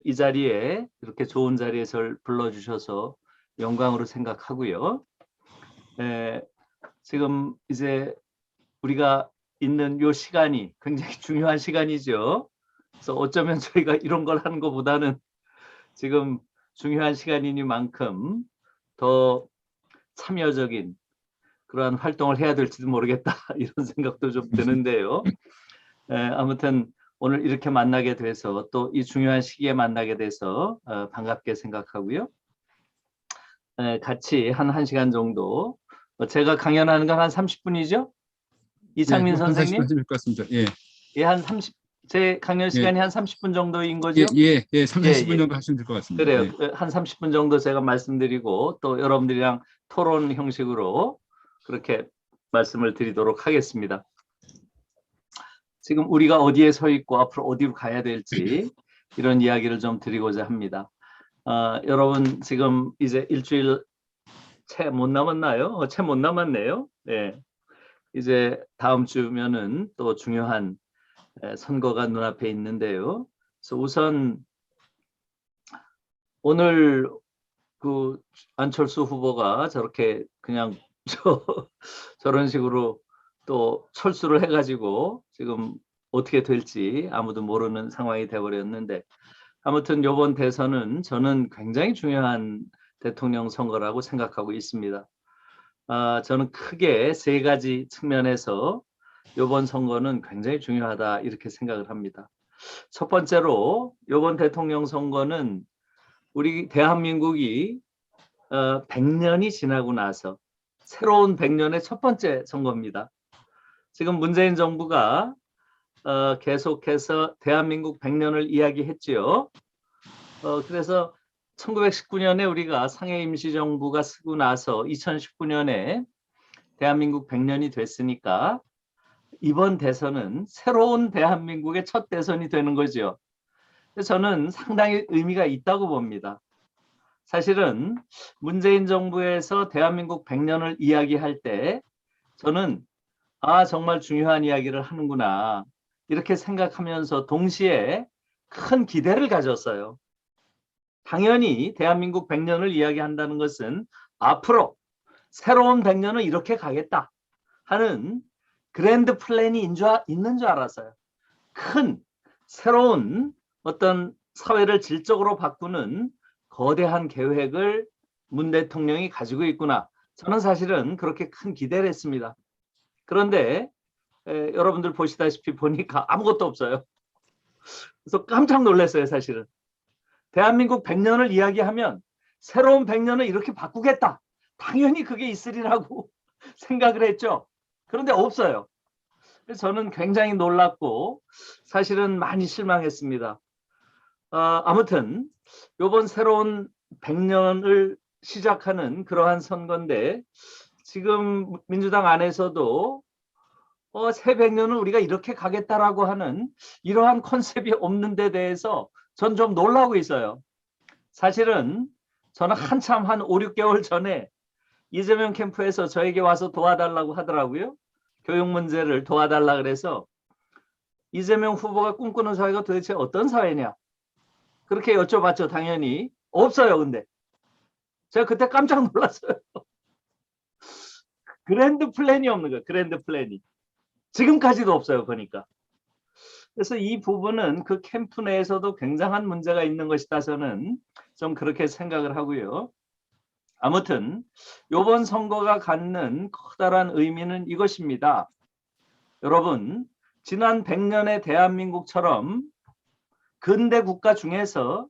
이 자리에 이렇게 좋은 자리에 저를 불러주셔서 영광으로 생각하고요. 지금 이제 우리가 있는 요 시간이 굉장히 중요한 시간이죠. 그래서 어쩌면 저희가 이런 걸 하는 것보다는 지금 중요한 시간이니만큼 더 참여적인 그러한 활동을 해야 될지도 모르겠다 이런 생각도 좀 드는데요. 아무튼 오늘 이렇게 만나게 돼서 또 이 중요한 시기에 만나게 돼서 반갑게 생각하고요. 같이 한 1시간 정도 제가 강연하는 건 한 30분이죠? 이창민 네, 한 40분 선생님? 하실 것 같습니다. 예. 예, 한 30, 제 강연 예. 시간이 한 30분 정도인 예, 거죠? 예, 예, 30, 예, 40분 예. 정도 하시면 될 것 같습니다. 그래요. 예. 한 30분 정도 제가 말씀드리고 또 여러분들이랑 토론 형식으로 그렇게 말씀을 드리도록 하겠습니다. 지금 우리가 어디에 서 있고 앞으로 어디로 가야 될지 이런 이야기를 좀 드리고자 합니다. 여러분 지금 이제 일주일 채 못 남았나요? 채 못 남았네요. 네. 이제 다음 주면은 또 중요한 선거가 눈앞에 있는데요. 그래서 우선 오늘 그 안철수 후보가 저렇게 그냥 저런 식으로 또 철수를 해가지고 지금 어떻게 될지 아무도 모르는 상황이 돼버렸는데 아무튼 이번 대선은 저는 굉장히 중요한 대통령 선거라고 생각하고 있습니다. 저는 크게 3가지 측면에서 이번 선거는 굉장히 중요하다 이렇게 생각을 합니다. 첫 번째로 이번 대통령 선거는 우리 대한민국이 100년이 지나고 나서 새로운 100년의 첫 번째 선거입니다. 지금 문재인 정부가 계속해서 대한민국 100년을 이야기했지요. 그래서 1919년에 우리가 상해임시정부가 쓰고 나서 2019년에 대한민국 100년이 됐으니까 이번 대선은 새로운 대한민국의 첫 대선이 되는 거죠. 저는 상당히 의미가 있다고 봅니다. 사실은 문재인 정부에서 대한민국 100년을 이야기할 때 저는 정말 중요한 이야기를 하는구나 이렇게 생각하면서 동시에 큰 기대를 가졌어요. 당연히 대한민국 100년을 이야기한다는 것은 앞으로 새로운 100년을 이렇게 가겠다 하는 그랜드 플랜이 있는 줄 알았어요. 큰 새로운 어떤 사회를 질적으로 바꾸는 거대한 계획을 문 대통령이 가지고 있구나. 저는 사실은 그렇게 큰 기대를 했습니다. 그런데 여러분들 보시다시피 보니까 아무것도 없어요. 그래서 깜짝 놀랐어요, 사실은. 대한민국 100년을 이야기하면 새로운 100년을 이렇게 바꾸겠다. 당연히 그게 있으리라고 생각을 했죠. 그런데 없어요. 그래서 저는 굉장히 놀랐고 사실은 많이 실망했습니다. 아무튼 이번 새로운 100년을 시작하는 그러한 선거인데 지금 민주당 안에서도 새 100년은 우리가 이렇게 가겠다라고 하는 이러한 컨셉이 없는 데 대해서 전 좀 놀라고 있어요. 사실은 저는 한참 한 5, 6개월 전에 이재명 캠프에서 저에게 와서 도와달라고 하더라고요. 교육 문제를 도와달라 그래서 이재명 후보가 꿈꾸는 사회가 도대체 어떤 사회냐 그렇게 여쭤봤죠. 당연히 없어요. 근데 제가 그때 깜짝 놀랐어요. 그랜드 플랜이 없는 거예요. 그랜드 플랜이 지금까지도 없어요. 보니까. 그래서 이 부분은 그 캠프 내에서도 굉장한 문제가 있는 것이다. 저는 좀 그렇게 생각을 하고요. 아무튼 이번 선거가 갖는 커다란 의미는 이것입니다. 여러분 지난 100년의 대한민국처럼 근대 국가 중에서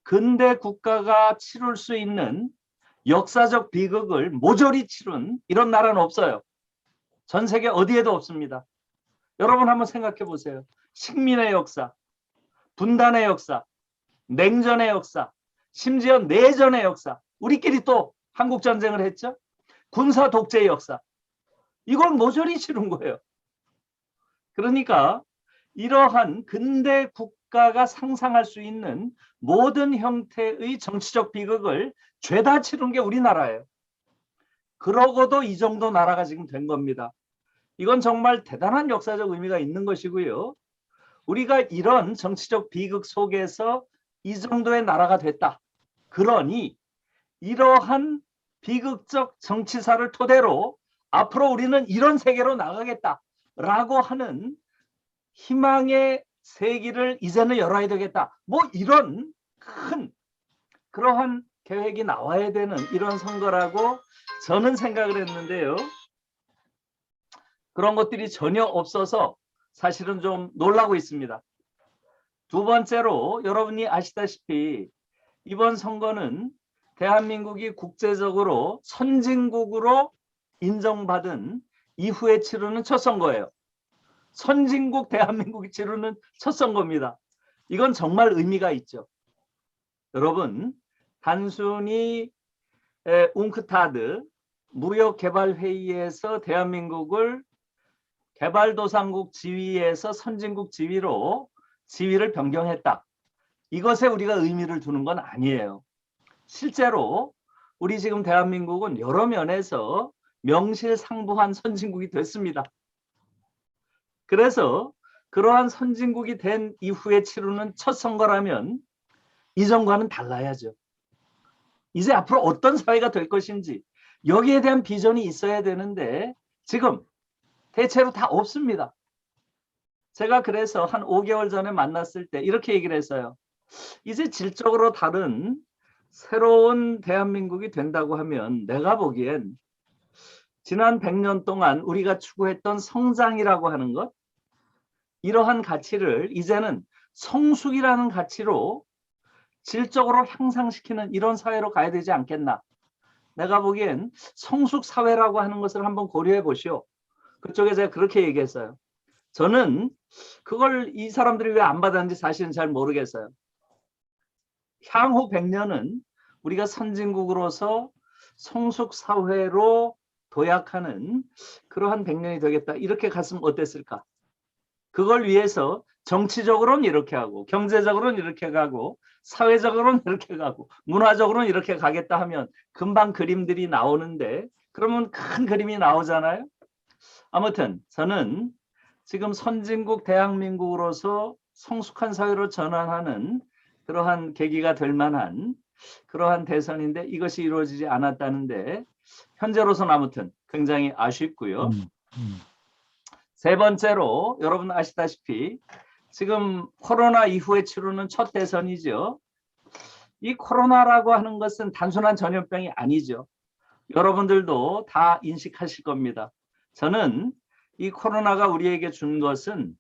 근대 국가가 치룰 수 있는 역사적 비극을 모조리 치룬 이런 나라는 없어요. 전 세계 어디에도 없습니다. 여러분 한번 생각해 보세요. 식민의 역사, 분단의 역사, 냉전의 역사, 심지어 내전의 역사, 우리끼리 또 한국전쟁을 했죠. 군사 독재의 역사, 이걸 모조리 치룬 거예요. 그러니까 이러한 근대 국가가 상상할 수 있는 모든 형태의 정치적 비극을 죄다 치른 게 우리나라예요. 그러고도 이 정도 나라가 지금 된 겁니다. 이건 정말 대단한 역사적 의미가 있는 것이고요. 우리가 이런 정치적 비극 속에서 이 정도의 나라가 됐다. 그러니 이러한 비극적 정치사를 토대로 앞으로 우리는 이런 세계로 나가겠다라고 하는 희망의 세기를 이제는 열어야 되겠다. 뭐 이런 큰 그러한 계획이 나와야 되는 이런 선거라고 저는 생각을 했는데요. 그런 것들이 전혀 없어서 사실은 좀 놀라고 있습니다. 두 번째로 여러분이 아시다시피 이번 선거는 대한민국이 국제적으로 선진국으로 인정받은 이후에 치르는 첫 선거예요. 선진국 대한민국이 치르는 첫 선거입니다. 이건 정말 의미가 있죠. 여러분, 단순히 웅크타드 무역개발회의에서 대한민국을 개발도상국 지위에서 선진국 지위로 지위를 변경했다. 이것에 우리가 의미를 두는 건 아니에요. 실제로 우리 지금 대한민국은 여러 면에서 명실상부한 선진국이 됐습니다. 그래서 그러한 선진국이 된 이후에 치르는 첫 선거라면 이전과는 달라야죠. 이제 앞으로 어떤 사회가 될 것인지 여기에 대한 비전이 있어야 되는데 지금 대체로 다 없습니다. 제가 그래서 한 5개월 전에 만났을 때 이렇게 얘기를 했어요. 이제 질적으로 다른 새로운 대한민국이 된다고 하면 내가 보기엔 지난 100년 동안 우리가 추구했던 성장이라고 하는 것, 이러한 가치를 이제는 성숙이라는 가치로 질적으로 향상시키는 이런 사회로 가야 되지 않겠나. 내가 보기엔 성숙 사회라고 하는 것을 한번 고려해 보시오. 그쪽에 제가 그렇게 얘기했어요. 저는 그걸 이 사람들이 왜 안 받았는지 사실은 잘 모르겠어요. 향후 100년은 우리가 선진국으로서 성숙 사회로 도약하는 그러한 100년이 되겠다. 이렇게 갔으면 어땠을까? 그걸 위해서 정치적으로는 이렇게 하고 경제적으로는 이렇게 가고 사회적으로는 이렇게 가고 문화적으로는 이렇게 가겠다 하면 금방 그림들이 나오는데 그러면 큰 그림이 나오잖아요. 아무튼 저는 지금 선진국 대한민국으로서 성숙한 사회로 전환하는 그러한 계기가 될 만한 그러한 대선인데 이것이 이루어지지 않았다는데 현재로서는 아무튼 굉장히 아쉽고요. 세 번째로 여러분 아시다시피 지금 코로나 이후에 치르는 첫 대선이죠. 이 코로나라고 하는 것은 단순한 전염병이 아니죠. 여러분들도 다 인식하실 겁니다. 저는 이 코로나가 우리에게 준 것은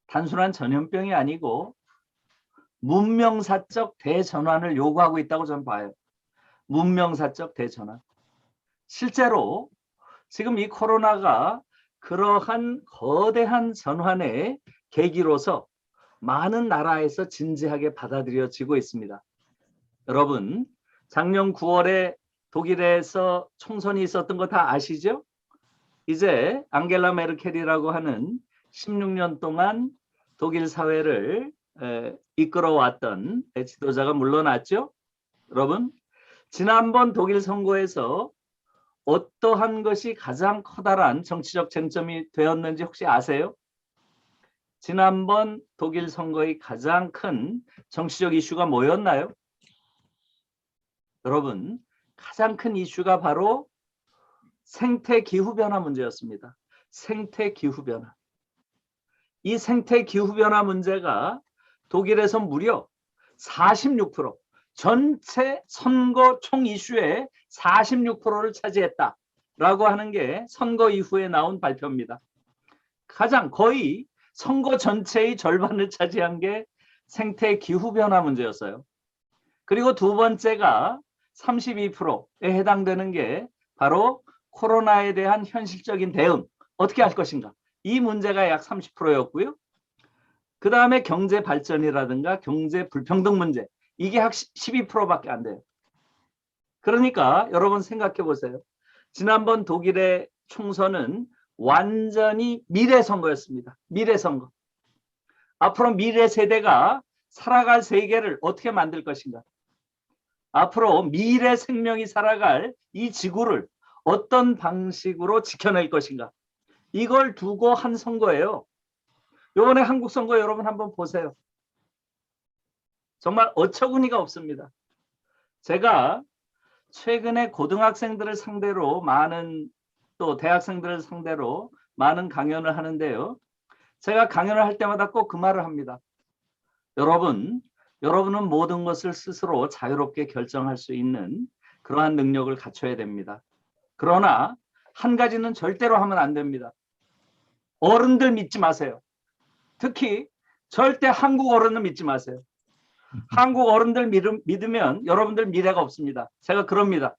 단순한 전염병이 아니고 문명사적 대전환을 요구하고 있다고 저는 봐요. 문명사적 대전환. 실제로 지금 이 코로나가 그러한 거대한 전환의 계기로서 많은 나라에서 진지하게 받아들여지고 있습니다. 여러분, 작년 9월에 독일에서 총선이 있었던 거 다 아시죠? 이제 앙겔라 메르켈이라고 하는 16년 동안 독일 사회를 이끌어왔던 지도자가 물러났죠. 여러분, 지난번 독일 선거에서 어떠한 것이 가장 커다란 정치적 쟁점이 되었는지 혹시 아세요? 지난번 독일 선거의 가장 큰 정치적 이슈가 뭐였나요? 여러분, 가장 큰 이슈가 바로 생태 기후변화 문제였습니다. 생태 기후변화. 이 생태 기후변화 문제가 독일에서 무려 46%, 전체 선거 총 이슈의 46%를 차지했다라고 하는 게 선거 이후에 나온 발표입니다. 가장 거의 선거 전체의 절반을 차지한 게 생태 기후변화 문제였어요. 그리고 두 번째가 32%에 해당되는 게 바로 코로나에 대한 현실적인 대응, 어떻게 할 것인가. 이 문제가 약 30%였고요. 그 다음에 경제 발전이라든가 경제 불평등 문제, 이게 약 12%밖에 안 돼요. 그러니까 여러분 생각해 보세요. 지난번 독일의 총선은 완전히 미래 선거였습니다. 미래 선거. 앞으로 미래 세대가 살아갈 세계를 어떻게 만들 것인가. 앞으로 미래 생명이 살아갈 이 지구를 어떤 방식으로 지켜낼 것인가. 이걸 두고 한 선거예요. 이번에 한국 선거 여러분 한번 보세요. 정말 어처구니가 없습니다. 제가 최근에 고등학생들을 상대로 많은, 또 대학생들을 상대로 많은 강연을 하는데요. 제가 강연을 할 때마다 꼭 그 말을 합니다. 여러분은 모든 것을 스스로 자유롭게 결정할 수 있는 그러한 능력을 갖춰야 됩니다. 그러나 한 가지는 절대로 하면 안 됩니다. 어른들 믿지 마세요. 특히 절대 한국 어른은 믿지 마세요. 한국 어른들 믿으면 여러분들 미래가 없습니다. 제가 그럽니다.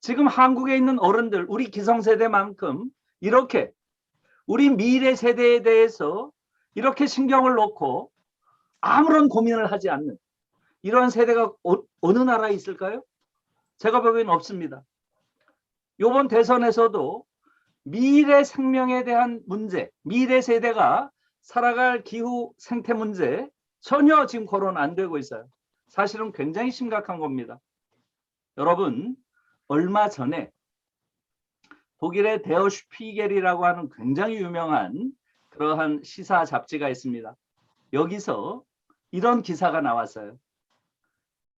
지금 한국에 있는 어른들, 우리 기성세대만큼 이렇게 우리 미래 세대에 대해서 이렇게 신경을 놓고 아무런 고민을 하지 않는 이러한 세대가 어느 나라에 있을까요? 제가 보기엔 없습니다. 이번 대선에서도 미래 생명에 대한 문제, 미래 세대가 살아갈 기후 생태 문제 전혀 지금 거론 안 되고 있어요. 사실은 굉장히 심각한 겁니다. 여러분, 얼마 전에 독일의 데어 슈피겔이라고 하는 굉장히 유명한 그러한 시사 잡지가 있습니다. 여기서 이런 기사가 나왔어요.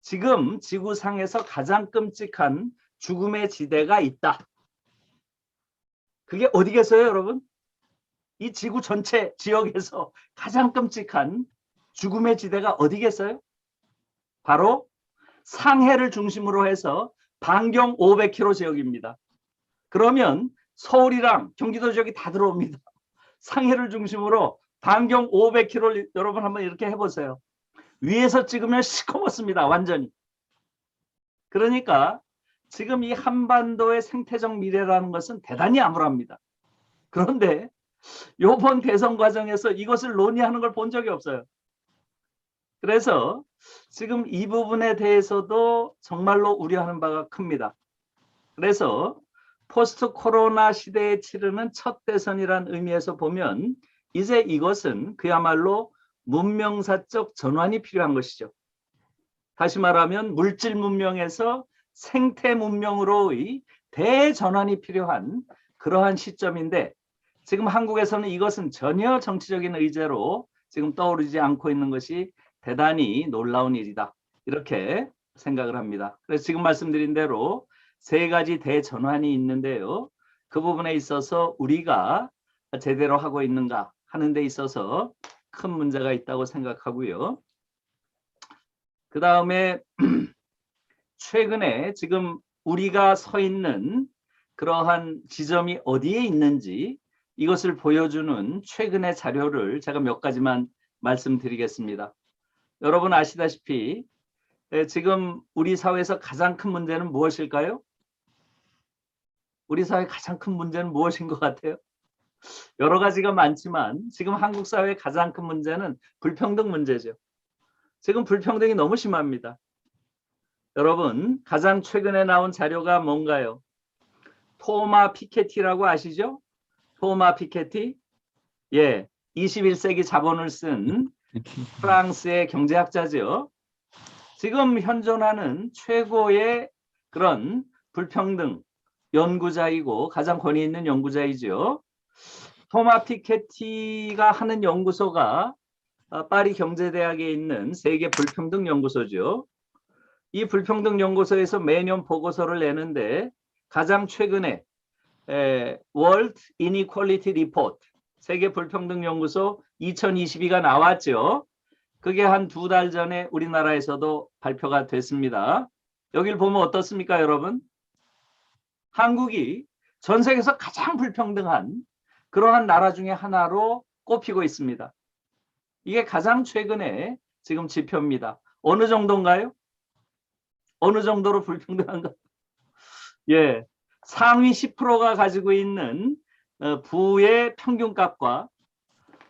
지금 지구상에서 가장 끔찍한 죽음의 지대가 있다. 그게 어디겠어요, 여러분? 이 지구 전체 지역에서 가장 끔찍한 죽음의 지대가 어디겠어요? 바로 상해를 중심으로 해서 반경 500km 지역입니다. 그러면 서울이랑 경기도 지역이 다 들어옵니다. 상해를 중심으로 반경 500km 여러분 한번 이렇게 해보세요. 위에서 찍으면 시커멓습니다. 완전히. 그러니까 지금 이 한반도의 생태적 미래라는 것은 대단히 암울합니다. 그런데 이번 대선 과정에서 이것을 논의하는 걸 본 적이 없어요. 그래서 지금 이 부분에 대해서도 정말로 우려하는 바가 큽니다. 그래서 포스트 코로나 시대에 치르는 첫 대선이라는 의미에서 보면 이제 이것은 그야말로 문명사적 전환이 필요한 것이죠. 다시 말하면 물질 문명에서 생태 문명으로의 대전환이 필요한 그러한 시점인데 지금 한국에서는 이것은 전혀 정치적인 의제로 지금 떠오르지 않고 있는 것이 대단히 놀라운 일이다. 이렇게 생각을 합니다. 그래서 지금 말씀드린 대로 세 가지 대전환이 있는데요. 그 부분에 있어서 우리가 제대로 하고 있는가 하는 데 있어서 큰 문제가 있다고 생각하고요. 그 다음에 최근에 지금 우리가 서 있는 그러한 지점이 어디에 있는지 이것을 보여주는 최근의 자료를 제가 몇 가지만 말씀드리겠습니다. 여러분 아시다시피 지금 우리 사회에서 가장 큰 문제는 무엇일까요? 우리 사회 가장 큰 문제는 무엇인 것 같아요? 여러 가지가 많지만 지금 한국 사회의 가장 큰 문제는 불평등 문제죠. 지금 불평등이 너무 심합니다. 여러분 가장 최근에 나온 자료가 뭔가요? 토마 피케티라고 아시죠? 토마 피케티? 예, 21세기 자본을 쓴 프랑스의 경제학자죠. 지금 현존하는 최고의 그런 불평등 연구자이고 가장 권위 있는 연구자이죠. 토마 피케티가 하는 연구소가 파리 경제대학에 있는 세계 불평등 연구소죠. 이 불평등 연구소에서 매년 보고서를 내는데 가장 최근에 World Inequality Report 세계 불평등 연구소 2022가 나왔죠. 그게 한 2달 전에 우리나라에서도 발표가 됐습니다. 여기를 보면 어떻습니까, 여러분? 한국이 전 세계에서 가장 불평등한 그러한 나라 중에 하나로 꼽히고 있습니다. 이게 가장 최근에 지금 지표입니다. 어느 정도인가요? 어느 정도로 불평등한가? 예, 상위 10%가 가지고 있는 부의 평균값과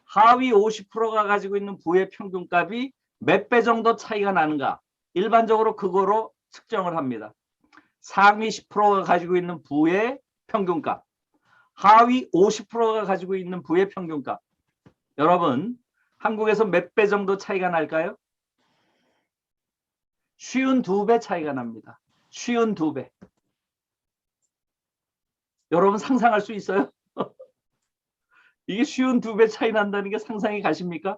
하위 50%가 가지고 있는 부의 평균값이 몇 배 정도 차이가 나는가? 일반적으로 그거로 측정을 합니다. 상위 10%가 가지고 있는 부의 평균값, 하위 50%가 가지고 있는 부의 평균값. 여러분, 한국에서 몇 배 정도 차이가 날까요? 52배 차이가 납니다. 52배. 여러분 상상할 수 있어요? 이게 52배 차이 난다는 게 상상이 가십니까?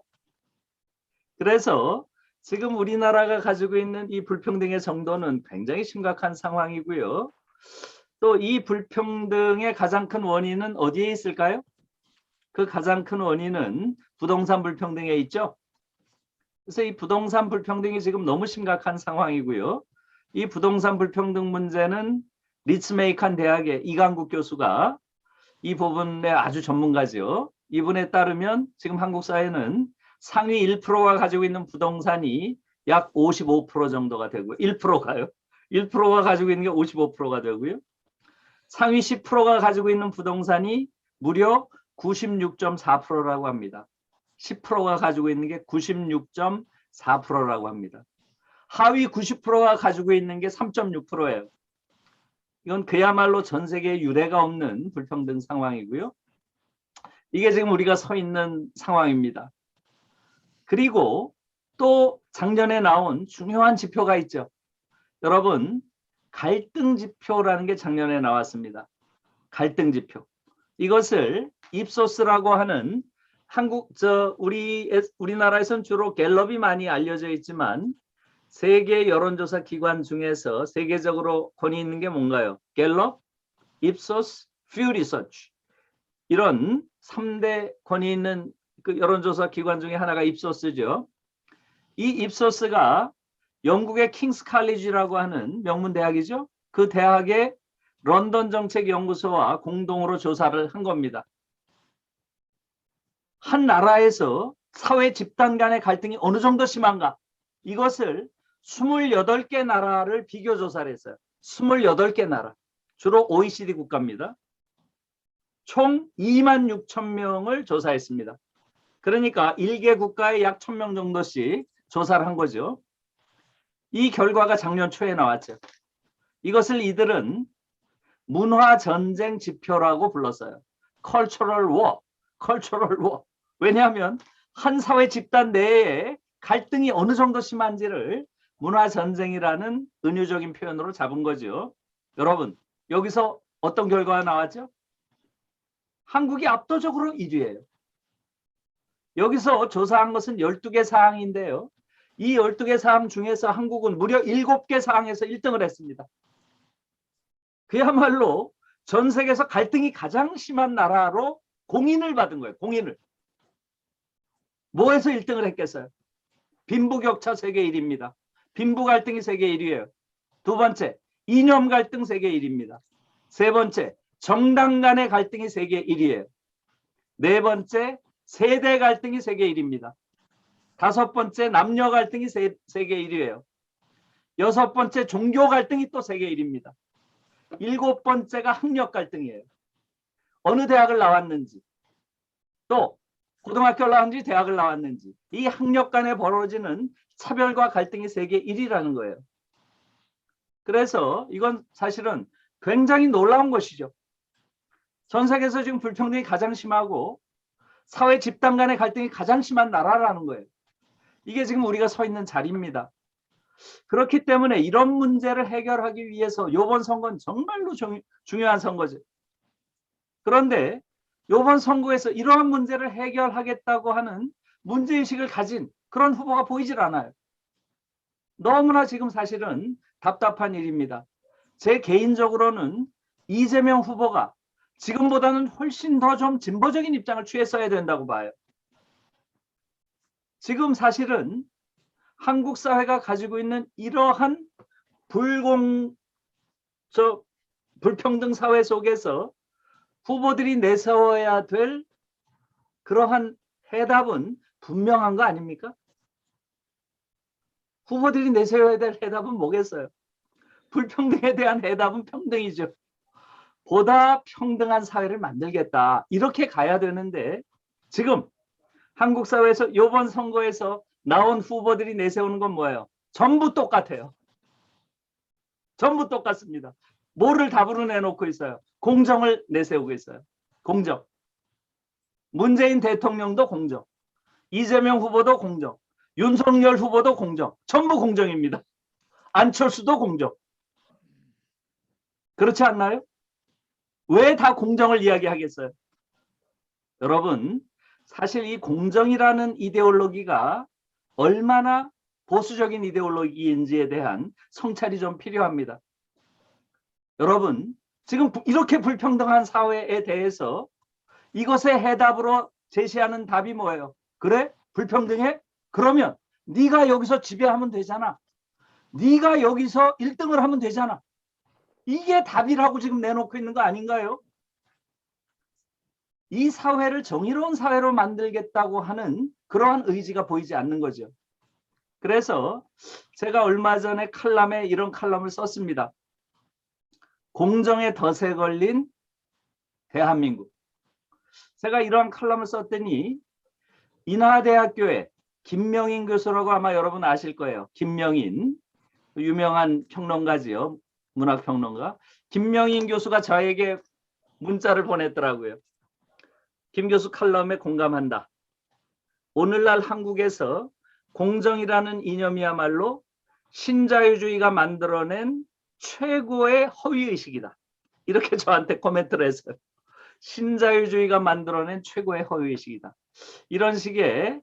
그래서 지금 우리나라가 가지고 있는 이 불평등의 정도는 굉장히 심각한 상황이고요. 또 이 불평등의 가장 큰 원인은 어디에 있을까요? 그 가장 큰 원인은 부동산 불평등에 있죠. 그래서 이 부동산 불평등이 지금 너무 심각한 상황이고요. 이 부동산 불평등 문제는 리츠메이칸 대학의 이강국 교수가 이 부분에 아주 전문가죠. 이분에 따르면 지금 한국 사회는 상위 1%가 가지고 있는 부동산이 약 55% 정도가 되고요. 1%가요. 1%가 가지고 있는 게 55%가 되고요. 상위 10%가 가지고 있는 부동산이 무려 96.4%라고 합니다. 10%가 가지고 있는 게 96.4%라고 합니다. 하위 90%가 가지고 있는 게 3.6%예요. 이건 그야말로 전 세계에 유례가 없는 불평등 상황이고요. 이게 지금 우리가 서 있는 상황입니다. 그리고 또 작년에 나온 중요한 지표가 있죠. 여러분, 갈등 지표라는 게 작년에 나왔습니다. 갈등 지표. 이것을 입소스라고 하는 우리나라에서는 주로 갤럽이 많이 알려져 있지만 세계 여론조사 기관 중에서 세계적으로 권위 있는 게 뭔가요? 갤럽, 입소스, 퓨 리서치. 이런 3대 권위 있는 그 여론조사 기관 중에 하나가 입소스죠. 이 입소스가 영국의 킹스 칼리지라고 하는 명문 대학이죠. 그 대학의 런던 정책연구소와 공동으로 조사를 한 겁니다. 한 나라에서 사회 집단 간의 갈등이 어느 정도 심한가? 이것을 28개 나라를 비교 조사를 했어요. 28개 나라. 주로 OECD 국가입니다. 총 26,000명을 조사했습니다. 그러니까 1개 국가에 약 1,000명 정도씩 조사를 한 거죠. 이 결과가 작년 초에 나왔죠. 이것을 이들은 문화전쟁 지표라고 불렀어요. Cultural War. Cultural War. 왜냐하면 한 사회 집단 내에 갈등이 어느 정도 심한지를 문화전쟁이라는 은유적인 표현으로 잡은 거죠. 여러분, 여기서 어떤 결과가 나왔죠? 한국이 압도적으로 1위예요. 여기서 조사한 것은 12개 사항인데요. 이 12개 사항 중에서 한국은 무려 7개 사항에서 1등을 했습니다. 그야말로 전 세계에서 갈등이 가장 심한 나라로 공인을 받은 거예요. 공인을. 뭐에서 1등을 했겠어요? 빈부격차 세계 1위입니다. 빈부 갈등이 세계 1위예요. 두 번째, 이념 갈등 세계 1위입니다. 세 번째, 정당 간의 갈등이 세계 1위예요. 네 번째, 세대 갈등이 세계 1위입니다. 다섯 번째, 남녀 갈등이 세계 1위예요. 여섯 번째, 종교 갈등이 또 세계 1위입니다. 일곱 번째가 학력 갈등이에요. 어느 대학을 나왔는지, 또 고등학교를 나왔는지 대학을 나왔는지, 이 학력 간에 벌어지는 차별과 갈등이 세계 1위라는 거예요. 그래서 이건 사실은 굉장히 놀라운 것이죠. 전 세계에서 지금 불평등이 가장 심하고 사회 집단 간의 갈등이 가장 심한 나라라는 거예요. 이게 지금 우리가 서 있는 자리입니다. 그렇기 때문에 이런 문제를 해결하기 위해서 이번 선거는 정말로 중요한 선거죠. 그런데 이번 선거에서 이러한 문제를 해결하겠다고 하는 문제의식을 가진 그런 후보가 보이질 않아요. 너무나 지금 사실은 답답한 일입니다. 제 개인적으로는 이재명 후보가 지금보다는 훨씬 더 좀 진보적인 입장을 취했어야 된다고 봐요. 지금 사실은 한국 사회가 가지고 있는 이러한 불평등 사회 속에서 후보들이 내세워야 될 그러한 해답은 분명한 거 아닙니까? 후보들이 내세워야 될 해답은 뭐겠어요? 불평등에 대한 해답은 평등이죠. 보다 평등한 사회를 만들겠다. 이렇게 가야 되는데 지금 한국 사회에서 이번 선거에서 나온 후보들이 내세우는 건 뭐예요? 전부 똑같아요. 전부 똑같습니다. 뭐를 답으로 내놓고 있어요? 공정을 내세우고 있어요. 공정. 문재인 대통령도 공정. 이재명 후보도 공정. 윤석열 후보도 공정. 전부 공정입니다. 안철수도 공정. 그렇지 않나요? 왜 다 공정을 이야기하겠어요? 여러분, 사실 이 공정이라는 이데올로기가 얼마나 보수적인 이데올로기인지에 대한 성찰이 좀 필요합니다. 여러분, 지금 이렇게 불평등한 사회에 대해서 이것의 해답으로 제시하는 답이 뭐예요? 그래? 불평등해? 그러면 네가 여기서 지배하면 되잖아. 네가 여기서 1등을 하면 되잖아. 이게 답이라고 지금 내놓고 있는 거 아닌가요? 이 사회를 정의로운 사회로 만들겠다고 하는 그러한 의지가 보이지 않는 거죠. 그래서 제가 얼마 전에 칼럼에 이런 칼럼을 썼습니다. 공정의 덫에 걸린 대한민국. 제가 이러한 칼럼을 썼더니 인하대학교에 김명인 교수라고 아마 여러분 아실 거예요. 김명인, 유명한 평론가지요. 문학평론가. 김명인 교수가 저에게 문자를 보냈더라고요. 김 교수 칼럼에 공감한다. 오늘날 한국에서 공정이라는 이념이야말로 신자유주의가 만들어낸 최고의 허위의식이다. 이렇게 저한테 코멘트를 했어요. 신자유주의가 만들어낸 최고의 허위의식이다. 이런 식의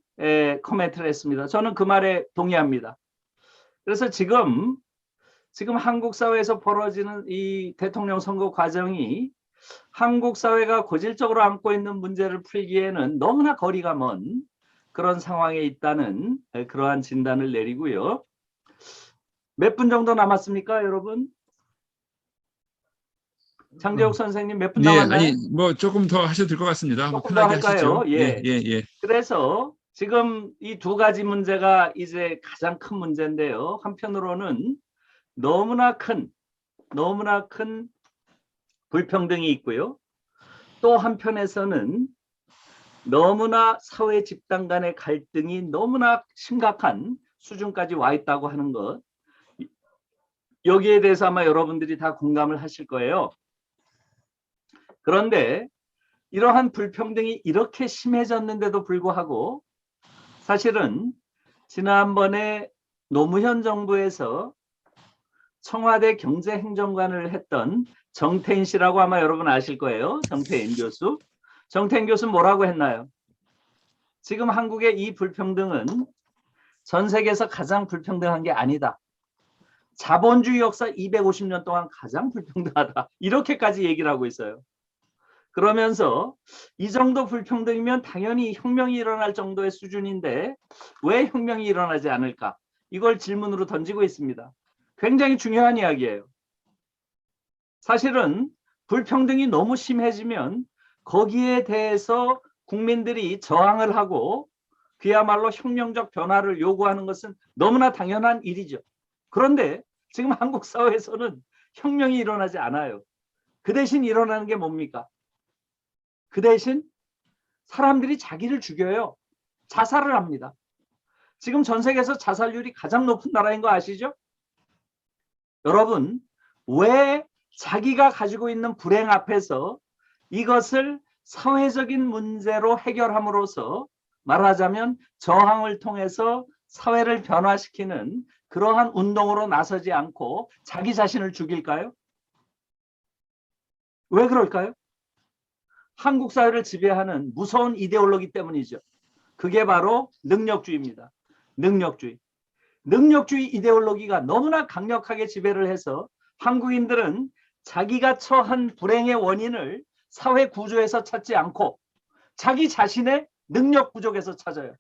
코멘트를 했습니다. 저는 그 말에 동의합니다. 그래서 지금 한국 사회에서 벌어지는 이 대통령 선거 과정이 한국 사회가 고질적으로 안고 있는 문제를 풀기에는 너무나 거리가 먼 그런 상황에 있다는 그러한 진단을 내리고요. 몇 분 정도 남았습니까, 여러분? 장재욱 선생님 몇 분 네, 남았나요? 아니 뭐 조금 더 하셔도 될 것 같습니다. 뭐 조금 더 편하게 할까요? 하시죠. 예. 예. 그래서 지금 이 두 가지 문제가 이제 가장 큰 문제인데요. 한편으로는 너무나 큰 불평등이 있고요. 또 한편에서는 너무나 사회 집단 간의 갈등이 너무나 심각한 수준까지 와 있다고 하는 것. 여기에 대해서 아마 여러분들이 다 공감을 하실 거예요. 그런데 이러한 불평등이 이렇게 심해졌는데도 불구하고 사실은 지난번에 노무현 정부에서 청와대 경제행정관을 했던 정태인 씨라고 아마 여러분 아실 거예요. 정태인 교수. 정태인 교수 뭐라고 했나요? 지금 한국의 이 불평등은 전 세계에서 가장 불평등한 게 아니다. 자본주의 역사 250년 동안 가장 불평등하다. 이렇게까지 얘기를 하고 있어요. 그러면서 이 정도 불평등이면 당연히 혁명이 일어날 정도의 수준인데 왜 혁명이 일어나지 않을까? 이걸 질문으로 던지고 있습니다. 굉장히 중요한 이야기예요. 사실은 불평등이 너무 심해지면 거기에 대해서 국민들이 저항을 하고 그야말로 혁명적 변화를 요구하는 것은 너무나 당연한 일이죠. 그런데 지금 한국 사회에서는 혁명이 일어나지 않아요. 그 대신 일어나는 게 뭡니까? 그 대신 사람들이 자기를 죽여요. 자살을 합니다. 지금 전 세계에서 자살률이 가장 높은 나라인 거 아시죠? 여러분, 왜 자기가 가지고 있는 불행 앞에서 이것을 사회적인 문제로 해결함으로써 말하자면 저항을 통해서 사회를 변화시키는 그러한 운동으로 나서지 않고 자기 자신을 죽일까요? 왜 그럴까요? 한국 사회를 지배하는 무서운 이데올로기 때문이죠. 그게 바로 능력주의입니다. 능력주의. 능력주의 이데올로기가 너무나 강력하게 지배를 해서 한국인들은 자기가 처한 불행의 원인을 사회 구조에서 찾지 않고 자기 자신의 능력 부족에서 찾아요.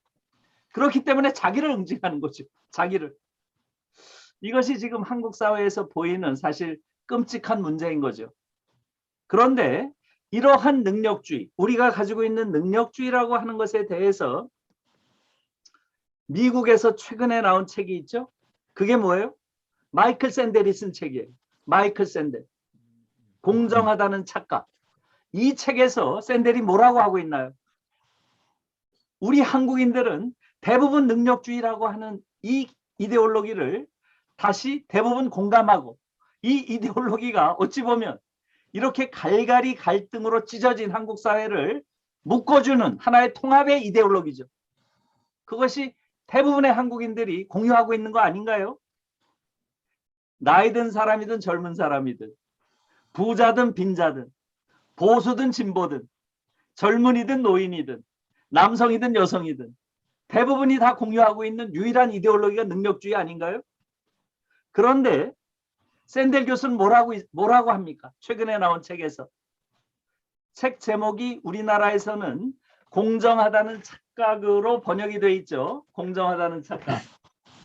그렇기 때문에 자기를 응징하는 거죠. 자기를. 이것이 지금 한국 사회에서 보이는 사실 끔찍한 문제인 거죠. 그런데 이러한 능력주의, 우리가 가지고 있는 능력주의라고 하는 것에 대해서 미국에서 최근에 나온 책이 있죠. 그게 뭐예요? 마이클 샌델이 쓴 책이에요. 마이클 샌델. 공정하다는 착각. 이 책에서 샌델이 뭐라고 하고 있나요? 우리 한국인들은 대부분 능력주의라고 하는 이 이데올로기를 다시 대부분 공감하고 이 이데올로기가 어찌 보면 이렇게 갈갈이 갈등으로 찢어진 한국 사회를 묶어주는 하나의 통합의 이데올로기죠. 그것이 대부분의 한국인들이 공유하고 있는 거 아닌가요? 나이 든 사람이든 젊은 사람이든 부자든 빈자든 보수든 진보든 젊은이든 노인이든 남성이든 여성이든 대부분이 다 공유하고 있는 유일한 이데올로기가 능력주의 아닌가요? 그런데 샌델 교수는 뭐라고 합니까? 최근에 나온 책에서. 책 제목이 우리나라에서는 공정하다는 착각으로 번역이 돼 있죠. 공정하다는 착각.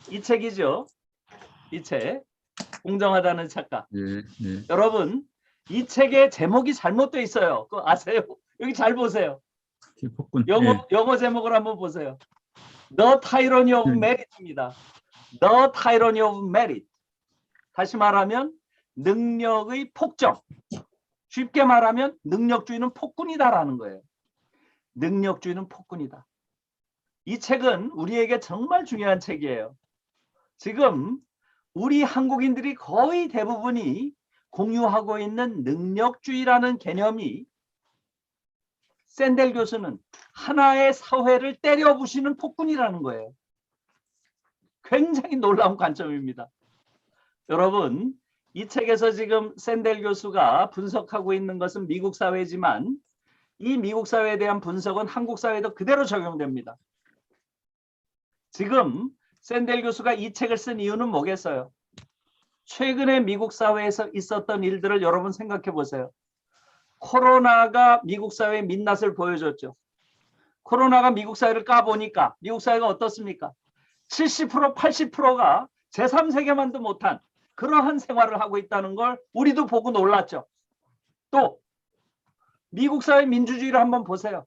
이 책이죠. 이 책. 공정하다는 착각. 예, 예. 여러분, 이 책의 제목이 잘못돼 있어요. 그거 아세요? 여기 잘 보세요. 폭군. 예. 영어 제목을 한번 보세요. The Tyranny of Merit입니다. The Tyranny of Merit. 다시 말하면 능력의 폭정. 쉽게 말하면 능력주의는 폭군이다라는 거예요. 능력주의는 폭군이다. 이 책은 우리에게 정말 중요한 책이에요. 지금 우리 한국인들이 거의 대부분이 공유하고 있는 능력주의라는 개념이 샌델 교수는 하나의 사회를 때려부시는 폭군이라는 거예요. 굉장히 놀라운 관점입니다. 여러분, 이 책에서 지금 샌델 교수가 분석하고 있는 것은 미국 사회지만 이 미국 사회에 대한 분석은 한국 사회에도 그대로 적용됩니다. 지금 샌델 교수가 이 책을 쓴 이유는 뭐겠어요? 최근에 미국 사회에서 있었던 일들을 여러분 생각해 보세요. 코로나가 미국 사회의 민낯을 보여줬죠. 코로나가 미국 사회를 까보니까 미국 사회가 어떻습니까? 70%, 80%가 제3세계만도 못한 그러한 생활을 하고 있다는 걸 우리도 보고 놀랐죠. 또 미국 사회 민주주의를 한번 보세요.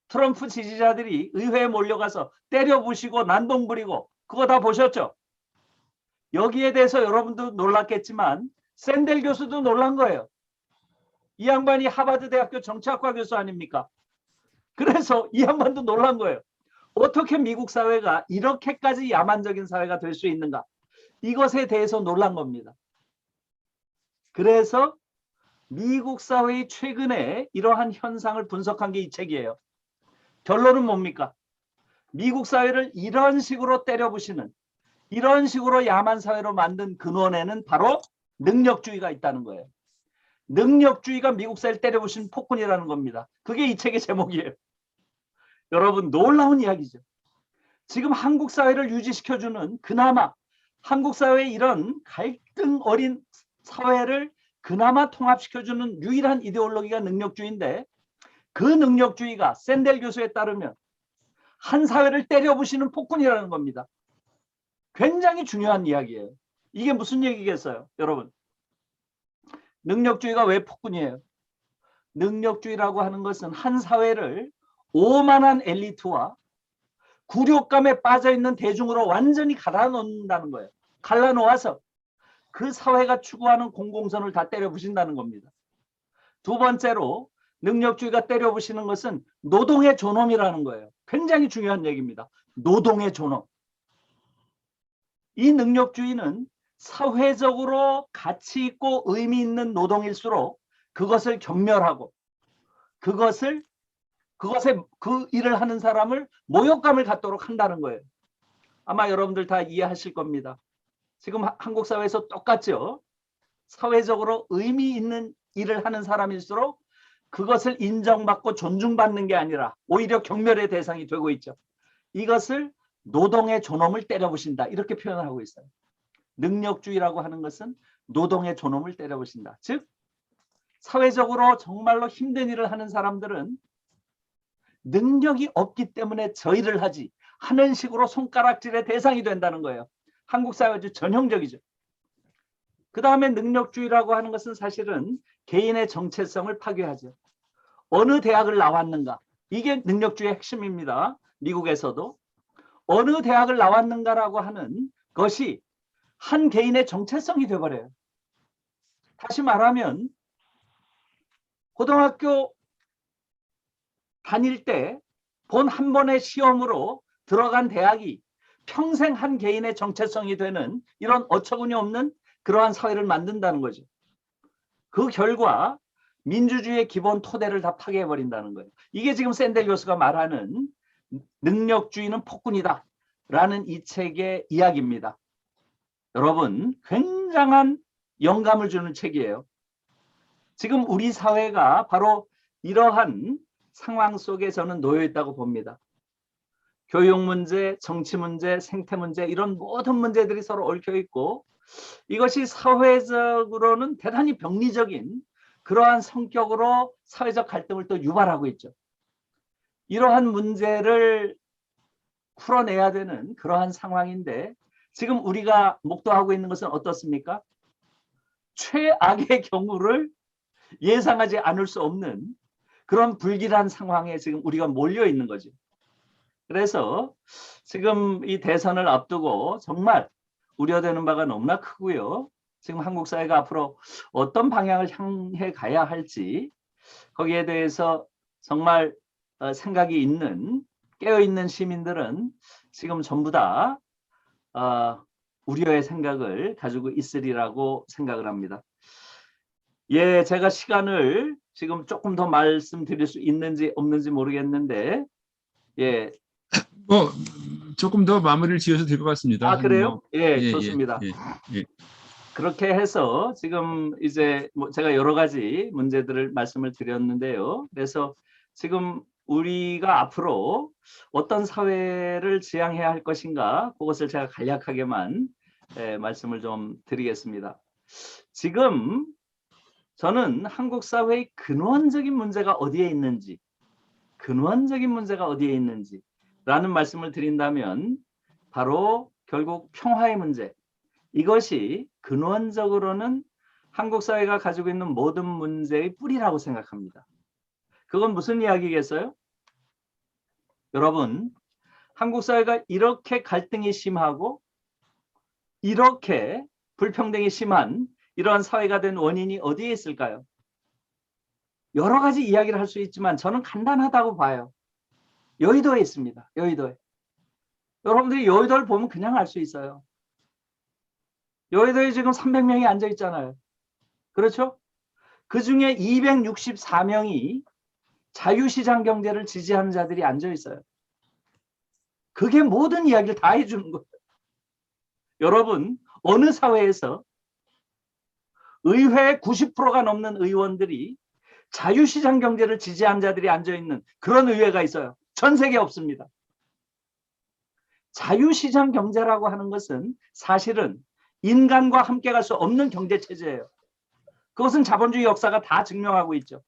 트럼프 지지자들이 의회에 몰려가서 때려부시고 난동 부리고 그거 다 보셨죠? 여기에 대해서 여러분도 놀랐겠지만 샌델 교수도 놀란 거예요. 이 양반이 하버드 대학교 정치학과 교수 아닙니까? 그래서 이 양반도 놀란 거예요. 어떻게 미국 사회가 이렇게까지 야만적인 사회가 될 수 있는가? 이것에 대해서 놀란 겁니다. 그래서 미국 사회의 최근에 이러한 현상을 분석한 게 이 책이에요. 결론은 뭡니까? 미국 사회를 이런 식으로 때려부시는 이런 식으로 야만 사회로 만든 근원에는 바로 능력주의가 있다는 거예요. 능력주의가 미국 사회를 때려부시는 폭군이라는 겁니다. 그게 이 책의 제목이에요. 여러분 놀라운 이야기죠. 지금 한국 사회를 유지시켜주는 그나마 한국 사회의 이런 갈등 어린 사회를 그나마 통합시켜주는 유일한 이데올로기가 능력주의인데 그 능력주의가 샌델 교수에 따르면 한 사회를 때려부시는 폭군이라는 겁니다. 굉장히 중요한 이야기예요. 이게 무슨 얘기겠어요? 여러분. 능력주의가 왜 폭군이에요? 능력주의라고 하는 것은 한 사회를 오만한 엘리트와 굴욕감에 빠져있는 대중으로 완전히 갈라놓는다는 거예요. 갈라놓아서 그 사회가 추구하는 공공선을 다 때려부신다는 겁니다. 두 번째로 능력주의가 때려부시는 것은 노동의 존엄이라는 거예요. 굉장히 중요한 얘기입니다. 노동의 존엄. 이 능력주의는 사회적으로 가치 있고 의미 있는 노동일수록 그것을 경멸하고 그것에 그 일을 하는 사람을 모욕감을 갖도록 한다는 거예요. 아마 여러분들 다 이해하실 겁니다. 지금 한국 사회에서 똑같죠. 사회적으로 의미 있는 일을 하는 사람일수록 그것을 인정받고 존중받는 게 아니라 오히려 경멸의 대상이 되고 있죠. 이것을 노동의 존엄을 때려부신다. 이렇게 표현을 하고 있어요. 능력주의라고 하는 것은 노동의 존엄을 때려부신다. 즉 사회적으로 정말로 힘든 일을 하는 사람들은 능력이 없기 때문에 저 일을 하지 하는 식으로 손가락질의 대상이 된다는 거예요. 한국 사회가 아주 전형적이죠. 그 다음에 능력주의라고 하는 것은 사실은 개인의 정체성을 파괴하죠. 어느 대학을 나왔는가? 이게 능력주의의 핵심입니다. 미국에서도. 어느 대학을 나왔는가라고 하는 것이 한 개인의 정체성이 되어버려요. 다시 말하면 고등학교 다닐 때 본 한 번의 시험으로 들어간 대학이 평생 한 개인의 정체성이 되는 이런 어처구니 없는 그러한 사회를 만든다는 거죠. 그 결과 민주주의의 기본 토대를 다 파괴해버린다는 거예요. 이게 지금 샌델 교수가 말하는 능력주의는 폭군이다 라는 이 책의 이야기입니다. 여러분 굉장한 영감을 주는 책이에요. 지금 우리 사회가 바로 이러한 상황 속에 저는 놓여 있다고 봅니다. 교육 문제, 정치 문제, 생태 문제 이런 모든 문제들이 서로 얽혀 있고 이것이 사회적으로는 대단히 병리적인 그러한 성격으로 사회적 갈등을 또 유발하고 있죠. 이러한 문제를 풀어내야 되는 그러한 상황인데 지금 우리가 목도하고 있는 것은 어떻습니까? 최악의 경우를 예상하지 않을 수 없는 그런 불길한 상황에 지금 우리가 몰려 있는 거죠. 그래서 지금 이 대선을 앞두고 정말 우려되는 바가 너무나 크고요. 지금 한국 사회가 앞으로 어떤 방향을 향해 가야 할지 거기에 대해서 정말 생각이 있는 깨어있는 시민들은 지금 전부 다 우려의 생각을 가지고 있으리라고 생각을 합니다. 예, 제가 시간을 지금 조금 더 말씀드릴 수 있는지 없는지 모르겠는데 예. 조금 더 마무리를 지어서 될 것 같습니다. 그래요? 예, 예, 좋습니다. 예. 그렇게 해서 지금 이제 제가 여러 가지 문제들을 말씀을 드렸는데요. 그래서 지금 우리가 앞으로 어떤 사회를 지향해야 할 것인가 그것을 제가 간략하게만 말씀을 좀 드리겠습니다. 지금 저는 한국 사회의 근원적인 문제가 어디에 있는지 라는 말씀을 드린다면 바로 결국 평화의 문제, 이것이 근원적으로는 한국 사회가 가지고 있는 모든 문제의 뿌리라고 생각합니다. 그건 무슨 이야기겠어요? 여러분, 한국 사회가 이렇게 갈등이 심하고 이렇게 불평등이 심한 이러한 사회가 된 원인이 어디에 있을까요? 여러 가지 이야기를 할 수 있지만 저는 간단하다고 봐요. 여의도에 있습니다. 여의도에. 여러분들이 여의도를 보면 그냥 알 수 있어요. 여의도에 지금 300명이 앉아 있잖아요. 그렇죠? 그 중에 264명이 자유시장 경제를 지지하는 자들이 앉아 있어요. 그게 모든 이야기를 다 해주는 거예요. 여러분, 어느 사회에서 의회 90%가 넘는 의원들이 자유시장 경제를 지지하는 자들이 앉아있는 그런 의회가 있어요. 전 세계에 없습니다. 자유시장 경제라고 하는 것은 사실은 인간과 함께 갈 수 없는 경제체제예요. 그것은 자본주의 역사가 다 증명하고 있죠.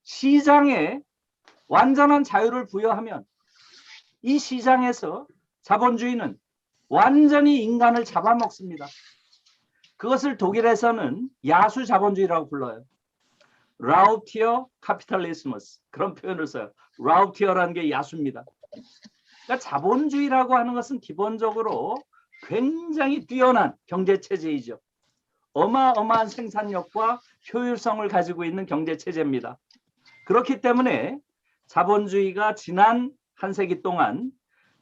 시장에 완전한 자유를 부여하면 이 시장에서 자본주의는 완전히 인간을 잡아먹습니다. 그것을 독일에서는 야수 자본주의라고 불러요. 라우티어 카피탈리스무스 그런 표현을 써요. 라우티어라는 게 야수입니다. 그러니까 자본주의라고 하는 것은 기본적으로 굉장히 뛰어난 경제체제이죠. 어마어마한 생산력과 효율성을 가지고 있는 경제체제입니다. 그렇기 때문에 자본주의가 지난 한 세기 동안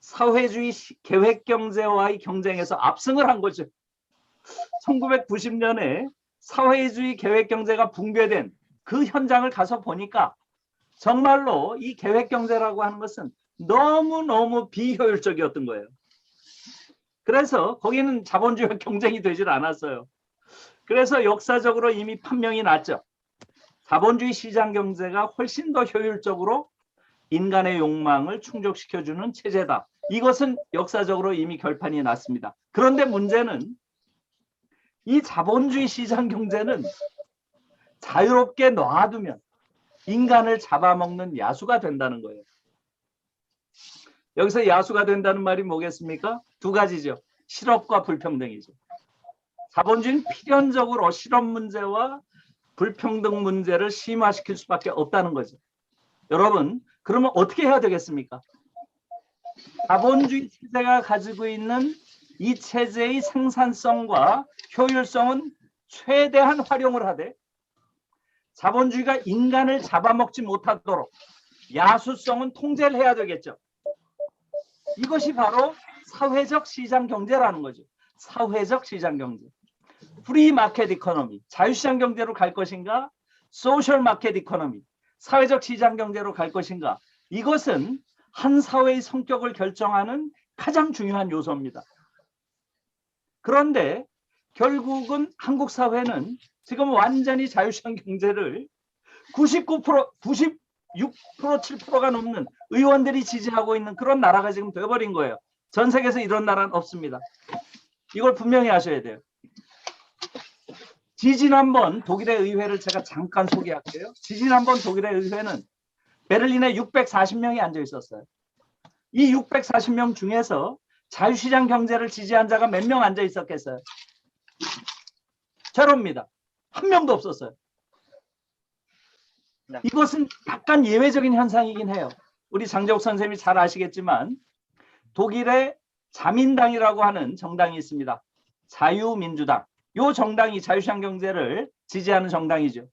사회주의 계획경제와의 경쟁에서 압승을 한 거죠. 1990년에 사회주의 계획경제가 붕괴된 그 현장을 가서 보니까 정말로 이 계획경제라고 하는 것은 너무너무 비효율적이었던 거예요. 그래서 거기는 자본주의와 경쟁이 되질 않았어요. 그래서 역사적으로 이미 판명이 났죠. 자본주의 시장 경제가 훨씬 더 효율적으로 인간의 욕망을 충족시켜주는 체제다. 이것은 역사적으로 이미 결판이 났습니다. 그런데 문제는 이 자본주의 시장 경제는 자유롭게 놔두면 인간을 잡아먹는 야수가 된다는 거예요. 여기서 야수가 된다는 말이 뭐겠습니까? 두 가지죠. 실업과 불평등이죠. 자본주의는 필연적으로 실업 문제와 불평등 문제를 심화시킬 수밖에 없다는 거죠. 여러분, 그러면 어떻게 해야 되겠습니까? 자본주의 체제가 가지고 있는 이 체제의 생산성과 효율성은 최대한 활용을 하되 자본주의가 인간을 잡아먹지 못하도록 야수성은 통제를 해야 되겠죠. 이것이 바로 사회적 시장 경제라는 거죠. 사회적 시장 경제. 프리 마켓 이코노미, 자유시장 경제로 갈 것인가? 소셜 마켓 이코노미, 사회적 시장 경제로 갈 것인가? 이것은 한 사회의 성격을 결정하는 가장 중요한 요소입니다. 그런데 결국은 한국 사회는 지금 완전히 자유시장 경제를 99% 6%, 7%가 넘는 의원들이 지지하고 있는 그런 나라가 지금 되어버린 거예요. 전 세계에서 이런 나라는 없습니다. 이걸 분명히 아셔야 돼요. 지지난번 독일의 의회를 제가 잠깐 소개할게요. 지지난번 독일의 의회는 베를린에 640명이 앉아 있었어요. 이 640명 중에서 자유시장 경제를 지지한 자가 몇 명 앉아 있었겠어요? 제로입니다. 한 명도 없었어요. 이것은 약간 예외적인 현상이긴 해요. 우리 장재욱 선생님이 잘 아시겠지만 독일의 자민당이라고 하는 정당이 있습니다. 자유민주당. 이 정당이 자유시장 경제를 지지하는 정당이죠.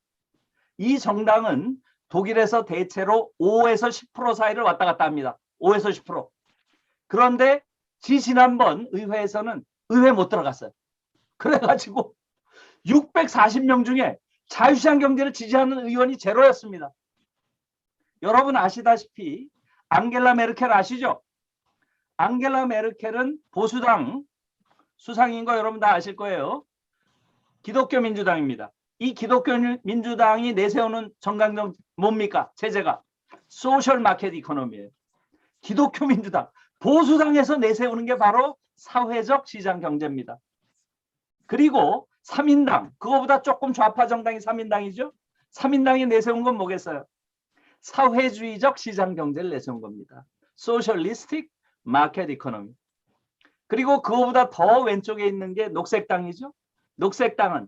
이 정당은 독일에서 대체로 5에서 10% 사이를 왔다 갔다 합니다. 5에서 10%. 그런데 지난번 의회에서는 의회 못 들어갔어요. 그래가지고 640명 중에 자유시장 경제를 지지하는 의원이 제로였습니다. 여러분 아시다시피 앙겔라 메르켈 아시죠? 앙겔라 메르켈은 보수당 수상인 거 여러분 다 아실 거예요. 기독교 민주당입니다. 이 기독교 민주당이 내세우는 정강정 뭡니까? 체제가 소셜 마켓 이코노미예요. 기독교 민주당 보수당에서 내세우는 게 바로 사회적 시장 경제입니다. 그리고 3인당, 그거보다 조금 좌파 정당이 3인당이죠. 3인당이 내세운 건 뭐겠어요? 사회주의적 시장 경제를 내세운 겁니다. 소셜리스틱 마켓 이코노미. 그리고 그거보다 더 왼쪽에 있는 게 녹색당이죠. 녹색당은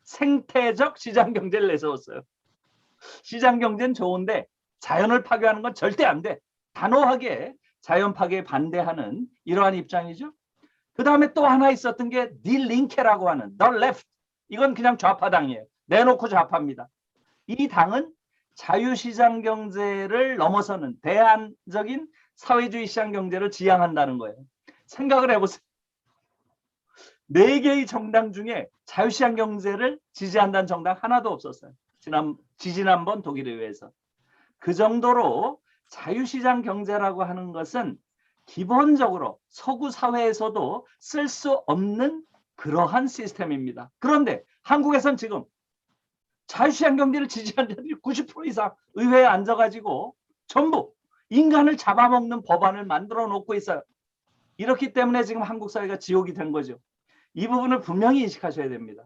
생태적 시장 경제를 내세웠어요. 시장 경제는 좋은데 자연을 파괴하는 건 절대 안 돼. 단호하게 자연 파괴에 반대하는 이러한 입장이죠. 그 다음에 또 하나 있었던 게 딜링케라고 하는 The Left. 이건 그냥 좌파당이에요. 내놓고 좌파입니다. 이 당은 자유시장 경제를 넘어서는 대안적인 사회주의 시장 경제를 지향한다는 거예요. 생각을 해보세요. 4개의 정당 중에 자유시장 경제를 지지한다는 정당 하나도 없었어요. 지난번 독일의회에서. 그 정도로 자유시장 경제라고 하는 것은 기본적으로 서구 사회에서도 쓸 수 없는 그러한 시스템입니다. 그런데 한국에선 지금 자유시장 경제를 지지하는 자들이 90% 이상 의회에 앉아가지고 전부 인간을 잡아먹는 법안을 만들어 놓고 있어요. 이렇기 때문에 지금 한국 사회가 지옥이 된 거죠. 이 부분을 분명히 인식하셔야 됩니다.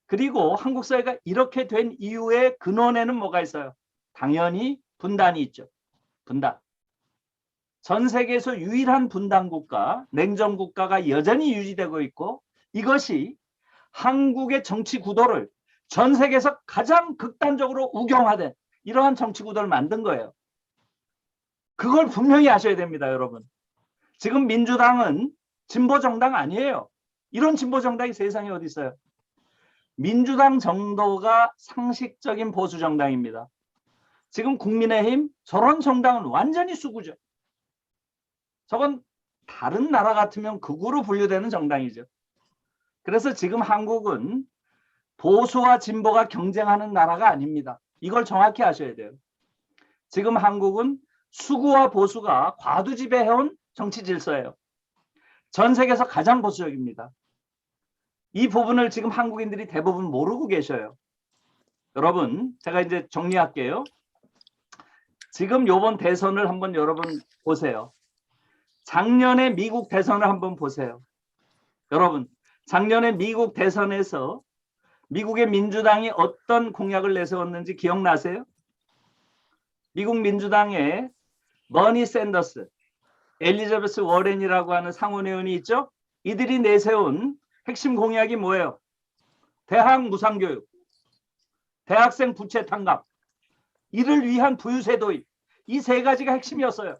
그리고 한국 사회가 이렇게 된 이유의 근원에는 뭐가 있어요? 당연히 분단이 있죠. 분단. 전 세계에서 유일한 분단 국가, 냉전 국가가 여전히 유지되고 있고 이것이 한국의 정치 구도를 전 세계에서 가장 극단적으로 우경화된 이러한 정치 구도를 만든 거예요. 그걸 분명히 아셔야 됩니다, 여러분. 지금 민주당은 진보 정당 아니에요. 이런 진보 정당이 세상에 어디 있어요? 민주당 정도가 상식적인 보수 정당입니다. 지금 국민의힘 저런 정당은 완전히 수구죠. 저건 다른 나라 같으면 극우로 분류되는 정당이죠. 그래서 지금 한국은 보수와 진보가 경쟁하는 나라가 아닙니다. 이걸 정확히 아셔야 돼요. 지금 한국은 수구와 보수가 과두지배해온 정치 질서예요. 전 세계에서 가장 보수적입니다. 이 부분을 지금 한국인들이 대부분 모르고 계셔요. 여러분, 제가 이제 정리할게요. 지금 요번 대선을 한번 여러분 보세요. 작년에 미국 대선을 한번 보세요. 여러분, 작년에 미국 대선에서 미국의 민주당이 어떤 공약을 내세웠는지 기억나세요? 미국 민주당에 버니 샌더스, 엘리자베스 워렌이라고 하는 상원의원이 있죠? 이들이 내세운 핵심 공약이 뭐예요? 대학 무상교육, 대학생 부채 탕감, 이를 위한 부유세 도입, 이 세 가지가 핵심이었어요.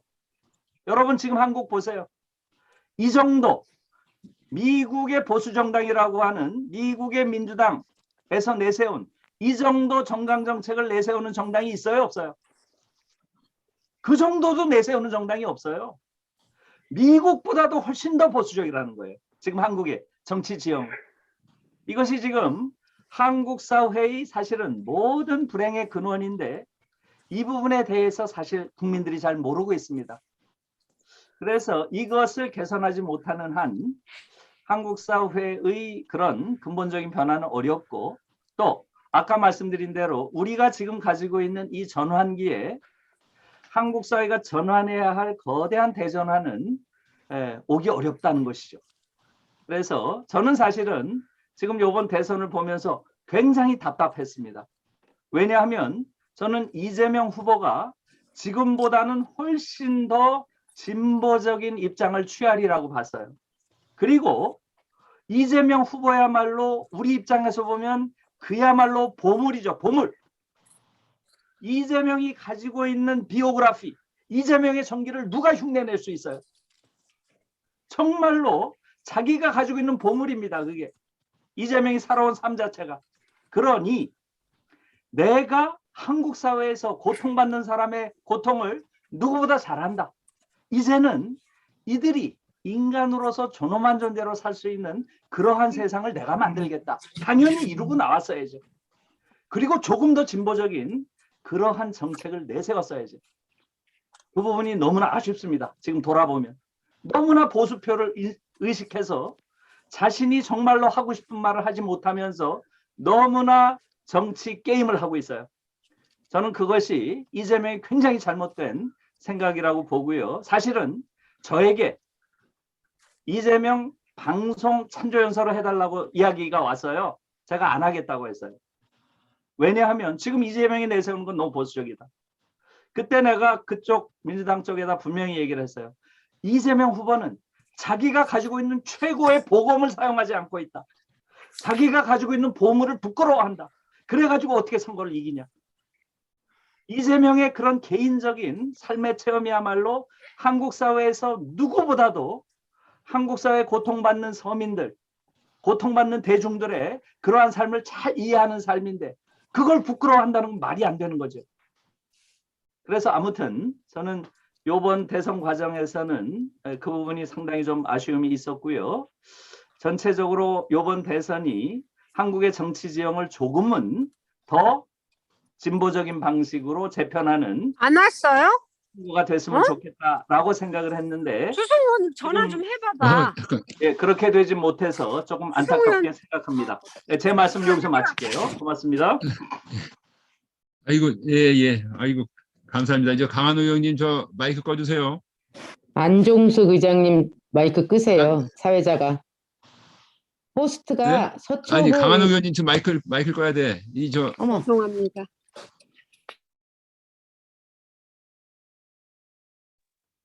여러분 지금 한국 보세요. 이 정도 미국의 보수정당이라고 하는 미국의 민주당에서 내세운 이 정도 정강정책을 내세우는 정당이 있어요? 없어요? 그 정도도 내세우는 정당이 없어요. 미국보다도 훨씬 더 보수적이라는 거예요. 지금 한국의 정치 지형. 이것이 지금 한국 사회의 사실은 모든 불행의 근원인데 이 부분에 대해서 사실 국민들이 잘 모르고 있습니다. 그래서 이것을 개선하지 못하는 한 한국 사회의 그런 근본적인 변화는 어렵고 또 아까 말씀드린 대로 우리가 지금 가지고 있는 이 전환기에 한국 사회가 전환해야 할 거대한 대전환은 오기 어렵다는 것이죠. 그래서 저는 사실은 지금 이번 대선을 보면서 굉장히 답답했습니다. 왜냐하면 저는 이재명 후보가 지금보다는 훨씬 더 진보적인 입장을 취하리라고 봤어요. 그리고 이재명 후보야말로 우리 입장에서 보면 그야말로 보물이죠. 보물. 이재명이 가지고 있는 비오그래피, 이재명의 전기를 누가 흉내낼 수 있어요? 정말로 자기가 가지고 있는 보물입니다. 그게 이재명이 살아온 삶 자체가. 그러니 내가 한국 사회에서 고통받는 사람의 고통을 누구보다 잘한다. 이제는 이들이 인간으로서 존엄한 존재로 살 수 있는 그러한 세상을 내가 만들겠다. 당연히 이루고 나왔어야죠. 그리고 조금 더 진보적인 그러한 정책을 내세웠어야죠. 그 부분이 너무나 아쉽습니다. 지금 돌아보면. 너무나 보수표를 의식해서 자신이 정말로 하고 싶은 말을 하지 못하면서 너무나 정치 게임을 하고 있어요. 저는 그것이 이재명이 굉장히 잘못된 생각이라고 보고요. 사실은 저에게 이재명 방송 찬조연설을 해달라고 이야기가 왔어요. 제가 안 하겠다고 했어요. 왜냐하면 지금 이재명이 내세우는 건 너무 보수적이다. 그때 내가 그쪽 민주당 쪽에다 분명히 얘기를 했어요. 이재명 후보는 자기가 가지고 있는 최고의 보검을 사용하지 않고 있다. 자기가 가지고 있는 보물을 부끄러워한다. 그래가지고 어떻게 선거를 이기냐. 이재명의 그런 개인적인 삶의 체험이야말로 한국 사회에서 누구보다도 한국 사회 고통받는 서민들, 고통받는 대중들의 그러한 삶을 잘 이해하는 삶인데 그걸 부끄러워한다는 건 말이 안 되는 거죠. 그래서 아무튼 저는 이번 대선 과정에서는 그 부분이 상당히 좀 아쉬움이 있었고요. 전체적으로 이번 대선이 한국의 정치 지형을 조금은 더 진보적인 방식으로 재편하는 안 왔어요? 후보가 됐으면 좋겠다라고 생각을 했는데 추승훈 전화 좀 해봐봐. 잠깐. 예, 그렇게 되지 못해서 조금 안타깝게 생각합니다. 예, 제 말씀 여기서 마칠게요. 고맙습니다. 아이고, 예. 아이고, 감사합니다. 이제 강한우 의원님 저 마이크 꺼주세요. 안종숙 의장님 마이크 끄세요. 사회자가. 호스트가 네? 서초구. 아니, 강한우 의원님 지금 마이크를 꺼야 돼. 어머. 죄송합니다.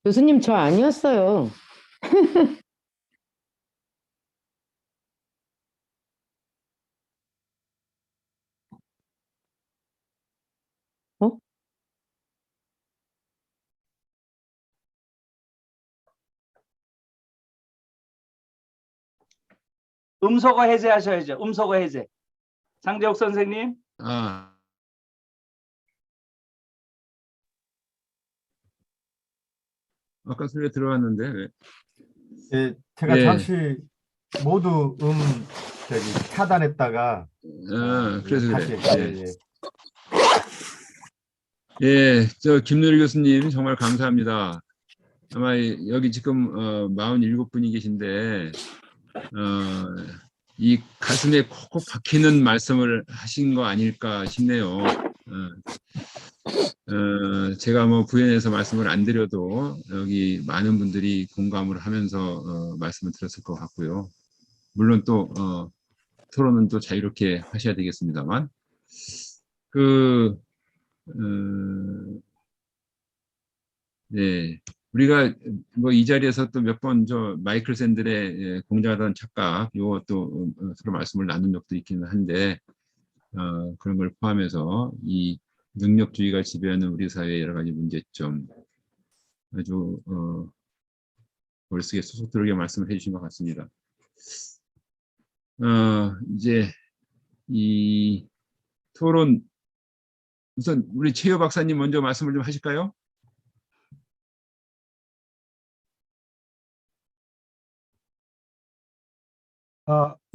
교수님 저 아니었어요. 어? 음소거 해제하셔야죠. 음소거 해제. 장재욱 선생님. 아, 아까 소리가 들어왔는데 왜? 예, 제가 예. 잠시 모두 차단했다가 그래서 다시 그래. 예, 저 김누리 교수님 정말 감사합니다. 아마 여기 지금 47분이 계신데 이 가슴에 콕콕 박히는 말씀을 하신 거 아닐까 싶네요. 제가 뭐 부연해서 말씀을 안 드려도 여기 많은 분들이 공감을 하면서 말씀을 드렸을 것 같고요. 물론 또 토론은 또 자유롭게 하셔야 되겠습니다만 네, 우리가 뭐 이 자리에서 또 몇 번 저 마이클 샌들의 공자던 착각 요것도 서로 말씀을 나눈 적도 있기는 한데 그런 걸 포함해서 이 능력주의가 지배하는 우리 사회의 여러 가지 문제점 아주 머릿속에 쏙쏙 들어오게 말씀을 해주신 것 같습니다. 이제 이 토론 우선 우리 최효 박사님 먼저 말씀을 좀 하실까요?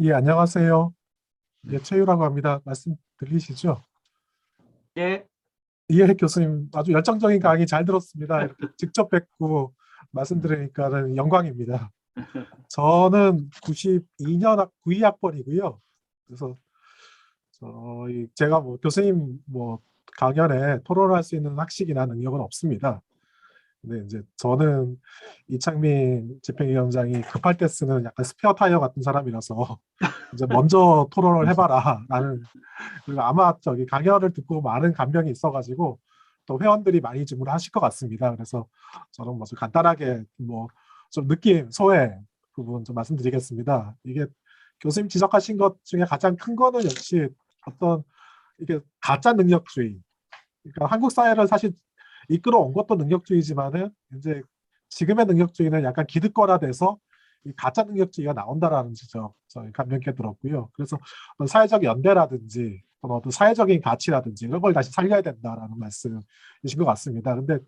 예, 안녕하세요. 예, 최유라고 합니다. 말씀 들리시죠? 예. 이해익 교수님 아주 열정적인 강의 잘 들었습니다. 이렇게 직접 뵙고 말씀드리니까는 영광입니다. 저는 92년 92학번이고요. 그래서 제가 뭐 교수님 뭐 강연에 토론할 수 있는 학식이나 능력은 없습니다. 근데 이제 저는 이창민 집행위원장이 급할 때 쓰는 약간 스페어 타이어 같은 사람이라서 이제 먼저 토론을 해봐라라는, 그리고 아마 저기 강연을 듣고 많은 감명이 있어가지고 또 회원들이 많이 질문하실 것 같습니다. 그래서 저는 뭐 좀 간단하게 뭐 좀 느낌 소회 부분 좀 말씀드리겠습니다. 이게 교수님 지적하신 것 중에 가장 큰 거는 역시 어떤 이게 가짜 능력주의. 그러니까 한국 사회를 사실 이끌어온 것도 능력주의지만은 이제 지금의 능력주의는 약간 기득권화돼서 이 가짜 능력주의가 나온다라는 지적 저희 감명 깊게 들었고요. 그래서 어떤 사회적 연대라든지 어떤 사회적인 가치라든지 이런 걸 다시 살려야 된다라는 말씀이신 것 같습니다. 근데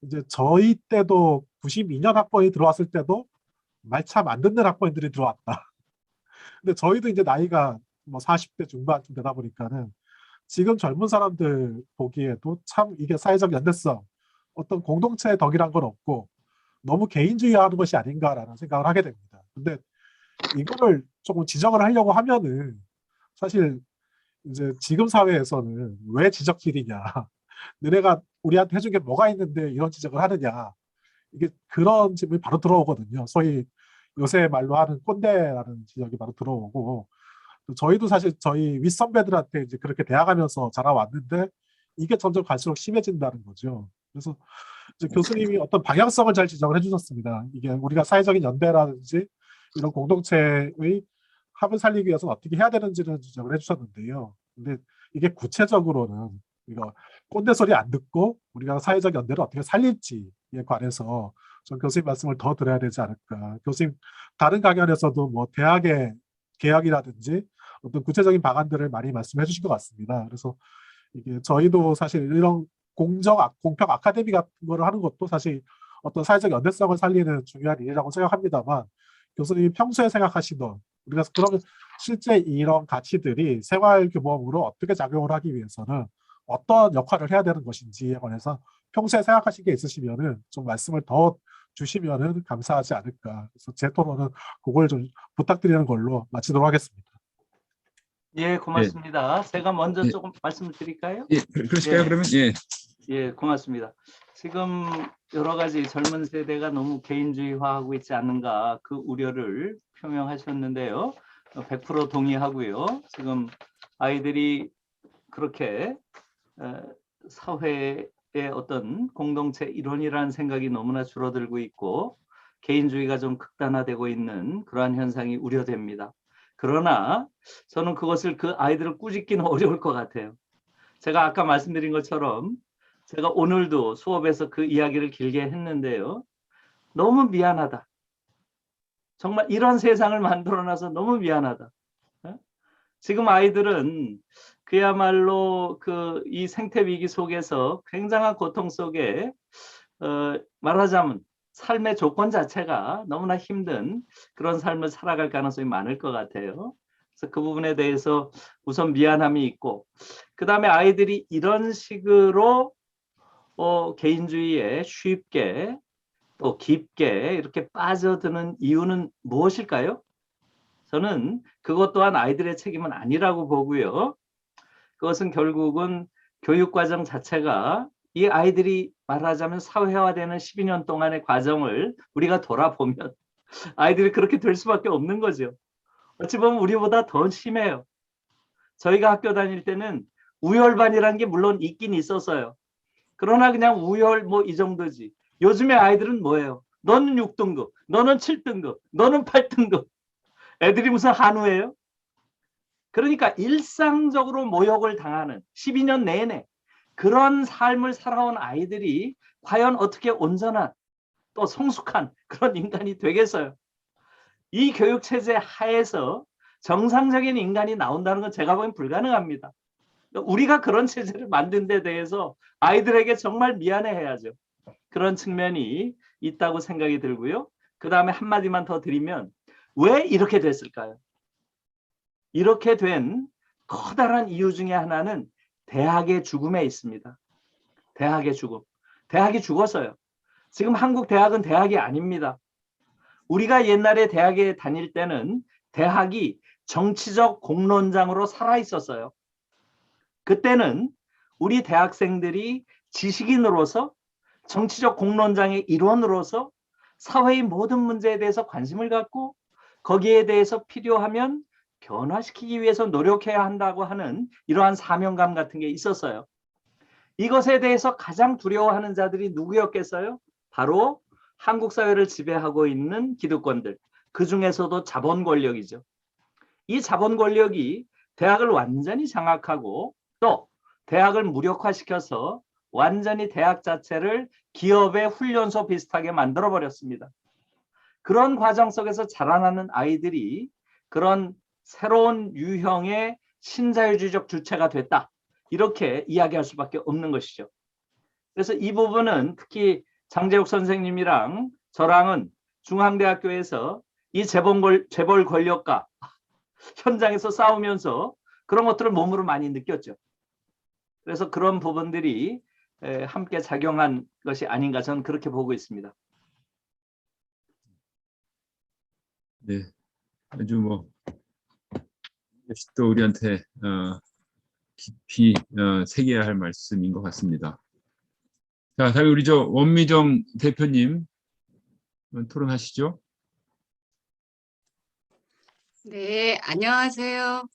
이제 저희 때도 92년 학번이 들어왔을 때도 말 참 안 듣는 학번들이 들어왔다. 근데 저희도 이제 나이가 뭐 40대 중반쯤 되다 보니까는 지금 젊은 사람들 보기에도 참 이게 사회적 연대성, 어떤 공동체의 덕이란 건 없고 너무 개인주의하는 것이 아닌가라는 생각을 하게 됩니다. 근데 이거를 조금 지적을 하려고 하면은 사실 이제 지금 사회에서는 왜 지적질이냐, 너네가 우리한테 해준 게 뭐가 있는데 이런 지적을 하느냐, 이게 그런 질문이 바로 들어오거든요. 소위 요새 말로 하는 꼰대라는 지적이 바로 들어오고, 또 저희도 사실 저희 윗선배들한테 이제 그렇게 대항하면서 자라왔는데 이게 점점 갈수록 심해진다는 거죠. 그래서 이제 교수님이 어떤 방향성을 잘 지적을 해주셨습니다. 이게 우리가 사회적인 연대라든지 이런 공동체의 합을 살리기 위해서 어떻게 해야 되는지를 지적을 해주셨는데요. 근데 이게 구체적으로는 이거 꼰대 소리 안 듣고 우리가 사회적 연대를 어떻게 살릴지에 관해서 좀 교수님 말씀을 더 드려야 되지 않을까. 교수님 다른 강연에서도 뭐 대학의 개혁이라든지 어떤 구체적인 방안들을 많이 말씀해 주신 것 같습니다. 그래서 이게 저희도 사실 이런 공평 아카데미 같은 거를 하는 것도 사실 어떤 사회적 연대성을 살리는 중요한 일이라고 생각합니다만, 교수님이 평소에 생각하시던 우리가 그러면 실제 이런 가치들이 생활 규범으로 어떻게 작용을 하기 위해서는 어떤 역할을 해야 되는 것인지에 관해서 평소에 생각하신 게 있으시면은 좀 말씀을 더 주시면은 감사하지 않을까. 그래서 제 토론은 그걸 좀 부탁드리는 걸로 마치도록 하겠습니다. 예, 고맙습니다. 제가 먼저 예. 조금 말씀을 드릴까요? 예, 그러실까요? 예. 그러면 예. 예, 고맙습니다. 지금 여러 가지 젊은 세대가 너무 개인주의화하고 있지 않는가 그 우려를 표명하셨는데요. 100% 동의하고요. 지금 아이들이 그렇게 사회의 어떤 공동체 일원이라는 생각이 너무나 줄어들고 있고 개인주의가 좀 극단화되고 있는 그러한 현상이 우려됩니다. 그러나 저는 그것을 그 아이들을 꾸짖기는 어려울 것 같아요. 제가 아까 말씀드린 것처럼 제가 오늘도 수업에서 그 이야기를 길게 했는데요. 너무 미안하다. 정말 이런 세상을 만들어놔서 너무 미안하다. 지금 아이들은 그야말로 이 생태 위기 속에서 굉장한 고통 속에 말하자면 삶의 조건 자체가 너무나 힘든 그런 삶을 살아갈 가능성이 많을 것 같아요. 그래서 그 부분에 대해서 우선 미안함이 있고, 그 다음에 아이들이 이런 식으로 개인주의에 쉽게 또 깊게 이렇게 빠져드는 이유는 무엇일까요? 저는 그것 또한 아이들의 책임은 아니라고 보고요. 그것은 결국은 교육과정 자체가 이 아이들이 말하자면 사회화되는 12년 동안의 과정을 우리가 돌아보면 아이들이 그렇게 될 수밖에 없는 거죠. 어찌 보면 우리보다 더 심해요. 저희가 학교 다닐 때는 우열반이라는 게 물론 있긴 있었어요. 그러나 그냥 우열 뭐 이 정도지. 요즘의 아이들은 뭐예요? 너는 6등급, 너는 7등급, 너는 8등급. 애들이 무슨 한우예요? 그러니까 일상적으로 모욕을 당하는 12년 내내 그런 삶을 살아온 아이들이 과연 어떻게 온전한 또 성숙한 그런 인간이 되겠어요? 이 교육체제 하에서 정상적인 인간이 나온다는 건 제가 보기엔 불가능합니다. 우리가 그런 체제를 만든 데 대해서 아이들에게 정말 미안해해야죠. 그런 측면이 있다고 생각이 들고요. 그 다음에 한마디만 더 드리면 왜 이렇게 됐을까요? 이렇게 된 커다란 이유 중에 하나는 대학의 죽음에 있습니다. 대학의 죽음. 대학이 죽었어요. 지금 한국 대학은 대학이 아닙니다. 우리가 옛날에 대학에 다닐 때는 대학이 정치적 공론장으로 살아 있었어요. 그때는 우리 대학생들이 지식인으로서 정치적 공론장의 일원으로서 사회의 모든 문제에 대해서 관심을 갖고 거기에 대해서 필요하면 변화시키기 위해서 노력해야 한다고 하는 이러한 사명감 같은 게 있었어요. 이것에 대해서 가장 두려워하는 자들이 누구였겠어요? 바로 한국 사회를 지배하고 있는 기득권들, 그 중에서도 자본 권력이죠. 이 자본 권력이 대학을 완전히 장악하고 또 대학을 무력화시켜서 완전히 대학 자체를 기업의 훈련소 비슷하게 만들어 버렸습니다. 그런 과정 속에서 자라나는 아이들이 그런 새로운 유형의 신자유주의적 주체가 됐다. 이렇게 이야기할 수밖에 없는 것이죠. 그래서 이 부분은 특히 장재욱 선생님이랑 저랑은 중앙대학교에서 이 재벌 권력과 현장에서 싸우면서 그런 것들을 몸으로 많이 느꼈죠. 그래서 그런 부분들이 함께 작용한 것이 아닌가 저는 그렇게 보고 있습니다. 네, 아주 뭐 역시 또 우리한테 깊이 새겨야 할 말씀인 것 같습니다. 자, 다음에 우리 원미정 대표님 토론하시죠. 네, 안녕하세요.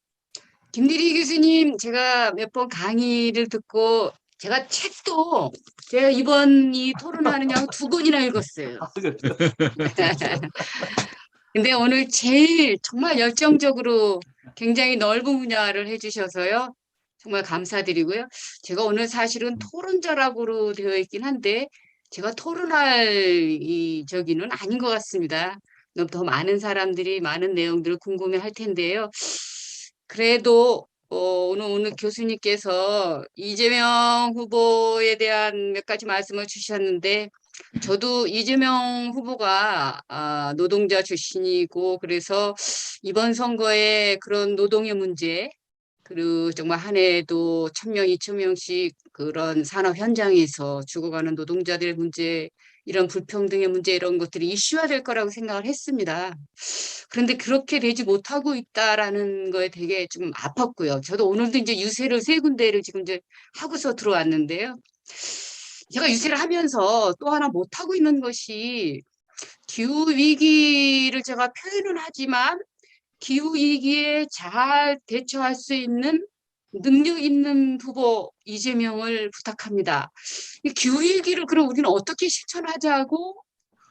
김대리 교수님, 제가 몇 번 강의를 듣고 제가 책도 제가 이번 이 토론하느냐고 2권이나 읽었어요. 근데 오늘 제일 정말 열정적으로 굉장히 넓은 분야를 해주셔서요. 정말 감사드리고요. 제가 오늘 사실은 토론자라고 되어 있긴 한데 제가 토론할 저기는 아닌 것 같습니다. 너무 더 많은 사람들이 많은 내용들을 궁금해 할 텐데요. 그래도 오늘 교수님께서 이재명 후보에 대한 몇 가지 말씀을 주셨는데 저도 이재명 후보가 노동자 출신이고 그래서 이번 선거에 그런 노동의 문제 그리고 정말 한 해에도 1,000명, 2,000명씩 그런 산업 현장에서 죽어가는 노동자들의 문제 이런 불평등의 문제 이런 것들이 이슈화될 거라고 생각을 했습니다. 그런데 그렇게 되지 못하고 있다라는 거에 되게 좀 아팠고요. 저도 오늘도 이제 유세를 3군데를 지금 이제 하고서 들어왔는데요. 제가 유세를 하면서 또 하나 못하고 있는 것이 기후위기를 제가 표현은 하지만 기후위기에 잘 대처할 수 있는 능력 있는 후보 이재명을 부탁합니다. 이 기후위기를 그럼 우리는 어떻게 실천하자고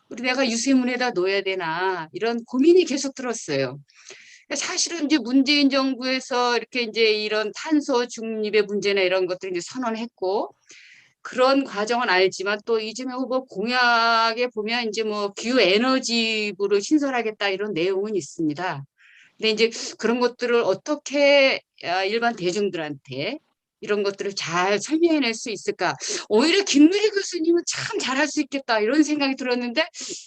우리 내가 유세문에다 넣어야 되나 이런 고민이 계속 들었어요. 사실은 이제 문재인 정부에서 이렇게 이제 이런 탄소 중립의 문제나 이런 것들을 이제 선언했고 그런 과정은 알지만 또 이재명 후보 공약에 보면 이제 뭐 기후 에너지부를 신설하겠다 이런 내용은 있습니다. 근데 이제 그런 것들을 어떻게 일반 대중들한테 이런 것들을 잘 설명해낼 수 있을까? 오히려 김누리 교수님은 참 잘할 수 있겠다 이런 생각이 들었는데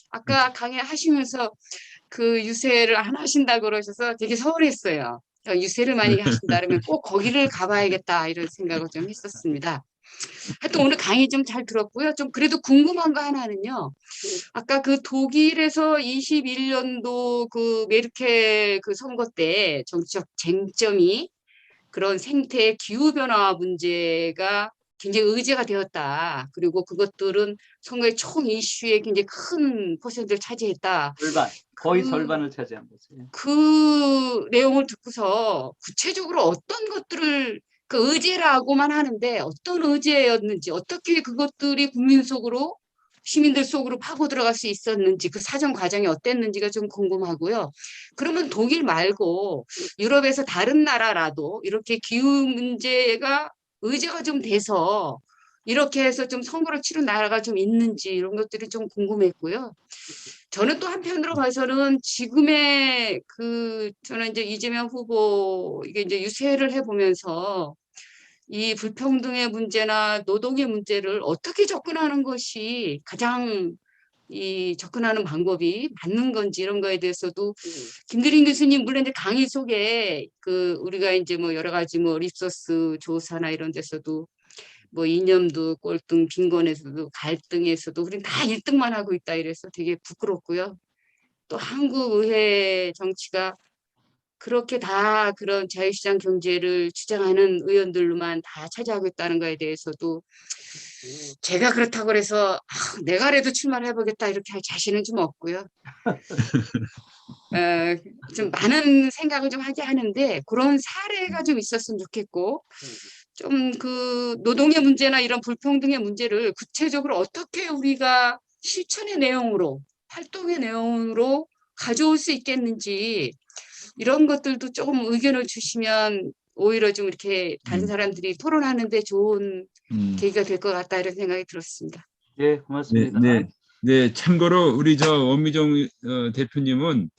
아까 강의 하시면서 그 유세를 안 하신다고 그러셔서 되게 서운했어요. 유세를 만약에 하신다 그러면 꼭 거기를 가봐야겠다 이런 생각을 좀 했었습니다. 하여튼 오늘 강의 좀 잘 들었고요. 좀 그래도 궁금한 거 하나는요. 아까 그 독일에서 21년도 그 메르켈 그 선거 때 정치적 쟁점이 그런 생태 기후변화 문제가 굉장히 의제가 되었다. 그리고 그것들은 선거의 총 이슈에 굉장히 큰 퍼센트를 차지했다. 거의 절반을 차지한 거죠. 그 내용을 듣고서 구체적으로 어떤 것들을 그 의제라고만 하는데 어떤 의제였는지 어떻게 그것들이 국민 속으로 시민들 속으로 파고 들어갈 수 있었는지 그 사정 과정이 어땠는지가 좀 궁금하고요. 그러면 독일 말고 유럽에서 다른 나라라도 이렇게 기후 문제가 의제가 좀 돼서 이렇게 해서 좀 선거를 치른 나라가 좀 있는지 이런 것들이 좀 궁금했고요. 저는 또 한편으로 봐서는 지금의 저는 이제 이재명 후보 이게 이제 유세를 해보면서 이 불평등의 문제나 노동의 문제를 어떻게 접근하는 것이 가장 이 접근하는 방법이 맞는 건지 이런 거에 대해서도 김대림 교수님 물론 이제 강의 속에 그 우리가 이제 뭐 여러 가지 뭐 립소스 조사나 이런 데서도 뭐 이념도 꼴등 빈곤에서도 갈등에서도 우린 다 1등만 하고 있다 이래서 되게 부끄럽고요. 또 한국 의회 정치가 그렇게 다 그런 자유시장 경제를 주장하는 의원들로만 다 차지하겠다는 거에 대해서도 제가 그렇다고 해서 내가라도 출마를 해보겠다 이렇게 할 자신은 좀 없고요. 좀 많은 생각을 좀 하게 하는데 그런 사례가 좀 있었으면 좋겠고 좀 그 노동의 문제나 이런 불평등의 문제를 구체적으로 어떻게 우리가 실천의 내용으로 활동의 내용으로 가져올 수 있겠는지 이런 것들도 조금 의견을 주시면 오히려 좀 이렇게 다른 사람들이 토론하는데 좋은 계기가 될 것 같다 이런 생각이 들었습니다. 예, 네, 고맙습니다. 네. 참고로 우리 원미정 대표님은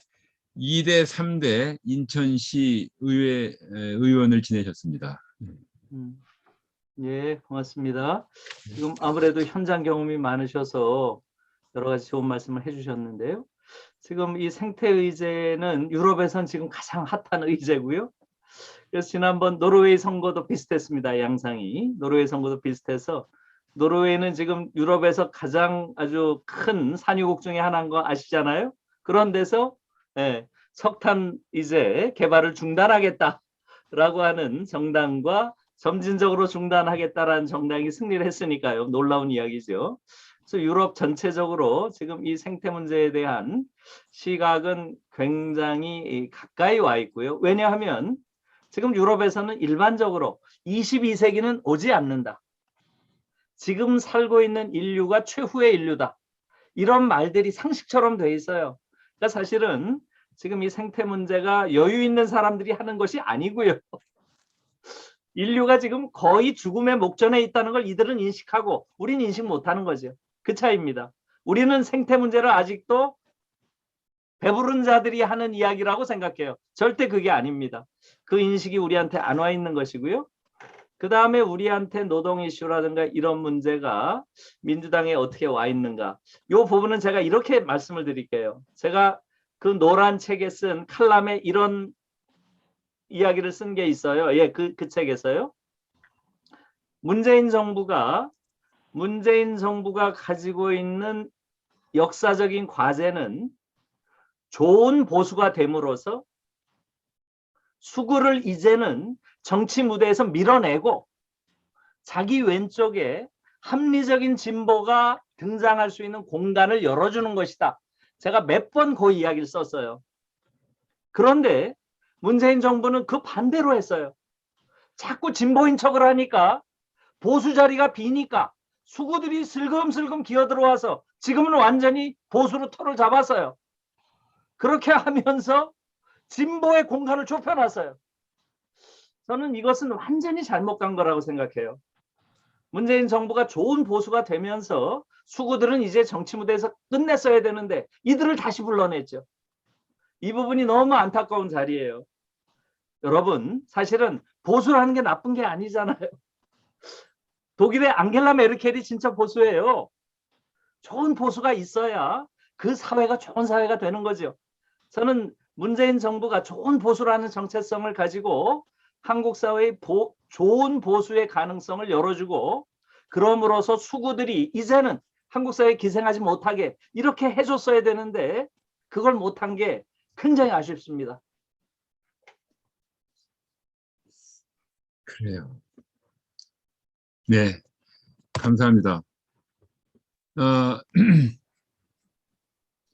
2대 3대 인천시 의회 의원을 지내셨습니다. 예, 고맙습니다. 지금 아무래도 현장 경험이 많으셔서 여러 가지 좋은 말씀을 해주셨는데요. 지금 이 생태의제는 유럽에선 지금 가장 핫한 의제고요. 그래서 지난번 노르웨이 선거도 비슷했습니다. 양상이. 노르웨이 선거도 비슷해서 노르웨이는 지금 유럽에서 가장 아주 큰 산유국 중에 하나인 거 아시잖아요. 그런 데서 석탄 이제 개발을 중단하겠다라고 하는 정당과 점진적으로 중단하겠다라는 정당이 승리를 했으니까요. 놀라운 이야기죠. 그래서 유럽 전체적으로 지금 이 생태 문제에 대한 시각은 굉장히 가까이 와 있고요. 왜냐하면 지금 유럽에서는 일반적으로 22세기는 오지 않는다. 지금 살고 있는 인류가 최후의 인류다. 이런 말들이 상식처럼 돼 있어요. 그러니까 사실은 지금 이 생태 문제가 여유 있는 사람들이 하는 것이 아니고요. 인류가 지금 거의 죽음의 목전에 있다는 걸 이들은 인식하고 우리는 인식 못하는 거죠. 그 차이입니다. 우리는 생태 문제를 아직도 배부른 자들이 하는 이야기라고 생각해요. 절대 그게 아닙니다. 그 인식이 우리한테 안 와 있는 것이고요. 그 다음에 우리한테 노동 이슈라든가 이런 문제가 민주당에 어떻게 와 있는가. 이 부분은 제가 이렇게 말씀을 드릴게요. 제가 그 노란 책에 쓴 칼럼에 이런 이야기를 쓴 게 있어요. 예, 그 책에서요. 문재인 정부가 가지고 있는 역사적인 과제는 좋은 보수가 됨으로써 수구를 이제는 정치 무대에서 밀어내고 자기 왼쪽에 합리적인 진보가 등장할 수 있는 공간을 열어주는 것이다. 제가 몇 번 그 이야기를 썼어요. 그런데 문재인 정부는 그 반대로 했어요. 자꾸 진보인 척을 하니까 보수 자리가 비니까 수구들이 슬금슬금 기어들어와서 지금은 완전히 보수로 털을 잡았어요. 그렇게 하면서 진보의 공간을 좁혀놨어요. 저는 이것은 완전히 잘못 간 거라고 생각해요. 문재인 정부가 좋은 보수가 되면서 수구들은 이제 정치 무대에서 끝냈어야 되는데 이들을 다시 불러냈죠. 이 부분이 너무 안타까운 자리예요. 여러분, 사실은 보수라는 게 나쁜 게 아니잖아요. 독일의 앙겔라 메르켈이 진짜 보수예요. 좋은 보수가 있어야 그 사회가 좋은 사회가 되는 거죠. 저는 문재인 정부가 좋은 보수라는 정체성을 가지고 한국 사회의 좋은 보수의 가능성을 열어주고 그럼으로써 수구들이 이제는 한국 사회에 기생하지 못하게 이렇게 해줬어야 되는데 그걸 못한 게 굉장히 아쉽습니다. 그래요. 네, 감사합니다.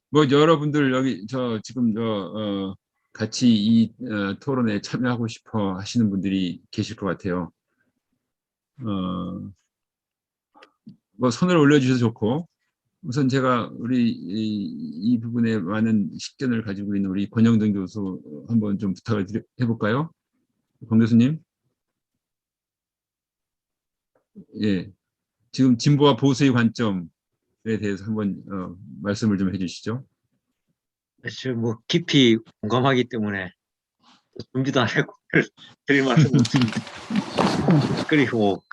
뭐 여러분들 여기 지금 같이 이 토론에 참여하고 싶어 하시는 분들이 계실 것 같아요. 뭐 손을 올려주셔도 좋고 우선 제가 우리 이 부분에 많은 식견을 가지고 있는 우리 권영등 교수 한번 좀 부탁을 해볼까요? 권 교수님. 예, 지금 진보와 보수의 관점에 대해서 한번 말씀을 좀 해주시죠. 뭐 깊이 공감하기 때문에 준비도 안 하고 드릴 말씀 없습니다. 그리고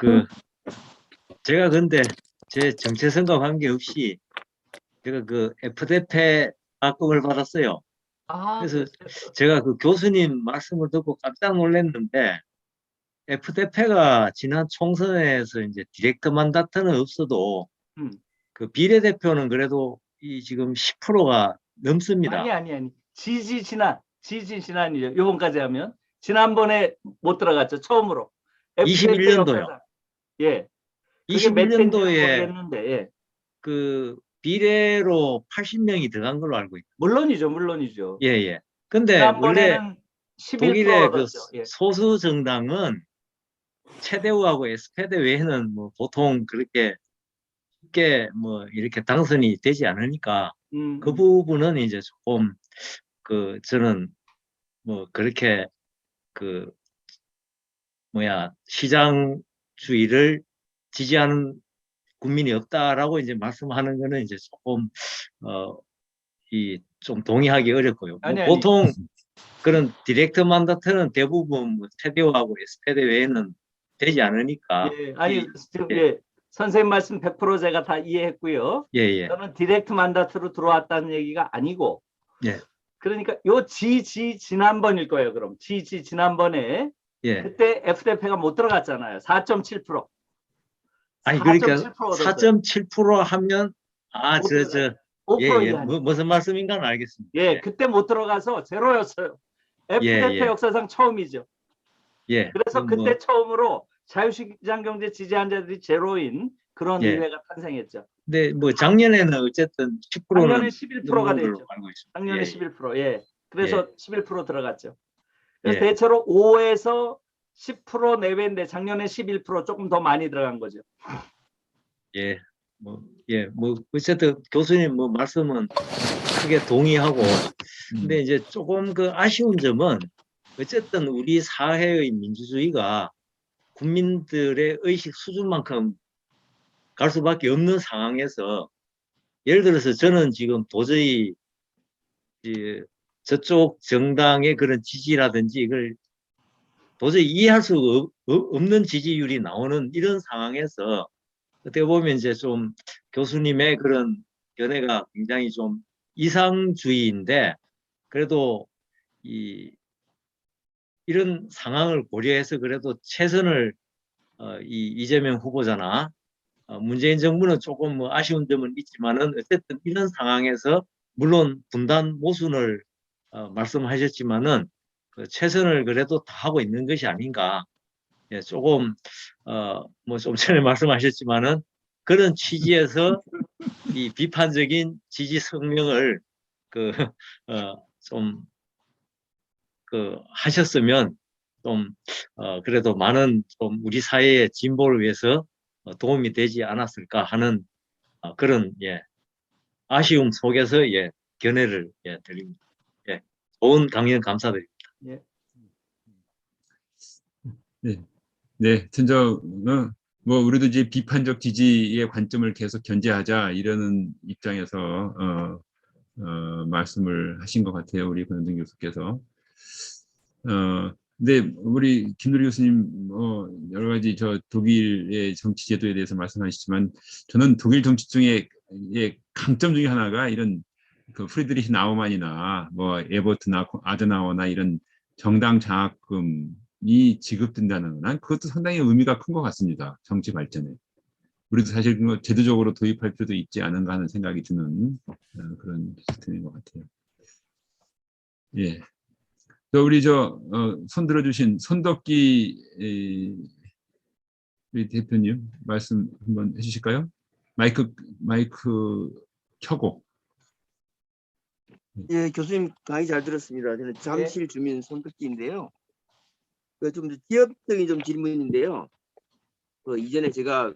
제가 근데 제 정체성과 관계없이 제가 그 F대표 학급을 받았어요. 그래서 제가 그 교수님 말씀을 듣고 깜짝 놀랐는데 F대표가 지난 총선에서 이제 디렉터 만다트는 없어도 그 비례대표는 그래도 이 지금 10%가 넘습니다. 아니. 지지진한 지지난이죠. 이번까지 하면 지난번에 못 들어갔죠. 처음으로. 21년도 요. 역사상. 예. 그게 몇 회인지는 21년도에 모르겠는데, 예. 그 비례로 80명이 들어간 걸로 알고 있고. 물론이죠. 예, 예. 근데 원래 지난번에는 11% 독일의 그 얻었죠. 예. 소수 정당은 체데우하고 에스페데 외에는 뭐 보통 그렇게 쉽게 뭐 이렇게 당선이 되지 않으니까 그 부분은 이제 조금 그 저는 뭐 그렇게 그 뭐야 시장주의를 지지하는 국민이 없다라고 이제 말씀하는 거는 이제 조금 이 좀 동의하기 어렵고요. 뭐 아니. 보통 그런 디렉트 만다트는 대부분 뭐 체데우하고 에스페데 외에는 되지 않으니까. 예, 아니 지금 예. 예, 선생님 말씀 100% 제가 다 이해했고요. 예, 예. 저는 디렉트 만다트로 들어왔다는 얘기가 아니고, 예. 그러니까 요 지난번일 거예요. 그럼 지난번에 예. 그때 FDP가 못 들어갔잖아요. 4.7%. 아니 그러니까 4.7% 4.7% 하면 저 5% 예, 예. 이하니까. 무슨 말씀인가는 알겠습니다. 예, 그때 못 들어가서 제로였어요. FDP 예. 역사상 처음이죠. 예. 그래서 그 그때 처음으로 자유시장 경제 지지한 자들이 제로인 그런 예. 의회가 탄생했죠. 근데 뭐 작년에는 어쨌든 10%는 작년에 11%가 됐죠. 알고 있습니다. 작년에 예, 11%. 예. 그래서 11% 들어갔죠. 그래서 예. 대체로 5에서 10% 내외인데 작년에 11% 조금 더 많이 들어간 거죠. 예. 뭐 어쨌든 교수님 뭐 말씀은 크게 동의하고, 근데 이제 조금 그 아쉬운 점은 어쨌든 우리 사회의 민주주의가 국민들의 의식 수준만큼 갈 수밖에 없는 상황에서, 예를 들어서 저는 지금 도저히 저쪽 정당의 그런 지지라든지 이걸 도저히 이해할 수 없는 지지율이 나오는 이런 상황에서 어떻게 보면 이제 좀 교수님의 그런 견해가 굉장히 좀 이상주의인데, 그래도 이런 상황을 고려해서 그래도 최선을 이재명 후보자나 문재인 정부는 조금 뭐 아쉬운 점은 있지만은 어쨌든 이런 상황에서 물론 분단 모순을 말씀하셨지만은 그 최선을 그래도 다하고 있는 것이 아닌가. 예, 조금 뭐 좀 전에 말씀하셨지만은 그런 취지에서 이 비판적인 지지 성명을 좀 하셨으면 좀 그래도 많은 좀 우리 사회의 진보를 위해서 도움이 되지 않았을까 하는 그런 아쉬움 속에서 견해를 드립니다. 좋은 강연 감사드립니다. 예. 네, 뭐 우리도 이제 비판적 지지의 관점을 계속 견제하자 이러는 입장에서 말씀을 하신 것 같아요, 우리 권은정 교수께서. 근데 우리 김누리 교수님 여러 가지 독일의 정치 제도에 대해서 말씀하시지만 저는 독일 정치 중에 강점 중에 하나가 이런 그 프리드리히 나우만이나 뭐 에버트나 아드나워나 이런 정당 장학금이 지급된다는 난 그것도 상당히 의미가 큰 것 같습니다. 정치 발전에. 우리도 사실 제도적으로 도입할 필요도 있지 않은가 하는 생각이 드는 그런 시스템인 것 같아요. 예. 우리 손 들어주신 손덕기 우리 대표님 말씀 한번 해주실까요? 마이크 켜고. 예, 교수님 강의 잘 들었습니다. 저는 잠실 주민 손덕기인데요. 좀 지역적인 좀 질문인데요. 이전에 제가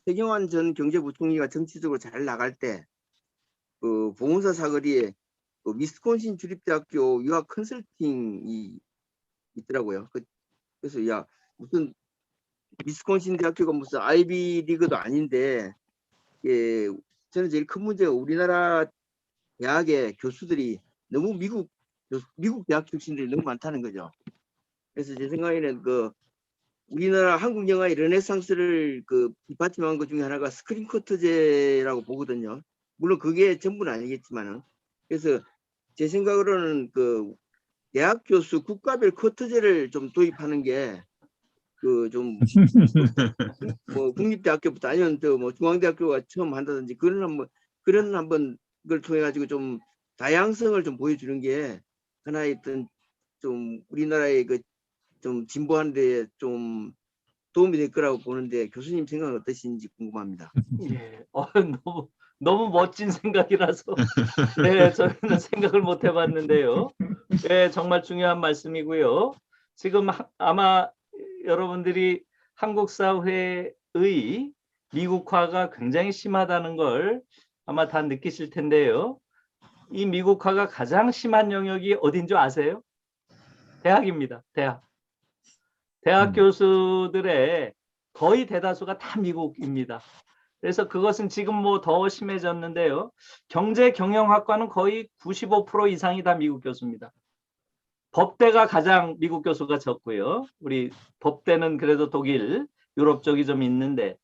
최경환 전 경제부총리가 정치적으로 잘 나갈 때 봉은사 사거리에 위스콘신 주립대학교 유학 컨설팅이 있더라고요. 그래서 야 무슨 위스콘신 대학교가 무슨 아이비 리그도 아닌데 저는 제일 큰 문제가 우리나라 대학의 교수들이 너무 미국 대학 출신들이 너무 많다는 거죠. 그래서 제 생각에는 우리나라 한국 영화의 르네상스를 뒷받침한 것 중에 하나가 스크린 커트제라고 보거든요. 물론 그게 전부는 아니겠지만은. 그래서 제 생각으로는 대학 교수 국가별 커트제를 좀 도입하는 게 뭐 국립대학교부터 아니면 뭐 중앙대학교가 처음 한다든지 그런 한번 그걸 통해 가지고 좀 다양성을 좀 보여주는 게 하나의 어떤 좀 우리나라의 그 좀 진보하는데 좀 도움이 될 거라고 보는데 교수님 생각은 어떠신지 궁금합니다. 예, 너무 멋진 생각이라서 네, 저는 생각을 못 해봤는데요. 네, 정말 중요한 말씀이고요. 지금 아마 여러분들이 한국 사회의 미국화가 굉장히 심하다는 걸 아마 다 느끼실 텐데요. 이 미국화가 가장 심한 영역이 어딘 줄 아세요? 대학입니다. 대학 교수들의 거의 대다수가 다 미국입니다. 그래서 그것은 지금 뭐 더 심해졌는데요. 경제경영학과는 거의 95% 이상이 다 미국 교수입니다. 법대가 가장 미국 교수가 적고요. 우리 법대는 그래도 독일, 유럽 쪽이 좀 있는데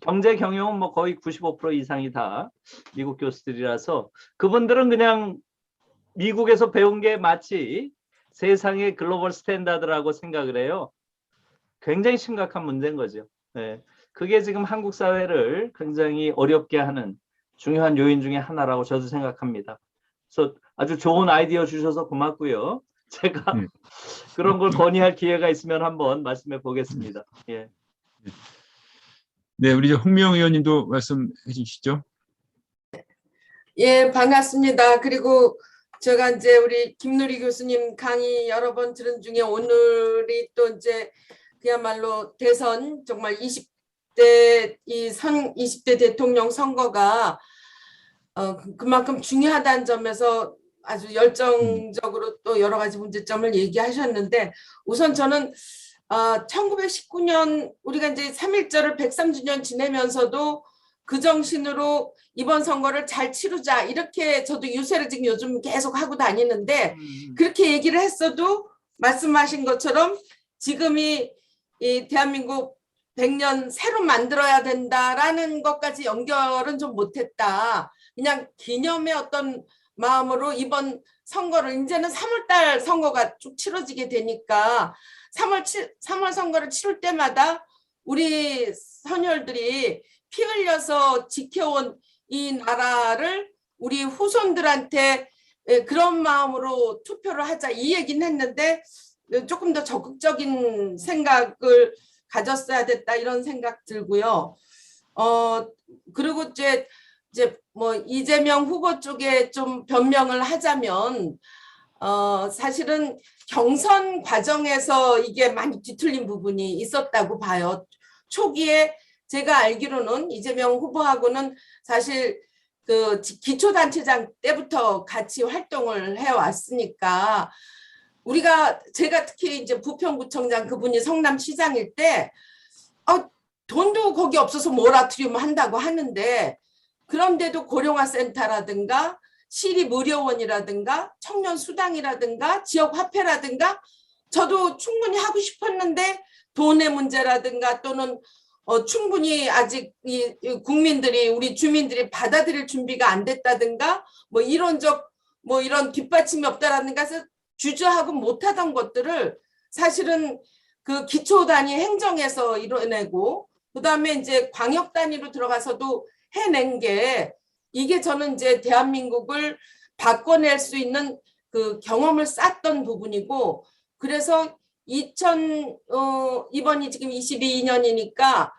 경제경영은 뭐 거의 95% 이상이 다 미국 교수들이라서 그분들은 그냥 미국에서 배운 게 마치 세상의 글로벌 스탠다드라고 생각을 해요. 굉장히 심각한 문제인 거죠. 네. 그게 지금 한국 사회를 굉장히 어렵게 하는 중요한 요인 중에 하나라고 저도 생각합니다. 그래서 아주 좋은 아이디어 주셔서 고맙고요. 제가 그런 걸 건의할 기회가 있으면 한번 말씀해 보겠습니다. 예. 네, 우리 홍미영 의원님도 말씀해 주시죠. 예, 반갑습니다. 그리고 제가 이제 우리 김누리 교수님 강의 여러 번 들은 중에 오늘이 또 이제 그야말로 대선 정말 20대 20대 대통령 선거가 그만큼 중요하다는 점에서 아주 열정적으로 또 여러 가지 문제점을 얘기하셨는데 우선 저는 1919년 우리가 이제 3.1절을 103주년 지내면서도 그 정신으로 이번 선거를 잘 치르자 이렇게 저도 유세를 지금 요즘 계속 하고 다니는데 그렇게 얘기를 했어도 말씀하신 것처럼 지금이 이 대한민국 100년 새로 만들어야 된다라는 것까지 연결은 좀 못했다. 그냥 기념의 어떤 마음으로 이번 선거를 이제는 3월달 선거가 쭉 치러지게 되니까 3월 선거를 치를 때마다 우리 선열들이 피 흘려서 지켜온 이 나라를 우리 후손들한테 그런 마음으로 투표를 하자 이 얘기는 했는데 조금 더 적극적인 생각을 가졌어야 됐다 이런 생각 들고요. 그리고 이제 뭐 이재명 후보 쪽에 좀 변명을 하자면 사실은 경선 과정에서 이게 많이 뒤틀린 부분이 있었다고 봐요. 초기에 제가 알기로는 이재명 후보하고는 사실 그 기초단체장 때부터 같이 활동을 해왔으니까 제가 특히 이제 부평구청장 그분이 성남시장일 때 돈도 거기 없어서 모라토리움 한다고 하는데 그런데도 고령화센터라든가 시립의료원이라든가 청년수당이라든가 지역화폐라든가 저도 충분히 하고 싶었는데 돈의 문제라든가 또는 충분히 아직 이 국민들이 우리 주민들이 받아들일 준비가 안 됐다든가 뭐 이런 뒷받침이 없다라든가 해서 주저하고 못하던 것들을 사실은 그 기초 단위 행정에서 이뤄내고 그다음에 이제 광역 단위로 들어가서도 해낸 게 이게 저는 이제 대한민국을 바꿔낼 수 있는 그 경험을 쌓았던 부분이고 그래서 이번이 지금 22년이니까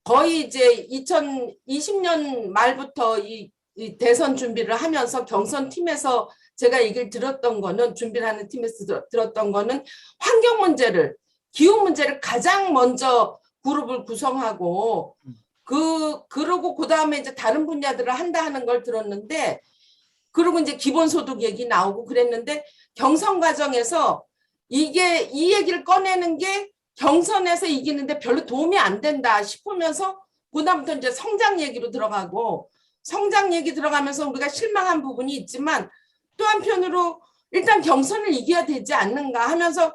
거의 이제 2020년 말부터 이 대선 준비를 하면서 경선팀에서 제가 얘기를 들었던 거는 준비를 하는 팀에서 들었던 거는 환경 문제를 기후 문제를 가장 먼저 그룹을 구성하고 그러고 그다음에 이제 다른 분야들을 한다 하는 걸 들었는데 그리고 이제 기본소득 얘기 나오고 그랬는데 경선 과정에서 이 얘기를 꺼내는 게 경선에서 이기는데 별로 도움이 안 된다 싶으면서 그다음부터 이제 성장 얘기로 들어가고 성장 얘기 들어가면서 우리가 실망한 부분이 있지만 또 한편으로 일단 경선을 이겨야 되지 않는가 하면서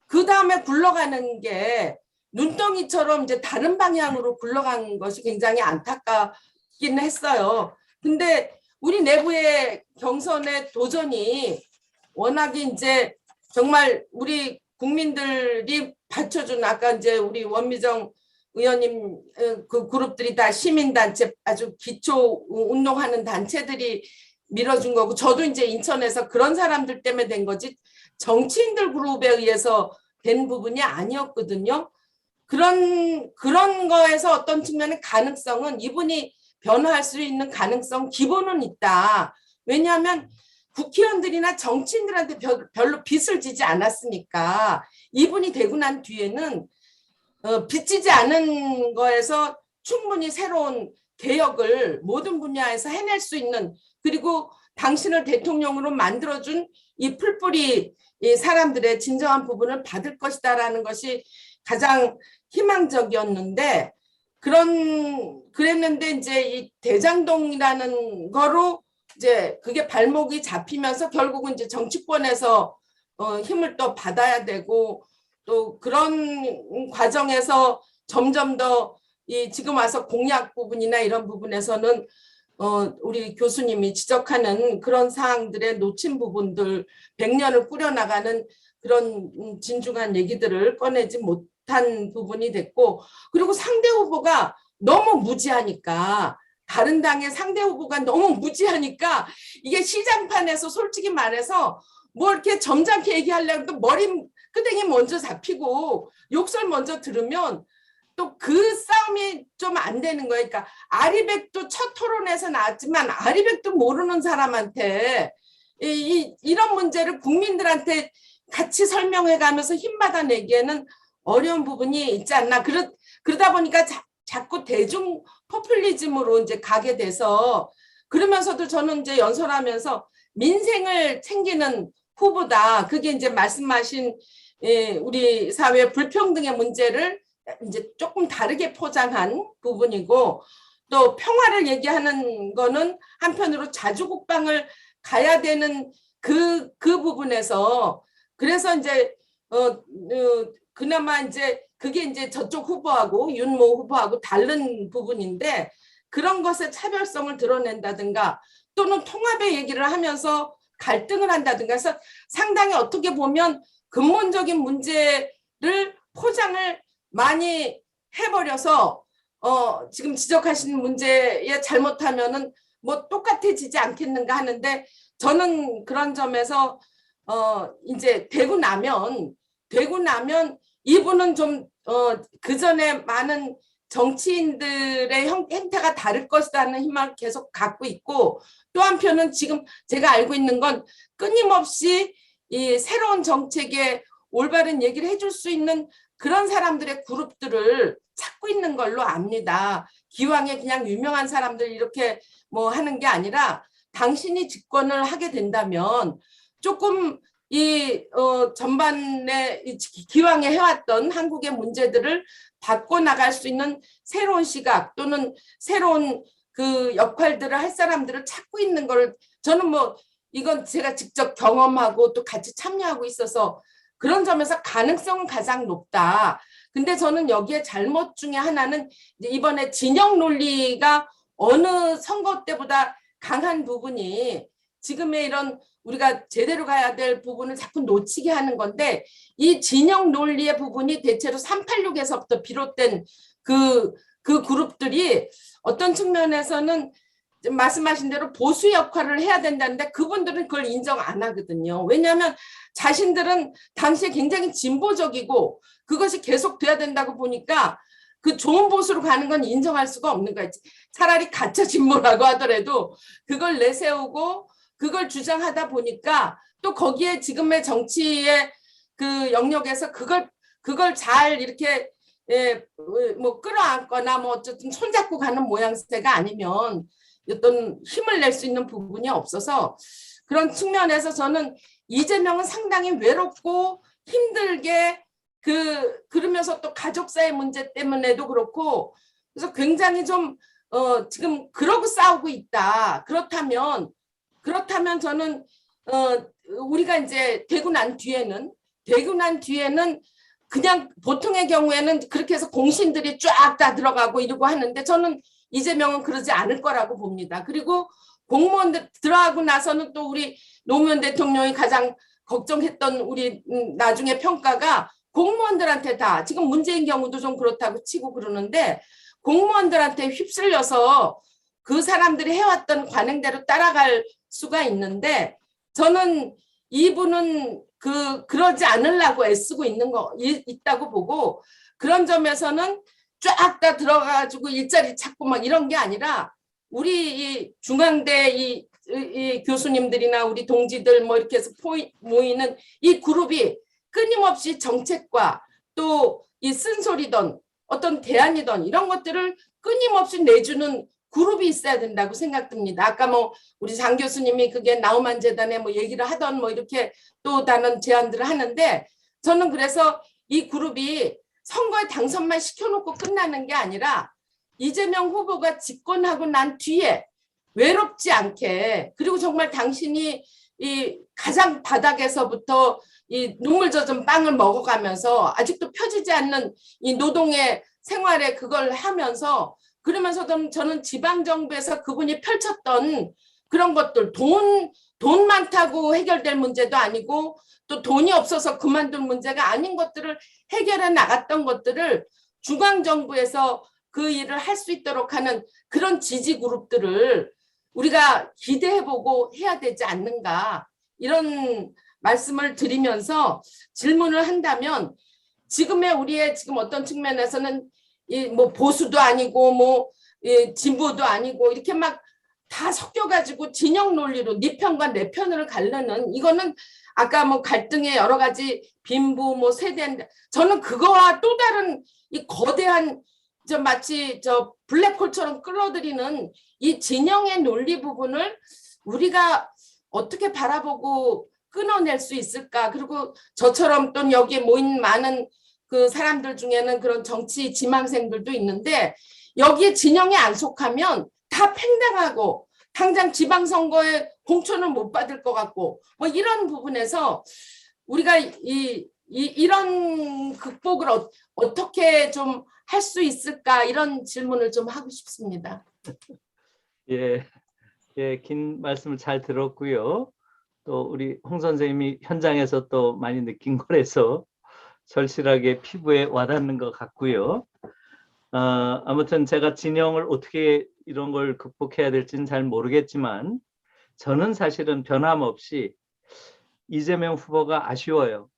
그 다음에 굴러가는 게 눈덩이처럼 이제 다른 방향으로 굴러간 것이 굉장히 안타깝긴 했어요. 근데 우리 내부의 경선의 도전이 워낙에 이제 정말 우리 국민들이 받쳐준 아까 이제 우리 원미정 의원님 그 그룹들이 다 시민단체 아주 기초 운동하는 단체들이 밀어준 거고 저도 이제 인천에서 그런 사람들 때문에 된 거지 정치인들 그룹에 의해서 된 부분이 아니었거든요. 그런 거에서 어떤 측면의 가능성은 이분이 변화할 수 있는 가능성 기본은 있다. 왜냐하면 국회의원들이나 정치인들한테 별로 빚을 지지 않았으니까 이분이 되고 난 뒤에는 빚지지 않은 거에서 충분히 새로운 개혁을 모든 분야에서 해낼 수 있는 그리고 당신을 대통령으로 만들어준 이 풀뿌리 이 사람들의 진정한 부분을 받을 것이다라는 것이 가장 희망적이었는데 그랬는데 이제 이 대장동이라는 거로 이제 그게 발목이 잡히면서 결국은 이제 정치권에서 힘을 또 받아야 되고 또 그런 과정에서 점점 더 이 지금 와서 공약 부분이나 이런 부분에서는 우리 교수님이 지적하는 그런 사항들의 놓친 부분들 100년을 꾸려나가는 그런 진중한 얘기들을 꺼내지 못한 부분이 됐고 그리고 상대 후보가 너무 무지하니까 다른 당의 상대 후보가 너무 무지하니까 이게 시장판에서 솔직히 말해서 뭐 이렇게 점잖게 얘기하려고 머리 끄댕이 먼저 잡히고 욕설 먼저 들으면 또 그 싸움이 좀 안 되는 거예요. 그러니까 아리백도 첫 토론에서 나왔지만 아리백도 모르는 사람한테 이런 문제를 국민들한테 같이 설명해 가면서 힘받아 내기에는 어려운 부분이 있지 않나. 그러다 보니까 자꾸 대중 포퓰리즘으로 이제 가게 돼서 그러면서도 저는 이제 연설하면서 민생을 챙기는 후보다. 그게 이제 말씀하신 우리 사회 불평등의 문제를 이제 조금 다르게 포장한 부분이고 또 평화를 얘기하는 거는 한편으로 자주국방을 가야 되는 그 부분에서 그래서 이제 그나마 이제 그게 이제 저쪽 후보하고 윤모 후보하고 다른 부분인데 그런 것의 차별성을 드러낸다든가 또는 통합의 얘기를 하면서 갈등을 한다든가 해서 상당히 어떻게 보면 근본적인 문제를 포장을 많이 해버려서 지금 지적하신 문제에 잘못하면은 뭐 똑같아지지 않겠는가 하는데 저는 그런 점에서 이제 되고 나면 이분은 좀 그 전에 많은 정치인들의 행태가 다를 것이라는 희망을 계속 갖고 있고 또 한편은 지금 제가 알고 있는 건 끊임없이 이 새로운 정책에 올바른 얘기를 해줄 수 있는 그런 사람들의 그룹들을 찾고 있는 걸로 압니다. 기왕에 그냥 유명한 사람들 이렇게 뭐 하는 게 아니라 당신이 집권을 하게 된다면 조금 이 전반에 기왕에 해왔던 한국의 문제들을 바꿔나갈 수 있는 새로운 시각 또는 새로운 그 역할들을 할 사람들을 찾고 있는 걸 저는 뭐 이건 제가 직접 경험하고 또 같이 참여하고 있어서 그런 점에서 가능성은 가장 높다. 근데 저는 여기에 잘못 중에 하나는 이번에 진영 논리가 어느 선거 때보다 강한 부분이 지금의 이런 우리가 제대로 가야 될 부분을 자꾸 놓치게 하는 건데 이 진영 논리의 부분이 대체로 386에서부터 비롯된 그 그룹들이 어떤 측면에서는 말씀하신 대로 보수 역할을 해야 된다는데 그분들은 그걸 인정 안 하거든요. 왜냐하면 자신들은 당시에 굉장히 진보적이고 그것이 계속 돼야 된다고 보니까 그 좋은 보수로 가는 건 인정할 수가 없는 거예요. 차라리 가짜 진보라고 하더라도 그걸 내세우고 그걸 주장하다 보니까 또 거기에 지금의 정치의 그 영역에서 그걸 잘 이렇게 뭐 끌어안거나 뭐 어쨌든 손잡고 가는 모양새가 아니면 어떤 힘을 낼 수 있는 부분이 없어서 그런 측면에서 저는 이재명은 상당히 외롭고 힘들게 그러면서 또 가족사의 문제 때문에도 그렇고 그래서 굉장히 좀 지금 그러고 싸우고 있다. 그렇다면 저는 우리가 이제 되고 난 뒤에는 그냥 보통의 경우에는 그렇게 해서 공신들이 쫙 다 들어가고 이러고 하는데 저는 이재명은 그러지 않을 거라고 봅니다. 그리고 공무원들 들어가고 나서는 또 우리 노무현 대통령이 가장 걱정했던 우리 나중에 평가가 공무원들한테 다 지금 문재인 경우도 좀 그렇다고 치고 그러는데 공무원들한테 휩쓸려서 그 사람들이 해왔던 관행대로 따라갈 수가 있는데 저는 이분은 그러지 않으려고 애쓰고 있다고 보고 그런 점에서는 쫙 다 들어가가지고 일자리 찾고 막 이런 게 아니라 우리 이 중앙대 이 교수님들이나 우리 동지들 뭐 이렇게 해서 모이는 이 그룹이 끊임없이 정책과 또 이 쓴소리든 어떤 대안이든 이런 것들을 끊임없이 내주는 그룹이 있어야 된다고 생각됩니다. 아까 뭐 우리 장 교수님이 그게 나우만 재단에 뭐 얘기를 하던 뭐 이렇게 또 다른 제안들을 하는데 저는 그래서 이 그룹이 선거에 당선만 시켜놓고 끝나는 게 아니라 이재명 후보가 집권하고 난 뒤에 외롭지 않게 그리고 정말 당신이 이 가장 바닥에서부터 이 눈물 젖은 빵을 먹어가면서 아직도 펴지지 않는 이 노동의 생활에 그걸 하면서 그러면서도 저는 지방정부에서 그분이 펼쳤던 그런 것들 돈 많다고 해결될 문제도 아니고 또 돈이 없어서 그만둔 문제가 아닌 것들을 해결해 나갔던 것들을 중앙정부에서 그 일을 할 수 있도록 하는 그런 지지 그룹들을 우리가 기대해보고 해야 되지 않는가 이런 말씀을 드리면서 질문을 한다면 지금의 우리의 지금 어떤 측면에서는 이 뭐 보수도 아니고 뭐 진보도 아니고 이렇게 막 다 섞여가지고 진영 논리로 네 편과 내 편을 가르는 이거는 아까 뭐 갈등의 여러 가지 빈부 뭐 세대 저는 그거와 또 다른 이 거대한 마치 블랙홀처럼 끌어들이는 이 진영의 논리 부분을 우리가 어떻게 바라보고 끊어낼 수 있을까? 그리고 저처럼 또 여기에 모인 많은 그 사람들 중에는 그런 정치 지망생들도 있는데 여기에 진영에 안 속하면 다 팽당하고 당장 지방선거에 공천을 못 받을 것 같고 뭐 이런 부분에서 우리가 이런 극복을 어떻게 좀 할 수 있을까 이런 질문을 좀 하고 싶습니다. 예, 긴 말씀을 잘 들었고요. 또 우리 홍 선생님이 현장에서 또 많이 느낀 거라서 절실하게 피부에 와닿는 것 같고요. 아무튼 제가 진영을 어떻게 이런 걸 극복해야 될지는 잘 모르겠지만 저는 사실은 변함없이 이재명 후보가 아쉬워요.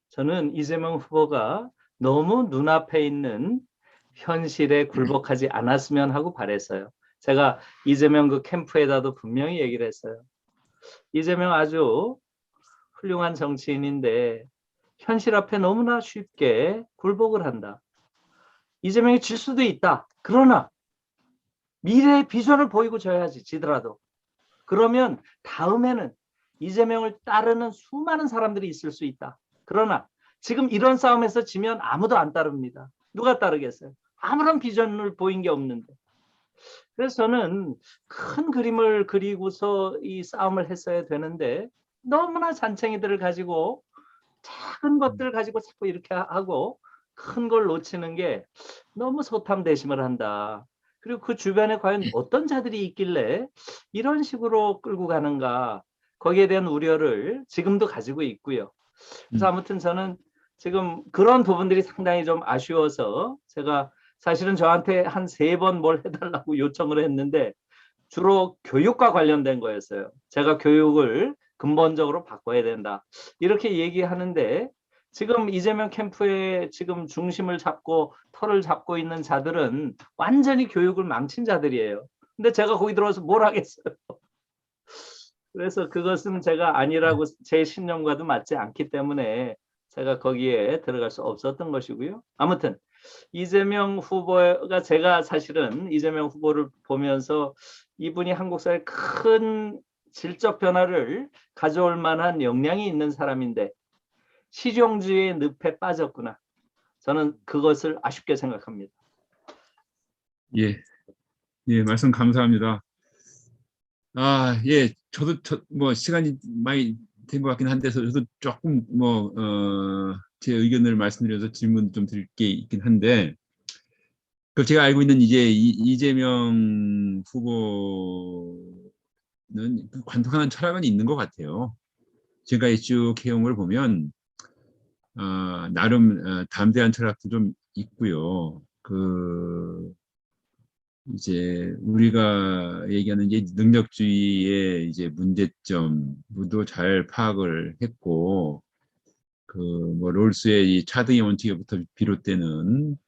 저는 이재명 후보가 너무 눈앞에 있는 현실에 굴복하지 않았으면 하고 바랬어요. 제가 이재명 그 캠프에다도 분명히 얘기를 했어요. 이재명 아주 훌륭한 정치인인데 현실 앞에 너무나 쉽게 굴복을 한다. 이재명이 질 수도 있다. 그러나 미래의 비전을 보이고 져야지, 지더라도. 그러면 다음에는 이재명을 따르는 수많은 사람들이 있을 수 있다. 그러나 지금 이런 싸움에서 지면 아무도 안 따릅니다. 누가 따르겠어요? 아무런 비전을 보인 게 없는데. 그래서 저는 큰 그림을 그리고서 이 싸움을 했어야 되는데 너무나 잔챙이들을 가지고 작은 것들을 가지고 자꾸 이렇게 하고 큰 걸 놓치는 게 너무 소탐대심을 한다. 그리고 그 주변에 과연 어떤 자들이 있길래 이런 식으로 끌고 가는가, 거기에 대한 우려를 지금도 가지고 있고요. 그래서 아무튼 저는 지금 그런 부분들이 상당히 좀 아쉬워서 제가 사실은 저한테 한 3번 뭘 해달라고 요청을 했는데 주로 교육과 관련된 거였어요. 제가 교육을 근본적으로 바꿔야 된다. 이렇게 얘기하는데 지금 이재명 캠프에 지금 중심을 잡고 털을 잡고 있는 자들은 완전히 교육을 망친 자들이에요. 근데 제가 거기 들어와서 뭘 하겠어요. 그래서 그것은 제가 아니라고 제 신념과도 맞지 않기 때문에 제가 거기에 들어갈 수 없었던 것이고요. 아무튼 이재명 후보가 제가 사실은 이재명 후보를 보면서 이분이 한국 사회에 큰 질적 변화를 가져올 만한 역량이 있는 사람인데 실용주의의 늪에 빠졌구나. 저는 그것을 아쉽게 생각합니다. 예, 말씀 감사합니다. 예, 저도 뭐 시간이 많이 된 것 같긴 한데 저도 조금 제 의견을 말씀드려서 질문 좀 드릴 게 있긴 한데 그 제가 알고 있는 이제 이재명 후보는 그 관통하는 철학은 있는 것 같아요. 지금까지 쭉 해온 걸 보면 나름 담대한 철학도 좀 있고요. 이제 우리가 얘기하는 이제 능력주의의 이제 문제점도 잘 파악을 했고, 그 뭐 롤스의 이 차등의 원칙에부터 비롯되는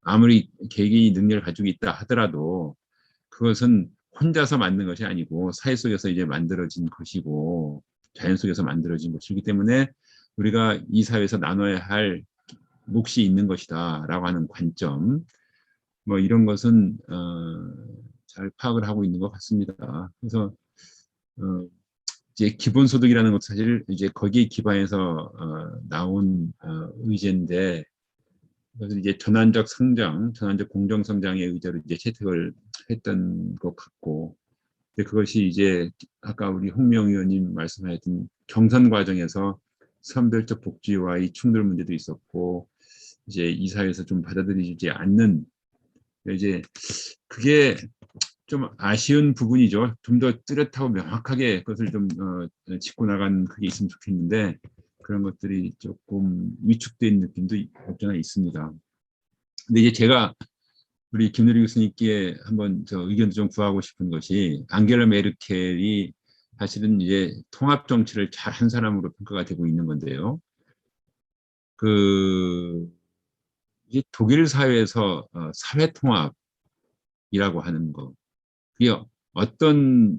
아무리 개개인이 능력을 가지고 있다 하더라도 그것은 혼자서 만든 것이 아니고 사회 속에서 이제 만들어진 것이고 자연 속에서 만들어진 것이기 때문에 우리가 이 사회에서 나눠야 할 몫이 있는 것이다라고 하는 관점, 뭐 이런 것은 잘 파악을 하고 있는 것 같습니다. 그래서 이제 기본소득이라는 것도 사실 이제 거기에 기반해서 나온 의제인데, 그래서 이제 전환적 성장, 전환적 공정 성장의 의제로 이제 채택을 했던 것 같고, 근데 그것이 이제 아까 우리 홍명 의원님 말씀하셨던 경선 과정에서 선별적 복지와의 충돌 문제도 있었고, 이제 이 사회에서 좀 받아들이지 않는, 이제 그게 좀 아쉬운 부분이죠. 좀 더 뚜렷하고 명확하게 그것을 좀 짚고 나간 그게 있으면 좋겠는데, 그런 것들이 조금 위축된 느낌도 없잖아 있습니다. 근데 이제 제가 우리 김누리 교수님께 한번 의견도 좀 구하고 싶은 것이, 앙겔라 메르켈이 사실은 이제 통합 정치를 잘 한 사람으로 평가가 되고 있는 건데요. 이제 독일 사회에서 사회 통합이라고 하는 거, 그게 어떤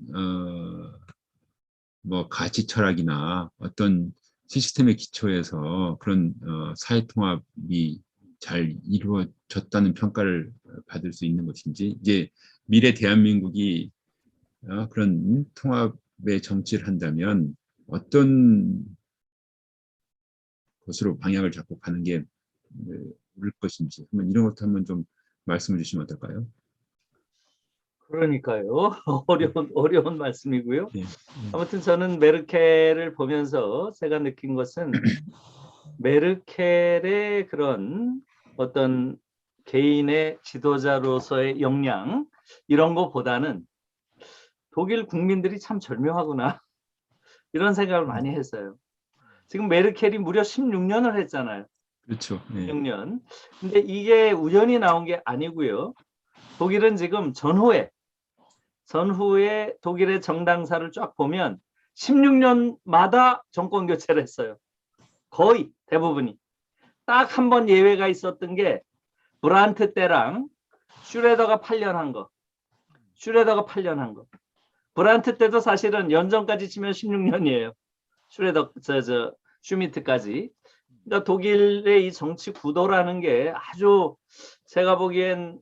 뭐 가치 철학이나 어떤 시스템의 기초에서 그런 사회 통합이 잘 이루어졌다는 평가를 받을 수 있는 것인지, 이제 미래 대한민국이 그런 통합의 정치를 한다면 어떤 것으로 방향을 잡고 가는 게 옳을 것인지, 한번 이런 것도 한번 좀 말씀해 주시면 어떨까요? 그러니까요. 어려운 말씀이고요. 예. 아무튼 저는 메르켈을 보면서 제가 느낀 것은 메르켈의 그런 어떤 개인의 지도자로서의 역량, 이런 것보다는 독일 국민들이 참 절묘하구나, 이런 생각을 많이 했어요. 지금 메르켈이 무려 16년을 했잖아요. 그렇죠. 예. 16년. 근데 이게 우연히 나온 게 아니고요. 독일은 지금 전후에 독일의 정당사를 쫙 보면 16년마다 정권 교체를 했어요. 거의 대부분이. 딱 한 번 예외가 있었던 게 브란트 때랑 슈레더가 8년 한 거. 브란트 때도 사실은 연정까지 치면 16년이에요. 슈미트까지. 그러니까 독일의 이 정치 구도라는 게 아주, 제가 보기엔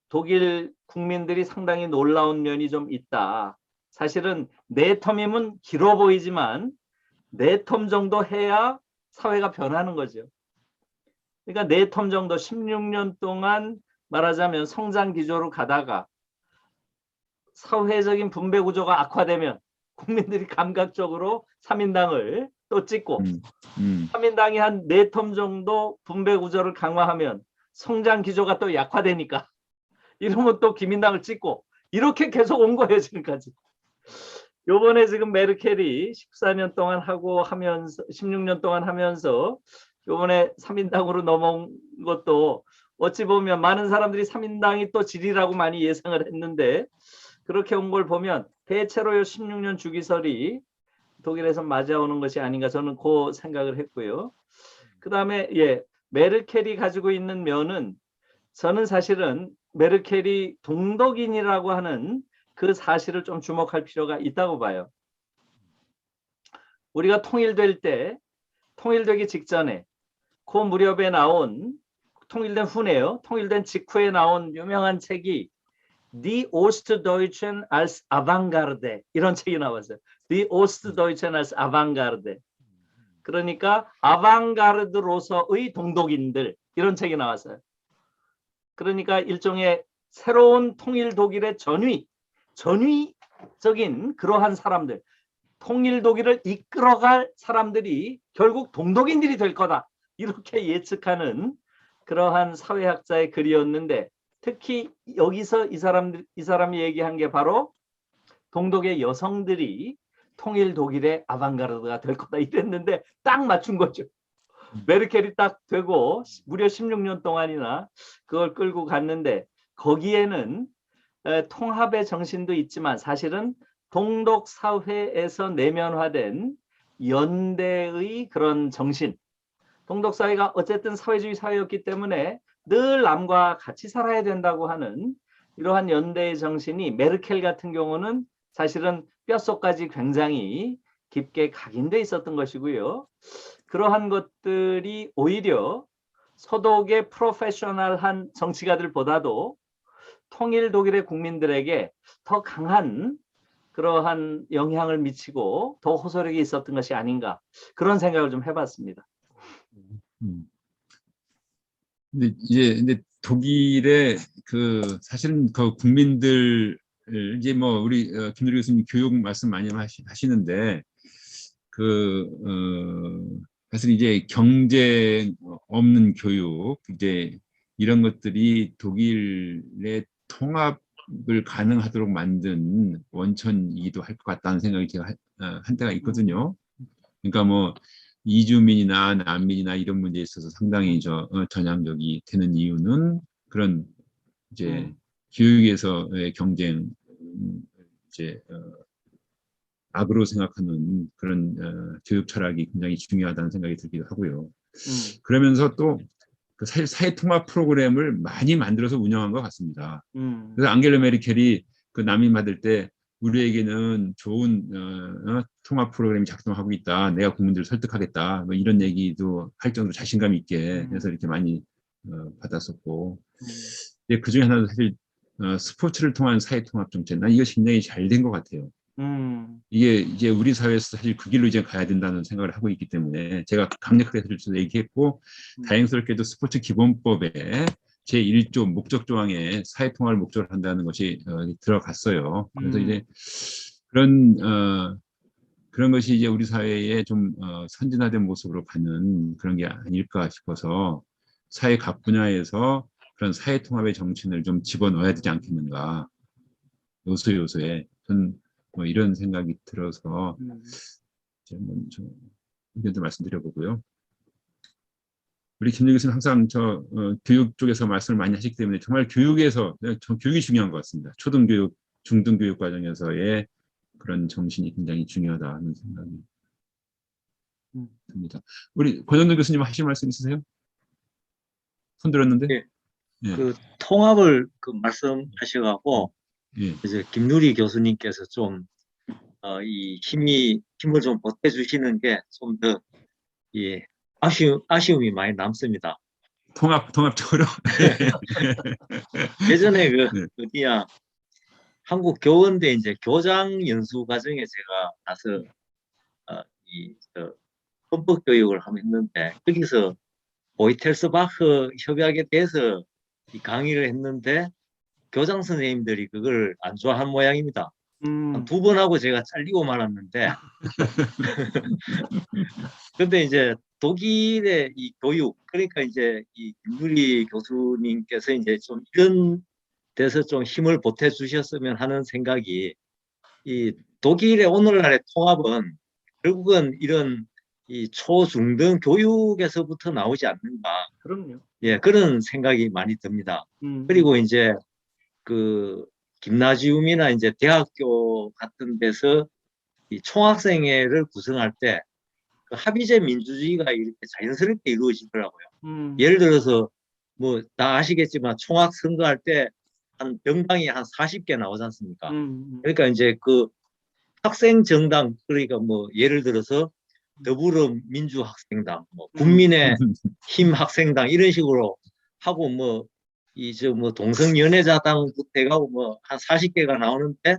독일 국민들이 상당히 놀라운 면이 좀 있다. 사실은 4텀이면 길어 보이지만 4텀 정도 해야 사회가 변하는 거죠. 그러니까 4텀 정도, 16년 동안 말하자면 성장 기조로 가다가 사회적인 분배 구조가 악화되면 국민들이 감각적으로 3인당을 또 찍고, 3인당이 한 4텀 정도 분배 구조를 강화하면 성장 기조가 또 약화되니까 이러면 또 기민당을 찍고, 이렇게 계속 온 거예요 지금까지. 요번에 지금 메르켈이 14년 동안 하고 하면서 16년 동안 하면서 요번에 3인당으로 넘어온 것도 어찌 보면 많은 사람들이 3인당이 또 질이라고 많이 예상을 했는데, 그렇게 온 걸 보면 대체로 요 16년 주기설이 독일에서 맞아오는 것이 아닌가, 저는 그 생각을 했고요. 그 다음에 메르켈이 가지고 있는 면은, 저는 사실은 메르켈이 동독인이라고 하는 그 사실을 좀 주목할 필요가 있다고 봐요. 우리가 통일되기 직전에 그 무렵에 나온, 통일된 후네요. 통일된 직후에 나온 유명한 책이 Die Ostdeutschen als Avantgarde, 이런 책이 나왔어요. Die Ostdeutschen als Avantgarde. 그러니까 아방가르드로서의 동독인들, 이런 책이 나왔어요. 그러니까 일종의 새로운 통일 독일의 전위적인 그러한 사람들, 통일 독일을 이끌어갈 사람들이 결국 동독인들이 될 거다, 이렇게 예측하는 그러한 사회학자의 글이었는데, 특히 여기서 이 사람이 얘기한 게 바로 동독의 여성들이 통일 독일의 아방가르드가 될 거다 이랬는데 딱 맞춘 거죠. 메르켈이 딱 되고 무려 16년 동안이나 그걸 끌고 갔는데, 거기에는 통합의 정신도 있지만 사실은 동독 사회에서 내면화된 연대의 그런 정신, 동독 사회가 어쨌든 사회주의 사회였기 때문에 늘 남과 같이 살아야 된다고 하는 이러한 연대의 정신이 메르켈 같은 경우는 사실은 뼛속까지 굉장히 깊게 각인돼 있었던 것이고요. 그러한 것들이 오히려 서독의 프로페셔널한 정치가들보다도 통일 독일의 국민들에게 더 강한 그러한 영향을 미치고 더 호소력이 있었던 것이 아닌가, 그런 생각을 좀 해봤습니다. 근데 독일의 그 사실은 그 국민들 이제 뭐 우리 김누리 교수님 교육 말씀 많이 하시는데 사실 이제 경쟁 없는 교육 이제 이런 것들이 독일의 통합을 가능하도록 만든 원천이기도 할 것 같다는 생각이 제가 한 때가 있거든요. 그러니까 뭐 이주민이나 난민이나 이런 문제에 있어서 상당히 전향적이 되는 이유는 그런 이제 교육에서의 경쟁 이제 악으로 생각하는 그런 교육 철학이 굉장히 중요하다는 생각이 들기도 하고요. 그러면서 또 그 사회 통합 프로그램을 많이 만들어서 운영한 것 같습니다. 그래서 앙겔라 메르켈이 그 난민 받을 때 우리에게는 좋은 통합 프로그램이 작동하고 있다. 내가 국민들을 설득하겠다. 뭐 이런 얘기도 할 정도로 자신감 있게 해서 이렇게 많이 받았었고, 그 중에 하나는 사실 스포츠를 통한 사회 통합 정책. 난 이것이 굉장히 잘 된 것 같아요. 이게 이제 우리 사회에서 사실 그 길로 이제 가야 된다는 생각을 하고 있기 때문에 제가 강력하게 그래서 얘기했고, 다행스럽게도 스포츠 기본법에 제1조 목적 조항에 사회 통합을 목적으로 한다는 것이 들어갔어요. 그래서 이제 그런 것이 이제 우리 사회에 좀 선진화된 모습으로 가는 그런 게 아닐까 싶어서 사회 각 분야에서 그런 사회 통합의 정신을 좀 집어넣어야 되지 않겠는가, 요소에 전 뭐 이런 생각이 들어서 좀 의견도 말씀드려보고요. 우리 김 교수는 항상 교육 쪽에서 말씀을 많이 하시기 때문에 정말 교육이 중요한 것 같습니다. 초등교육, 중등교육 과정에서의 그런 정신이 굉장히 중요하다는 생각이 듭니다. 우리 권영돈 교수님 하실 말씀 있으세요? 손 들었는데? 예. 예. 그 통합을 그 말씀하셔가고 예. 이제 김누리 교수님께서 좀 이 힘을 좀 보태주시는 게 좀 더 아쉬움이 많이 남습니다. 통합적으로. 예전에 네. 어디야 한국 교원대 이제 교장 연수 과정에 제가 가서 헌법 교육을 하면 했는데 거기서 보이텔스바흐 협약에 대해서 강의를 했는데 교장 선생님들이 그걸 안 좋아한 모양입니다. 한 2번 하고 제가 잘리고 말았는데 근데 이제 독일의 이 교육, 그러니까 이제 이 김누리 교수님께서 이제 좀 이런 데서 좀 힘을 보태 주셨으면 하는 생각이, 이 독일의 오늘날의 통합은 결국은 이런 이 초중등 교육에서부터 나오지 않는가. 그럼요. 예, 그런 생각이 많이 듭니다. 그리고 이제 그 김나지움이나 이제 대학교 같은 데서 이 총학생회를 구성할 때 그 합의제 민주주의가 이렇게 자연스럽게 이루어지더라고요. 예를 들어서 뭐 다 아시겠지만 총학 선거할 때 한 정당이 한 40개 나오지 않습니까? 그러니까 이제 그 학생 정당, 그러니까 뭐 예를 들어서 더불어민주학생당, 뭐 국민의힘 학생당 이런 식으로 하고 뭐 동성연애자당부터 해가고 뭐 한 40개가 나오는데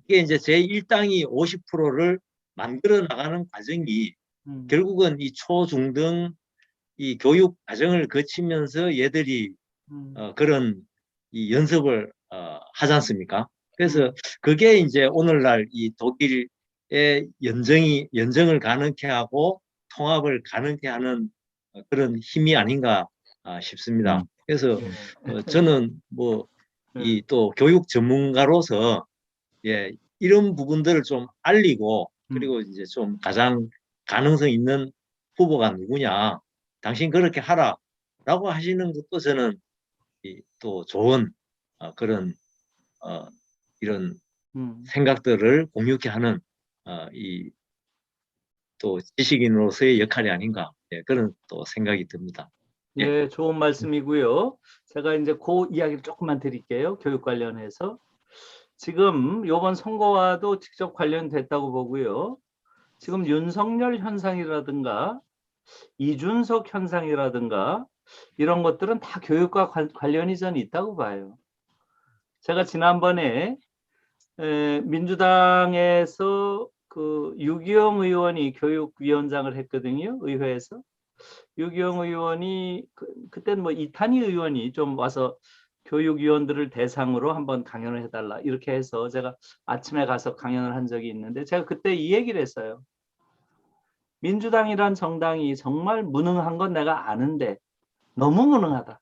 이게 이제 제1당이 50%를 만들어 나가는 과정이 결국은 이 초중등 이 교육 과정을 거치면서 얘들이 그런 이 연습을 하지 않습니까? 그래서 그게 이제 오늘날 이 독일의 연정을 가능케 하고 통합을 가능케 하는 그런 힘이 아닌가 싶습니다. 그래서 저는 뭐 이 또 교육 전문가로서 이런 부분들을 좀 알리고, 그리고 이제 좀 가장 가능성 있는 후보가 누구냐, 당신 그렇게 하라라고 하시는 것도 저는 또 좋은 그런 이런 음. 생각들을 공유케 하는 또 지식인으로서의 역할이 아닌가, 그런 또 생각이 듭니다. 예, 좋은 말씀이고요. 제가 이제 그 이야기를 조금만 드릴게요. 교육 관련해서. 지금 이번 선거와도 직접 관련됐다고 보고요. 지금 윤석열 현상이라든가 이준석 현상이라든가 이런 것들은 다 교육과 관련이 전 있다고 봐요. 제가 지난번에 민주당에서 그 유기영 의원이 교육위원장을 했거든요. 의회에서. 유기영 의원이 그때는 뭐 이탄희 의원이 좀 와서 교육위원들을 대상으로 한번 강연을 해달라 이렇게 해서 제가 아침에 가서 강연을 한 적이 있는데 제가 그때 이 얘기를 했어요. 민주당이란 정당이 정말 무능한 건 내가 아는데 너무 무능하다.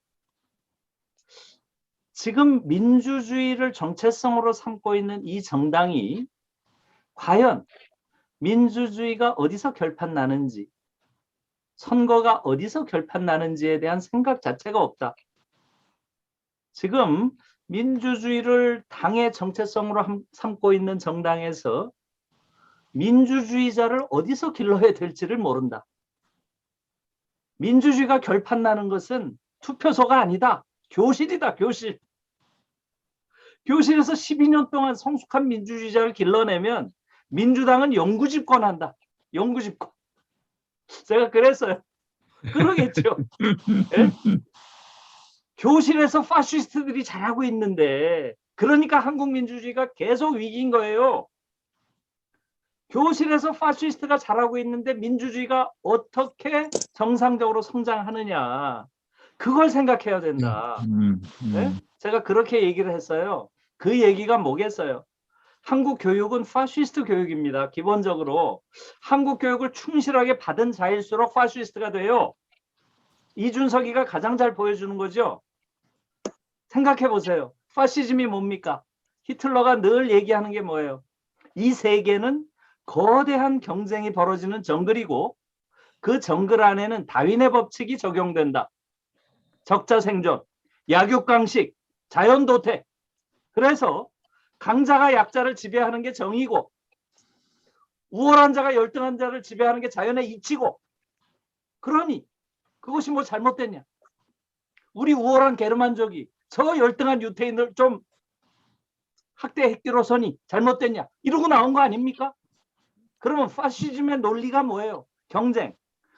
지금 민주주의를 정체성으로 삼고 있는 이 정당이 과연 민주주의가 어디서 결판 나는지, 선거가 어디서 결판 나는지에 대한 생각 자체가 없다. 지금 민주주의를 당의 정체성으로 삼고 있는 정당에서 민주주의자를 어디서 길러야 될지를 모른다. 민주주의가 결판 나는 것은 투표소가 아니다. 교실이다, 교실. 교실에서 12년 동안 성숙한 민주주의자를 길러내면 민주당은 영구집권한다. 영구집권. 제가 그랬어요. 그러겠죠. 예? 교실에서 파시스트들이 잘하고 있는데 그러니까 한국 민주주의가 계속 위기인 거예요. 교실에서 파시스트가 잘하고 있는데 민주주의가 어떻게 정상적으로 성장하느냐. 그걸 생각해야 된다. 네? 제가 그렇게 얘기를 했어요. 그 얘기가 뭐겠어요? 한국 교육은 파시스트 교육입니다. 기본적으로 한국 교육을 충실하게 받은 자일수록 파시스트가 돼요. 이준석이가 가장 잘 보여주는 거죠. 생각해 보세요. 파시즘이 뭡니까? 히틀러가 늘 얘기하는 게 뭐예요? 이 세계는 거대한 경쟁이 벌어지는 정글이고 그 정글 안에는 다윈의 법칙이 적용된다. 적자 생존, 약육강식, 자연도태. 그래서 강자가 약자를 지배하는 게 정의고 우월한 자가 열등한 자를 지배하는 게 자연의 이치고 그러니 그것이 뭐 잘못됐냐. 우리 우월한 게르만족이 저 열등한 유태인을 좀 학대했기로서니 잘못됐냐. 이러고 나온 거 아닙니까? 그러면 파시즘의 논리가 뭐예요? 경쟁,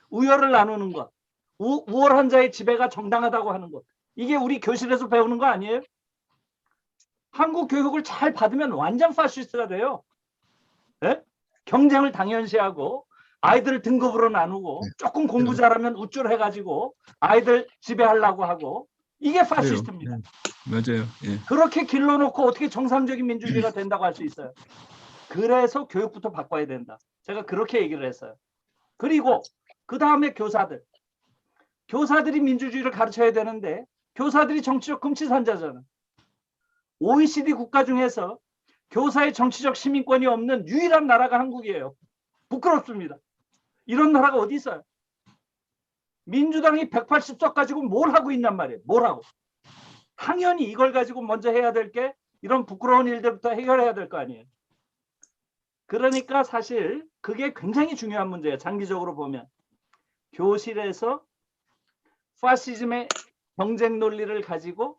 우열을 나누는 것, 우월한 자의 지배가 정당하다고 하는 것. 이게 우리 교실에서 배우는 거 아니에요? 한국 교육을 잘 받으면 완전 파시스트가 돼요. 네? 경쟁을 당연시하고 아이들을 등급으로 나누고 조금 공부 잘하면 우쭐해가지고 아이들 지배하려고 하고 이게 파시스트입니다. 맞아요. 예. 그렇게 길러놓고 어떻게 정상적인 민주주의가 된다고 할 수 있어요? 그래서 교육부터 바꿔야 된다. 제가 그렇게 얘기를 했어요. 그리고 그 다음에 교사들이 민주주의를 가르쳐야 되는데 교사들이 정치적 금치산자잖아. OECD 국가 중에서 교사의 정치적 시민권이 없는 유일한 나라가 한국이에요. 부끄럽습니다. 이런 나라가 어디 있어요? 민주당이 180석 가지고 뭘 하고 있냔 말이에요. 뭘 하고. 당연히 이걸 가지고 먼저 해야 될 게 이런 부끄러운 일들부터 해결해야 될 거 아니에요. 그러니까 사실 그게 굉장히 중요한 문제예요. 장기적으로 보면. 교실에서 파시즘의 경쟁 논리를 가지고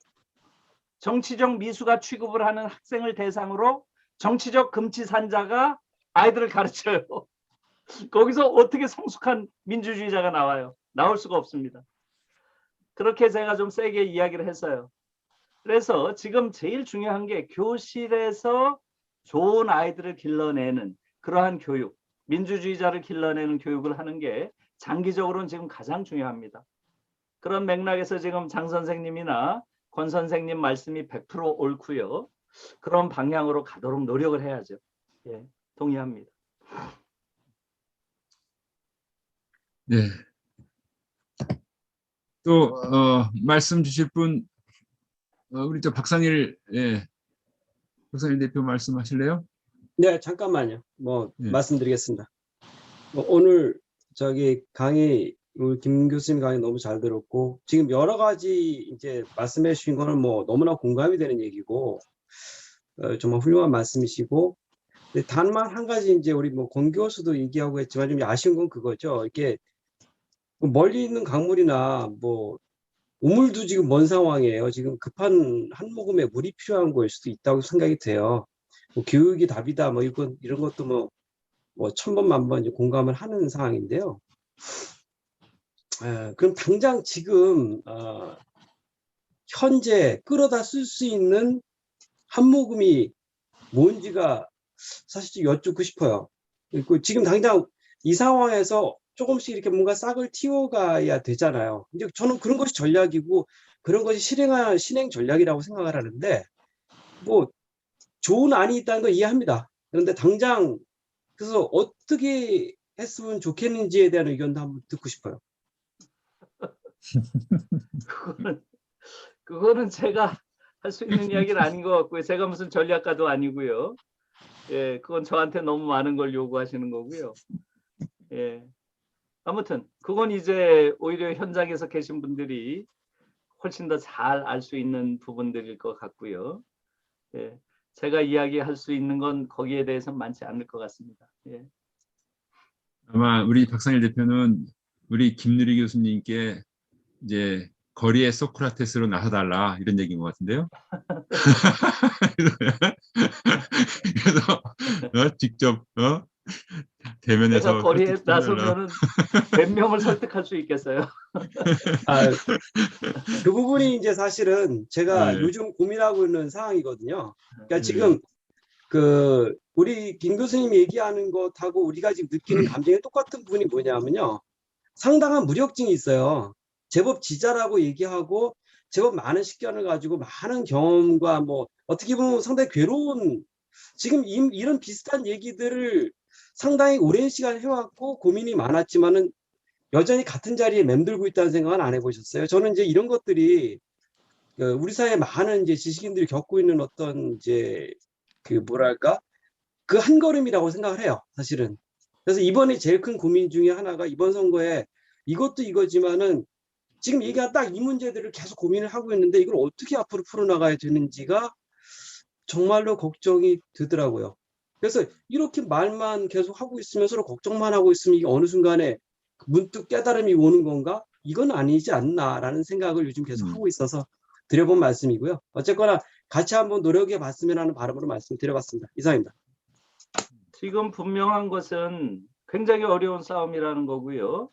정치적 미수가 취급을 하는 학생을 대상으로 정치적 금치산자가 아이들을 가르쳐요. 거기서 어떻게 성숙한 민주주의자가 나와요? 나올 수가 없습니다. 그렇게 제가 좀 세게 이야기를 했어요. 그래서 지금 제일 중요한 게 교실에서 좋은 아이들을 길러내는 그러한 교육, 민주주의자를 길러내는 교육을 하는 게 장기적으로는 지금 가장 중요합니다. 그런 맥락에서 지금 장 선생님이나 권 선생님 말씀이 100% 옳고요. 그런 방향으로 가도록 노력을 해야죠. 예, 동의합니다. 네. 또 말씀 주실 분 우리 저 박상일 박상일 대표 말씀하실래요? 네, 잠깐만요. 네. 말씀드리겠습니다. 오늘 저기 강의 우리 김 교수님 강의 너무 잘 들었고, 지금 여러 가지 이제 말씀해 주신 거는 뭐 너무나 공감이 되는 얘기고, 정말 훌륭한 말씀이시고, 근데 단만 한 가지 이제 우리 뭐 권 교수도 얘기하고 했지만 좀 아쉬운 건 그거죠. 이게 멀리 있는 강물이나 뭐 우물도 지금 먼 상황이에요. 지금 급한 한 모금의 물이 필요한 거일 수도 있다고 생각이 돼요. 뭐 교육이 답이다 뭐 이런 것도 뭐 천번 만번 이제 공감을 하는 상황인데요. 그럼 당장 지금 현재 끌어다 쓸 수 있는 한 모금이 뭔지가 사실 좀 여쭙고 싶어요. 그리고 지금 당장 이 상황에서 조금씩 이렇게 뭔가 싹을 틔워가야 되잖아요. 이제 저는 그런 것이 전략이고 그런 것이 실행 전략이라고 생각을 하는데, 뭐 좋은 안이 있다는 거 이해합니다. 그런데 당장 그래서 어떻게 했으면 좋겠는지에 대한 의견도 한번 듣고 싶어요. 그거는 제가 할 수 있는 이야기는 아닌 것 같고요. 제가 무슨 전략가도 아니고요. 예, 그건 저한테 너무 많은 걸 요구하시는 거고요. 예. 아무튼 그건 이제 오히려 현장에서 계신 분들이 훨씬 더 잘 알 수 있는 부분들일 것 같고요. 예. 제가 이야기할 수 있는 건 거기에 대해서 많지 않을 것 같습니다. 예. 아마 우리 박상일 대표는 우리 김누리 교수님께 이제 거리의 소크라테스로 나서달라 이런 얘기인 것 같은데요. 그래서 직접 대면에서 제가 거리에 설득해달라. 나서면은 몇 명을 설득할 수 있겠어요. 그 부분이 이제 사실은 제가 네. 요즘 고민하고 있는 상황이거든요. 그러니까 네. 지금 우리 김 교수님이 얘기하는 것하고 우리가 지금 느끼는 감정이 똑같은 부분이 뭐냐면요. 상당한 무력증이 있어요. 제법 지자라고 얘기하고 제법 많은 식견을 가지고 많은 경험과 뭐 어떻게 보면 상당히 괴로운, 지금 이런 비슷한 얘기들을 상당히 오랜 시간 해왔고 고민이 많았지만은 여전히 같은 자리에 맴돌고 있다는 생각은 안 해보셨어요? 저는 이제 이런 것들이 우리 사회 많은 이제 지식인들이 겪고 있는 어떤 이제 뭐랄까 그 한 걸음이라고 생각을 해요, 사실은. 그래서 이번에 제일 큰 고민 중에 하나가 이번 선거에 이것도 이거지만은 지금 얘기한 딱 이 문제들을 계속 고민을 하고 있는데 이걸 어떻게 앞으로 풀어나가야 되는지가 정말로 걱정이 되더라고요. 그래서 이렇게 말만 계속 하고 있으면 서로 걱정만 하고 있으면 이게 어느 순간에 문득 깨달음이 오는 건가? 이건 아니지 않나라는 생각을 요즘 계속 하고 있어서 드려본 말씀이고요. 어쨌거나 같이 한번 노력해 봤으면 하는 바람으로 말씀드려봤습니다. 이상입니다. 지금 분명한 것은 굉장히 어려운 싸움이라는 거고요.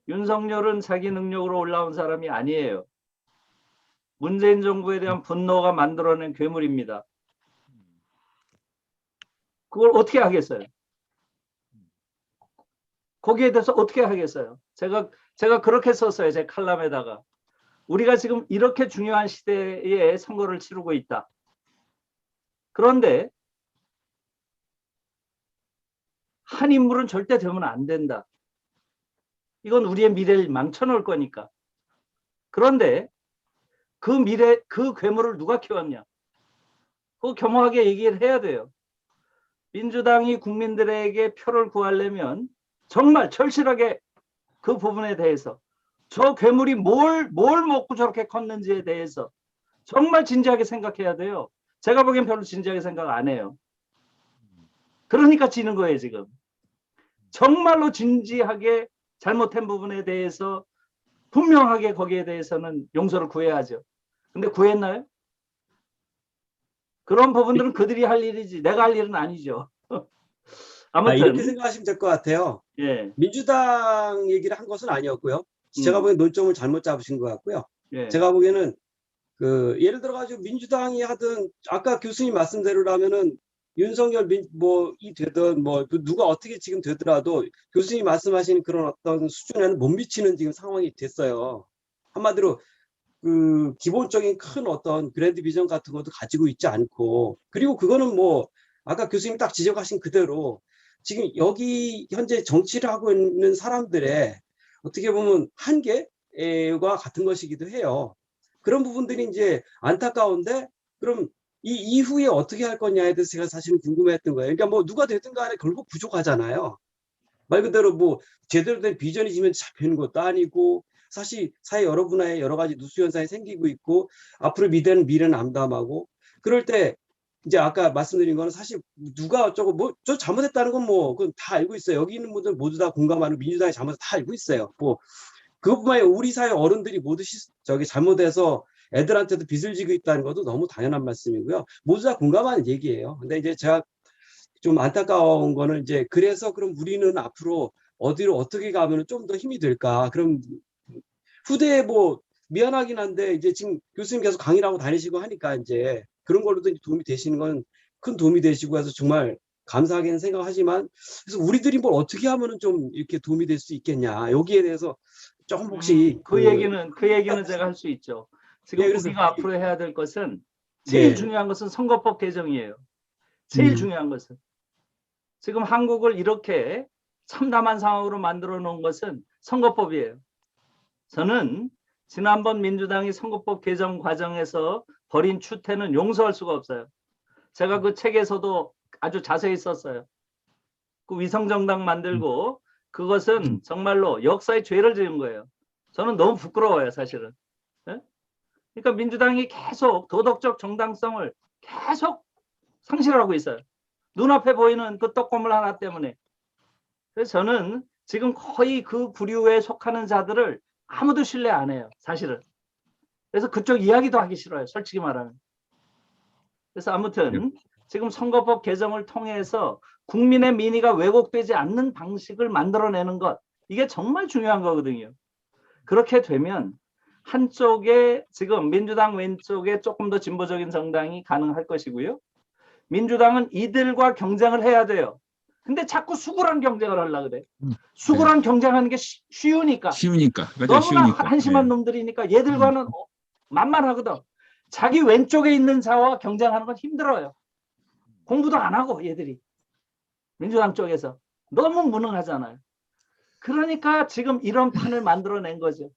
윤석열은 자기 능력으로 올라온 사람이 아니에요. 문재인 정부에 대한 분노가 만들어낸 괴물입니다. 그걸 어떻게 하겠어요? 거기에 대해서 어떻게 하겠어요? 제가 그렇게 썼어요. 제 칼럼에다가. 우리가 지금 이렇게 중요한 시대에 선거를 치르고 있다. 그런데 한 인물은 절대 되면 안 된다. 이건 우리의 미래를 망쳐놓을 거니까. 그런데 그 괴물을 누가 키웠냐? 그거 겸허하게 얘기를 해야 돼요. 민주당이 국민들에게 표를 구하려면 정말 절실하게 그 부분에 대해서 저 괴물이 뭘 먹고 저렇게 컸는지에 대해서 정말 진지하게 생각해야 돼요. 제가 보기엔 별로 진지하게 생각 안 해요. 그러니까 지는 거예요, 지금. 정말로 진지하게 잘못한 부분에 대해서 분명하게 거기에 대해서는 용서를 구해야죠. 근데 구했나요? 그런 부분들은 그들이 할 일이지 내가 할 일은 아니죠. 아무튼 이렇게 생각하시면 될 것 같아요. 예. 민주당 얘기를 한 것은 아니었고요. 제가 보기엔 논점을 잘못 잡으신 것 같고요. 예. 제가 보기에는 예를 들어 가지고 민주당이 하든 아까 교수님 말씀대로라면은 윤석열 이 되든 누가 어떻게 지금 되더라도 교수님이 말씀하신 그런 어떤 수준에는 못 미치는 지금 상황이 됐어요. 한마디로 기본적인 큰 어떤 그랜드 비전 같은 것도 가지고 있지 않고, 그리고 그거는 뭐 아까 교수님이 딱 지적하신 그대로 지금 여기 현재 정치를 하고 있는 사람들의 어떻게 보면 한계와 같은 것이기도 해요. 그런 부분들이 이제 안타까운데, 그럼 이 이후에 어떻게 할 거냐에 대해서 제가 사실은 궁금했던 거예요. 그러니까 뭐 누가 되든 간에 결국 부족하잖아요. 말 그대로 뭐 제대로 된 비전이 지면 잡히는 것도 아니고 사실 사회 여러 분야에 여러 가지 누수 현상이 생기고 있고 앞으로 미래는 암담하고 그럴 때 이제 아까 말씀드린 거는 사실 누가 어쩌고 뭐 저 잘못했다는 건 뭐 그건 다 알고 있어요. 여기 있는 분들 모두 다 공감하는 민주당의 잘못을 다 알고 있어요. 뭐 그것뿐만 아니라 우리 사회 어른들이 모두 저기 잘못해서 애들한테도 빚을 지고 있다는 것도 너무 당연한 말씀이고요. 모두 다 공감하는 얘기예요. 근데 이제 제가 좀 안타까운 거는 이제 그래서 그럼 우리는 앞으로 어디로 어떻게 가면 좀 더 힘이 될까? 그럼 후대에 뭐 미안하긴 한데 이제 지금 교수님 계속 강의를 하고 다니시고 하니까 이제 그런 걸로도 도움이 되시는 건 큰 도움이 되시고 해서 정말 감사하게는 생각하지만 그래서 우리들이 뭘 어떻게 하면은 좀 이렇게 도움이 될 수 있겠냐 여기에 대해서 조금 혹시 그 얘기는 제가 할 수 있죠. 지금 네, 그래서 우리가 앞으로 해야 될 것은 제일 네. 중요한 것은 선거법 개정이에요. 제일 중요한 것은 지금 한국을 이렇게 참담한 상황으로 만들어 놓은 것은 선거법이에요. 저는 지난번 민주당이 선거법 개정 과정에서 벌인 추태는 용서할 수가 없어요. 제가 그 책에서도 아주 자세히 썼어요. 그 위성정당 만들고 그것은 정말로 역사의 죄를 지은 거예요. 저는 너무 부끄러워요, 사실은. 예? 그러니까 민주당이 계속 도덕적 정당성을 계속 상실하고 있어요. 눈앞에 보이는 그 떡고물 하나 때문에. 그래서 저는 지금 거의 그 부류에 속하는 자들을 아무도 신뢰 안 해요, 사실은. 그래서 그쪽 이야기도 하기 싫어요, 솔직히 말하면. 그래서 아무튼 지금 선거법 개정을 통해서 국민의 민의가 왜곡되지 않는 방식을 만들어내는 것, 이게 정말 중요한 거거든요. 그렇게 되면 한쪽에 지금 민주당 왼쪽에 조금 더 진보적인 정당이 가능할 것이고요. 민주당은 이들과 경쟁을 해야 돼요. 근데 자꾸 수구랑 경쟁을 하려고 그래. 수구랑 경쟁하는 게 쉬우니까. 맞아요. 너무나 쉬우니까. 한심한 놈들이니까 얘들과는 만만하거든. 자기 왼쪽에 있는 자와 경쟁하는 건 힘들어요. 공부도 안 하고 얘들이. 민주당 쪽에서. 너무 무능하잖아요. 그러니까 지금 이런 판을 만들어낸 거죠.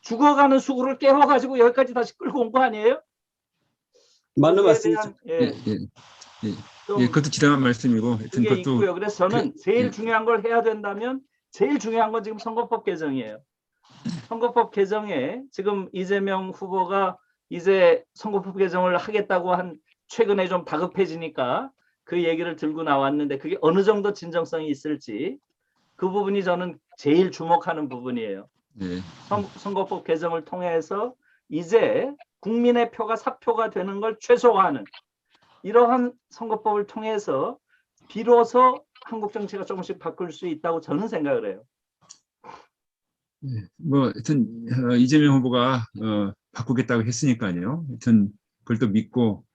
죽어가는 수구를 깨워가지고 여기까지 다시 끌고 온 거 아니에요? 맞는 거기에 말씀이죠. 대한, 좀 그것도 지당한 말씀이고, 하여튼 그게 그것도 있고요. 그래서 저는 제일 중요한 걸 해야 된다면 제일 중요한 건 지금 선거법 개정이에요. 선거법 개정에 지금 이재명 후보가 이제 선거법 개정을 하겠다고 한 최근에 좀 다급해지니까 그 얘기를 들고 나왔는데 그게 어느 정도 진정성이 있을지 그 부분이 저는 제일 주목하는 부분이에요. 선거법 개정을 통해서 이제 국민의 표가 사표가 되는 걸 최소화하는 이러한 선거법을 통해서 비로소 한국 정치가 조금씩 바꿀 수 있다고 저는 생각을 해요. 뭐 하여튼 이재명 후보가 바꾸겠다고 했으니까요. 하여튼 그걸 또 믿고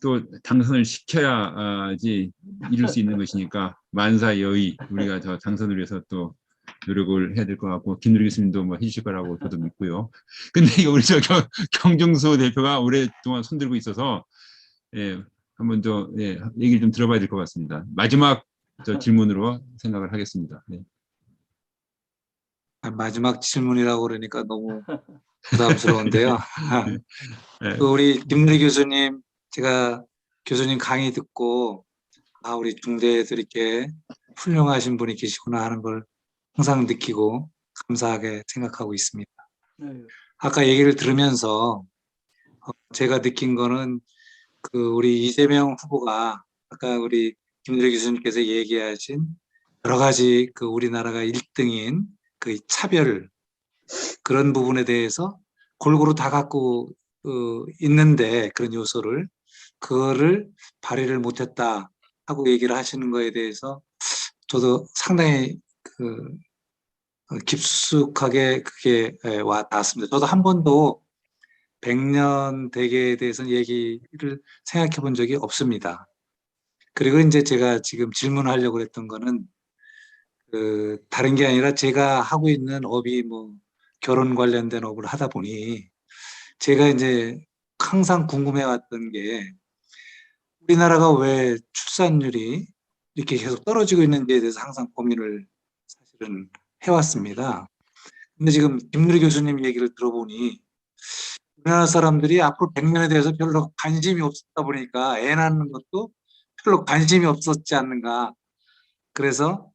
또 당선을 시켜야지 이룰 수 있는 것이니까 만사여의 우리가 저 당선을 위해서 또 노력을 해야 될 것 같고 김누리 교수님도 뭐 해주실 거라고 저도 믿고요. 근데 이거 우리 저 경중수 대표가 오랫동안 손들고 있어서 한번 더 얘기를 좀 들어봐야 될 것 같습니다. 마지막 저 질문으로 생각을 하겠습니다. 마지막 질문이라고 그러니까 너무 부담스러운데요. 그 우리 김누리 교수님, 제가 교수님 강의 듣고 우리 중대에도 이렇게 훌륭하신 분이 계시구나 하는 걸 항상 느끼고 감사하게 생각하고 있습니다. 아까 얘기를 들으면서 제가 느낀 거는 그 우리 이재명 후보가 아까 우리 김누리 교수님께서 얘기하신 여러 가지 그 우리나라가 1등인 그 차별 그런 부분에 대해서 골고루 다 갖고 있는데 그런 요소를 그거를 발휘를 못했다 하고 얘기를 하시는 거에 대해서 저도 상당히 깊숙하게 그게 와 닿았습니다. 저도 한 번도 100년 대계에 대해서는 얘기를 생각해 본 적이 없습니다. 그리고 이제 제가 지금 질문하려고 했던 거는 다른 게 아니라 제가 하고 있는 업이 뭐 결혼 관련된 업을 하다 보니 제가 이제 항상 궁금해 왔던 게 우리나라가 왜 출산율이 이렇게 계속 떨어지고 있는지에 대해서 항상 고민을 사실은 해왔습니다. 근데 지금 김누리 교수님 얘기를 들어보니 우리나라 사람들이 앞으로 100년에 대해서 별로 관심이 없었다 보니까 애 낳는 것도 별로 관심이 없었지 않는가 그래서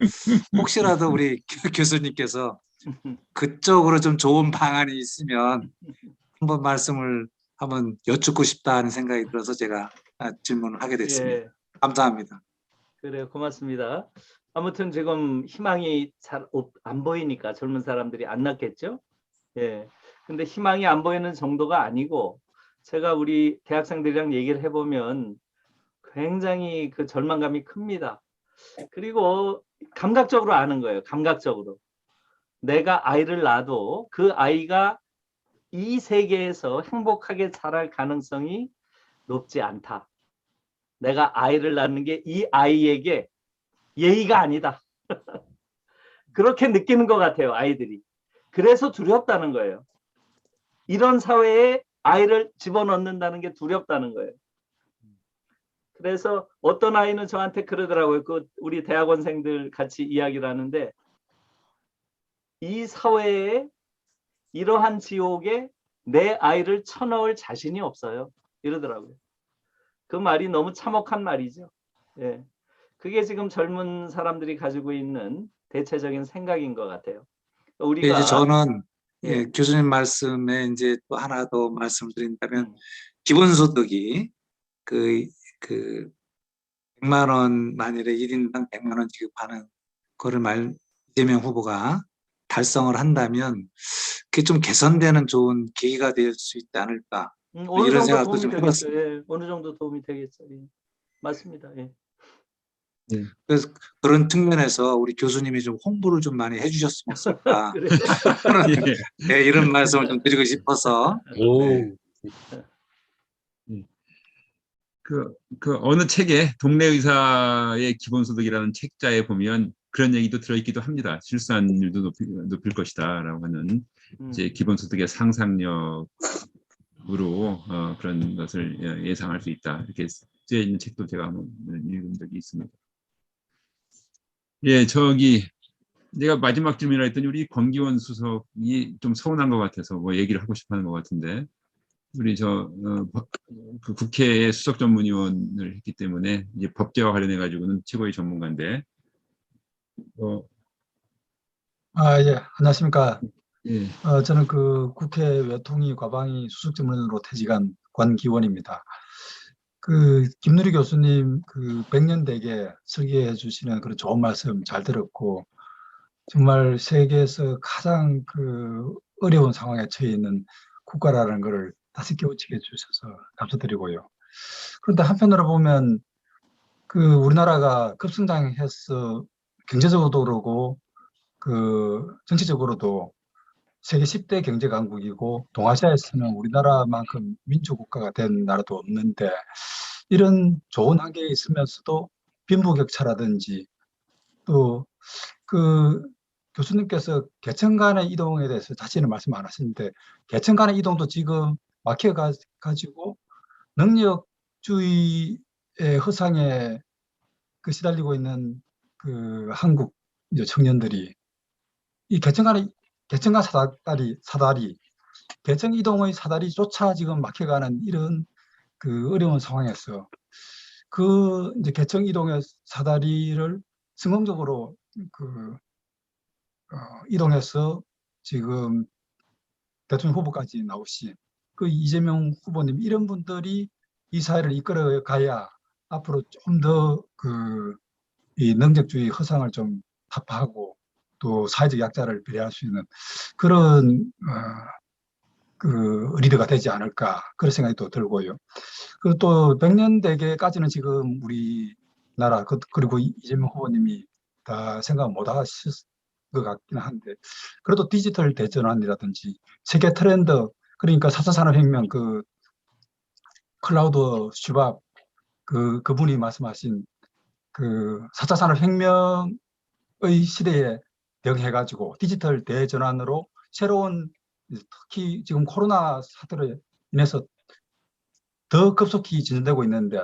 혹시라도 우리 교수님께서 그쪽으로 좀 좋은 방안이 있으면 한번 말씀을 한번 여쭙고 싶다 하는 생각이 들어서 제가 질문을 하게 됐습니다. 예, 감사합니다. 그래요. 고맙습니다. 아무튼 지금 희망이 잘 안 보이니까 젊은 사람들이 안 낳겠죠? 예. 근데 희망이 안 보이는 정도가 아니고 제가 우리 대학생들이랑 얘기를 해보면 굉장히 그 절망감이 큽니다. 그리고 감각적으로 아는 거예요. 감각적으로. 내가 아이를 낳아도 그 아이가 이 세계에서 행복하게 자랄 가능성이 높지 않다. 내가 아이를 낳는 게 이 아이에게 예의가 아니다. 그렇게 느끼는 것 같아요, 아이들이. 그래서 두렵다는 거예요. 이런 사회에 아이를 집어넣는다는 게 두렵다는 거예요. 그래서 어떤 아이는 저한테 그러더라고요. 그 우리 대학원생들 같이 이야기를 하는데 이 사회에 이러한 지옥에 내 아이를 쳐넣을 자신이 없어요. 이러더라고요. 그 말이 너무 참혹한 말이죠. 예. 그게 지금 젊은 사람들이 가지고 있는 대체적인 생각인 것 같아요. 우리가 이제 저는 예. 교수님 말씀에 이제 또 하나 더 말씀드린다면 기본소득이 그 100만 원 만일에 1인당 100만 원 지급하는 거를 이재명 후보가 달성을 한다면 그게 좀 개선되는 좋은 계기가 될 수 있지 않을까 어느 이런 정도 생각도 도움이 좀 되겠죠. 해봤습니다. 예. 어느 정도 도움이 되겠죠. 예. 맞습니다. 예. 그래서 그런 측면에서 우리 교수님이 좀 홍보를 좀 많이 해주셨으면 좋겠다. 그래요. 네, 이런 말씀을 좀 드리고 싶어서. 네. 그 어느 책에 동네 의사의 기본소득이라는 책자에 보면 그런 얘기도 들어있기도 합니다. 출산율도 높일 것이다라고 하는 이제 기본소득의 상상력으로 그런 것을 예상할 수 있다. 이렇게 쓰여 있는 책도 제가 한번 읽은 적이 있습니다. 예, 내가 마지막 질문을 했더니 우리 권기원 수석이 좀 서운한 것 같아서 뭐 얘기를 하고 싶어 하는 것 같은데 우리 그 국회의 수석 전문위원을 했기 때문에 이제 법제와 관련해 가지고는 최고의 전문가인데 예, 안녕하십니까. 예. 저는 그 국회 외통위 과방위 수석 전문으로 퇴직한 권기원입니다. 그 김누리 교수님 그 백년대계 설계해 주시는 그런 좋은 말씀 잘 들었고 정말 세계에서 가장 그 어려운 상황에 처해 있는 국가라는 것을 다시 깨우치게 해주셔서 감사드리고요. 그런데 한편으로 보면 그 우리나라가 급성장해서 경제적으로도 그러고 그 정치적으로도 세계 10대 경제 강국이고 동아시아에서는 우리나라만큼 민주국가가 된 나라도 없는데 이런 좋은 환경에 있으면서도 빈부격차라든지 또 그 교수님께서 계층 간의 이동에 대해서 자신은 말씀 안 하시는데 계층 간의 이동도 지금 막혀가지고 능력주의의 허상에 그 시달리고 있는 그 한국 이제 청년들이 이 계층 간 사다리, 계층 이동의 사다리조차 지금 막혀가는 이런 그 어려운 상황에서 그 이제 계층 이동의 사다리를 성공적으로 이동해서 지금 대통령 후보까지 나오신 그 이재명 후보님 이런 분들이 이 사회를 이끌어 가야 앞으로 좀 더 이 능력주의 허상을 좀 타파하고 또 사회적 약자를 배려할 수 있는 그런 그 리더가 되지 않을까 그런 생각이 또 들고요. 그리고 또 100년대계까지는 지금 우리나라 그리고 이재명 후보님이 다 생각 못 하실 것 같기는 한데 그래도 디지털 대전환이라든지 세계 트렌드 그러니까 4차 산업혁명 그 클라우드 슈밥 그분이 말씀하신 그 4차 산업혁명의 시대에 대응해가지고 디지털 대전환으로 새로운 특히 지금 코로나 사태로 인해서 더 급속히 진전되고 있는데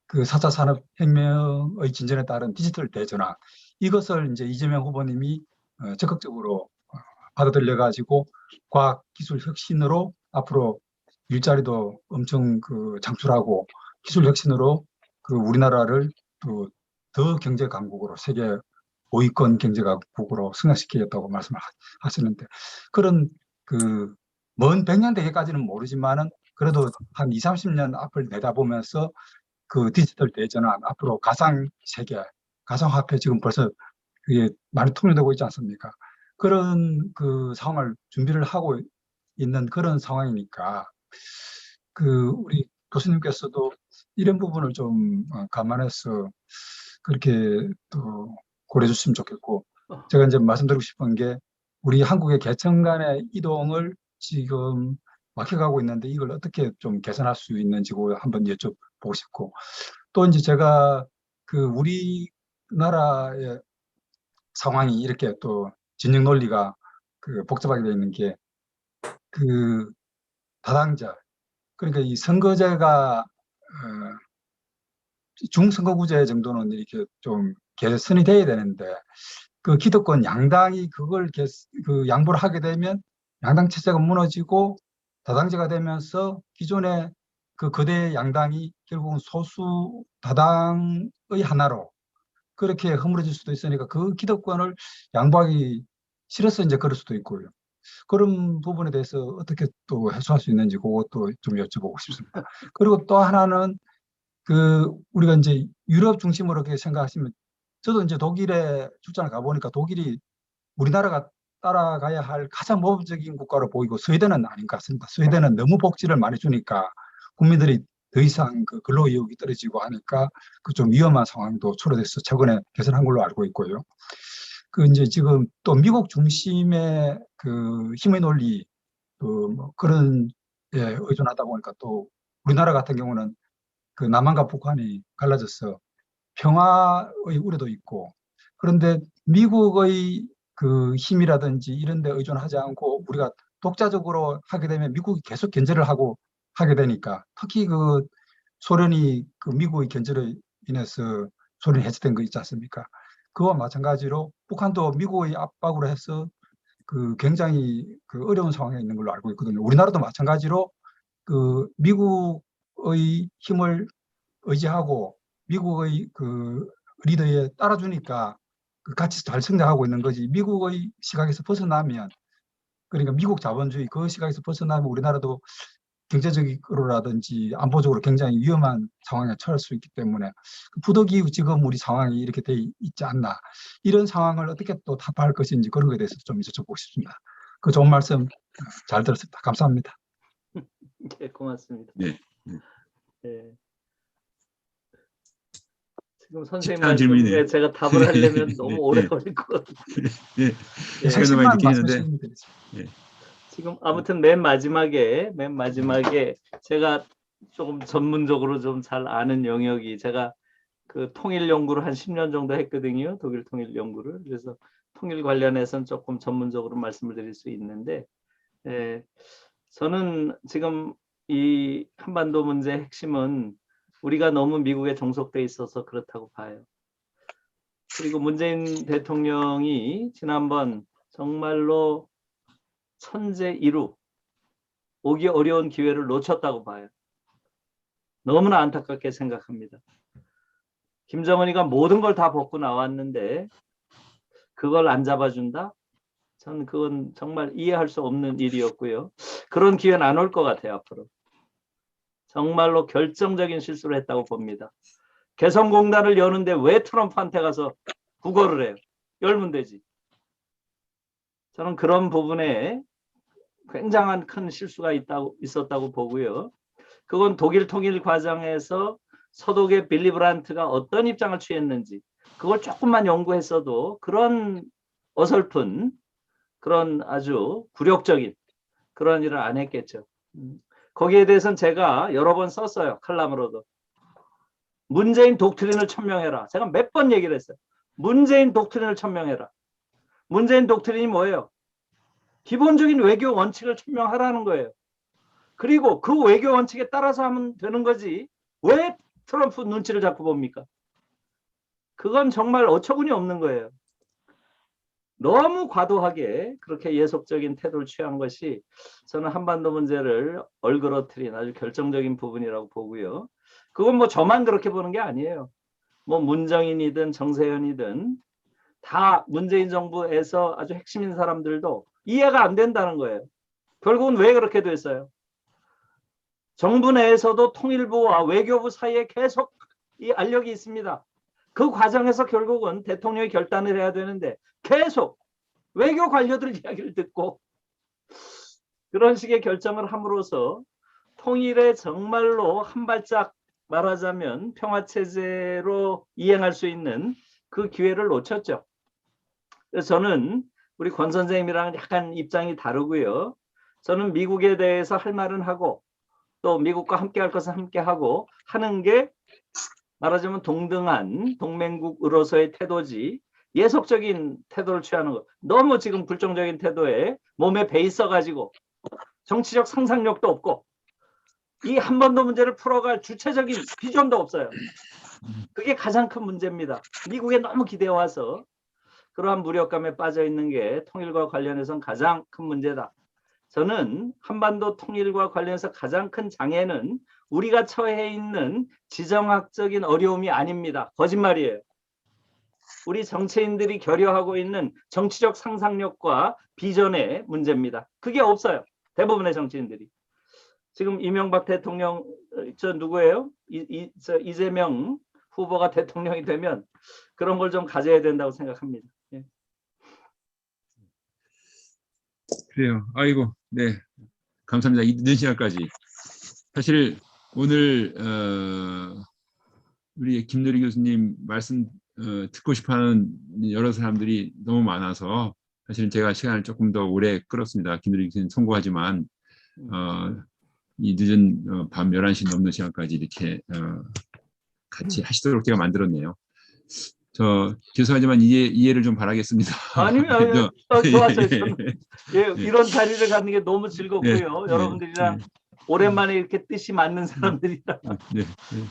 그 4차 산업혁명의 진전에 따른 디지털 대전환 이것을 이제 이재명 후보님이 적극적으로 받아들여가지고 과학기술 혁신으로 앞으로 일자리도 엄청 그 창출하고 기술 혁신으로 그 우리나라를 또 더 경제 강국으로 세계 5위권 경제 강국으로 승화시키겠다고 말씀하시는데 그런 그 먼 100년 대계까지는 모르지만은 그래도 한 20, 30년 앞을 내다보면서 그 디지털 대전환 앞으로 가상 세계, 가상화폐 지금 벌써 그게 많이 통용되고 있지 않습니까? 그런 그 상황을 준비를 하고 있는 그런 상황이니까 그 우리 교수님께서도 이런 부분을 좀 감안해서 그렇게 또 고려해 주시면 좋겠고 제가 이제 말씀드리고 싶은 게 우리 한국의 계층 간의 이동을 지금 막혀가고 있는데 이걸 어떻게 좀 개선할 수 있는지 한번 여쭤보고 싶고 또 이제 제가 그 우리나라의 상황이 이렇게 또 진영 논리가 그 복잡하게 되어 있는 게 그 다당제 그러니까 이 선거제가 중선거구제 정도는 이렇게 좀 개선이 돼야 되는데 그 기득권 양당이 그걸 그 양보를 하게 되면 양당 체제가 무너지고 다당제가 되면서 기존의 그 거대 양당이 결국은 소수 다당의 하나로 그렇게 허물어질 수도 있으니까 그 기득권을 양보하기 싫어서 이제 그럴 수도 있고요. 그런 부분에 대해서 어떻게 또 해소할 수 있는지 그것도 좀 여쭤보고 싶습니다. 그리고 또 하나는 그 우리가 이제 유럽 중심으로 이렇게 생각하시면 저도 이제 독일에 출장을 가보니까 독일이 우리나라가 따라가야 할 가장 모범적인 국가로 보이고 스웨덴은 아닌 것 같습니다. 스웨덴은 너무 복지를 많이 주니까 국민들이 더 이상 그 근로의욕이 떨어지고 하니까 그 좀 위험한 상황도 초래돼서 최근에 개선한 걸로 알고 있고요. 그 이제 지금 또 미국 중심의 그 힘의 논리 뭐 그런 예, 의존하다 보니까 또 우리나라 같은 경우는 그 남한과 북한이 갈라져서 평화의 우려도 있고 그런데 미국의 그 힘이라든지 이런 데 의존하지 않고 우리가 독자적으로 하게 되면 미국이 계속 견제를 하게 되니까 특히 그 소련이 그 미국의 견제로 인해서 소련이 해체된 거 있지 않습니까? 그와 마찬가지로 북한도 미국의 압박으로 해서 그 굉장히 그 어려운 상황에 있는 걸로 알고 있거든요. 우리나라도 마찬가지로 그 미국의 힘을 의지하고 미국의 그 리더에 따라주니까 그 같이 잘 성장하고 있는 거지. 미국의 시각에서 벗어나면 그러니까 미국 자본주의 그 시각에서 벗어나면 우리나라도 경제적으로라든지 안보적으로 굉장히 위험한 상황에 처할 수 있기 때문에 부득이 지금 우리 상황이 이렇게 돼 있지 않나 이런 상황을 어떻게 또 타파할 것인지 그런 것에 대해서 좀 여쭤보고 싶습니다. 그 좋은 말씀 잘 들었습니다. 감사합니다. 네, 고맙습니다. 네. 네. 지금 선생님 집요한 질문이네요. 말씀에 제가 답을 하려면 너무 오래 걸릴 것 같아요. 네. 시간도 많이 늦긴 했는데. 말씀하시면 되겠습니다. 네. 지금 아무튼 맨 마지막에 제가 조금 전문적으로 좀 잘 아는 영역이 제가 그 통일 연구를 한 10년 정도 했거든요. 독일 통일 연구를. 그래서 통일 관련해서는 조금 전문적으로 말씀을 드릴 수 있는데 저는 지금 이 한반도 문제의 핵심은 우리가 너무 미국에 종속돼 있어서 그렇다고 봐요. 그리고 문재인 대통령이 지난번 정말로 천재 이루 오기 어려운 기회를 놓쳤다고 봐요. 너무나 안타깝게 생각합니다. 김정은이가 모든 걸 다 벗고 나왔는데 그걸 안 잡아준다? 저는 그건 정말 이해할 수 없는 일이었고요. 그런 기회는 안 올 것 같아요, 앞으로. 정말로 결정적인 실수를 했다고 봅니다. 개성공단을 여는데 왜 트럼프한테 가서 구걸을 해요? 열면 되지. 저는 그런 부분에 굉장한 큰 실수가 있었다고 보고요. 그건 독일 통일 과정에서 서독의 빌리 브란트가 어떤 입장을 취했는지 그걸 조금만 연구했어도 그런 어설픈 그런 아주 굴욕적인 그런 일을 안 했겠죠. 거기에 대해서는 제가 여러 번 썼어요. 칼럼으로도. 문재인 독트린을 천명해라. 제가 몇 번 얘기를 했어요. 문재인 독트린을 천명해라. 문재인 독트린이 뭐예요? 기본적인 외교 원칙을 천명하라는 거예요. 그리고 그 외교 원칙에 따라서 하면 되는 거지. 왜 트럼프 눈치를 자꾸 봅니까? 그건 정말 어처구니 없는 거예요. 너무 과도하게 그렇게 예속적인 태도를 취한 것이 저는 한반도 문제를 얼그러뜨린 아주 결정적인 부분이라고 보고요. 그건 뭐 저만 그렇게 보는 게 아니에요. 뭐 문정인이든 정세현이든 다 문재인 정부에서 아주 핵심인 사람들도 이해가 안 된다는 거예요. 결국은 왜 그렇게 됐어요? 정부 내에서도 통일부와 외교부 사이에 계속 이 알력이 있습니다. 그 과정에서 결국은 대통령이 결단을 해야 되는데 계속 외교 관료들 이야기를 듣고 그런 식의 결정을 함으로써 통일에 정말로 한 발짝 말하자면 평화체제로 이행할 수 있는 그 기회를 놓쳤죠. 그래서 저는 우리 권 선생님이랑 약간 입장이 다르고요. 저는 미국에 대해서 할 말은 하고 또 미국과 함께 할 것은 함께 하고 하는 게 말하자면 동등한 동맹국으로서의 태도지 예속적인 태도를 취하는 것. 너무 지금 굴종적인 태도에 몸에 배 있어가지고 정치적 상상력도 없고 이 한반도 문제를 풀어갈 주체적인 비전도 없어요. 그게 가장 큰 문제입니다. 미국에 너무 기대와서 그러한 무력감에 빠져 있는 게 통일과 관련해서는 가장 큰 문제다. 저는 한반도 통일과 관련해서 가장 큰 장애는 우리가 처해 있는 지정학적인 어려움이 아닙니다. 거짓말이에요. 우리 정치인들이 결여하고 있는 정치적 상상력과 비전의 문제입니다. 그게 없어요. 대부분의 정치인들이. 지금 이명박 대통령 저 누구예요? 이재명 후보가 대통령이 되면 그런 걸 좀 가져야 된다고 생각합니다. 예. 그래요. 아이고, 네, 감사합니다. 이 늦은 시간까지. 사실 오늘 우리 김누리 교수님 말씀 듣고 싶어하는 여러 사람들이 너무 많아서 사실은 제가 시간을 조금 더 오래 끌었습니다. 김누리 교수님 송구하지만 이 늦은 밤 11시 넘는 시간까지 이렇게 같이 하시도록 제가 만들었네요. 저 죄송하지만 이해를 좀 바라겠습니다. 아니면 좋았어요. 저는, 예, 이런 자리를 갖는 게 너무 즐겁고요. 여러분들이랑 오랜만에 이렇게 뜻이 맞는 사람들이랑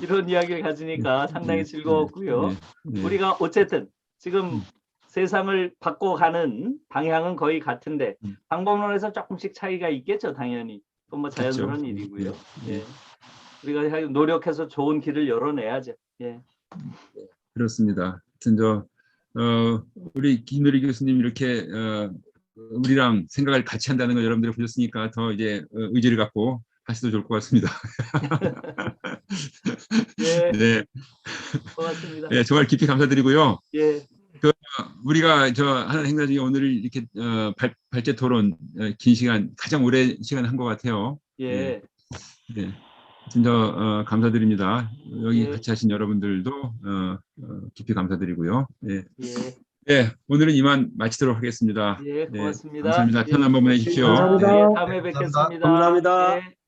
이런 이야기를 가지니까 상당히 즐거웠고요. 우리가 어쨌든 지금 세상을 바꿔가는 방향은 거의 같은데 방법론에서 조금씩 차이가 있겠죠. 당연히. 그건 뭐 자연스러운 일이고요. 예. 우리가 노력해서 좋은 길을 열어내야죠. 예. 그렇습니다. 하여튼 우리 김누리 교수님 이렇게 우리랑 생각을 같이 한다는 걸 여러분들이 보셨으니까 더 이제 의지를 갖고 하셔도 좋을 것 같습니다. 예. 네. 고맙습니다. 네, 정말 깊이 감사드리고요. 예. 우리가 하는 행사 중에 오늘 이렇게 발제 토론 긴 시간 가장 오랜 시간 한 것 같아요. 예. 네. 진짜 감사드립니다. 여기 예. 같이 하신 여러분들도 깊이 감사드리고요. 네. 예. 네, 오늘은 이만 마치도록 하겠습니다. 예, 고맙습니다. 네, 감사합니다. 편한 밤 보내십시오. 감사합니다. 예, 다음에 뵙겠습니다. 감사합니다. 예.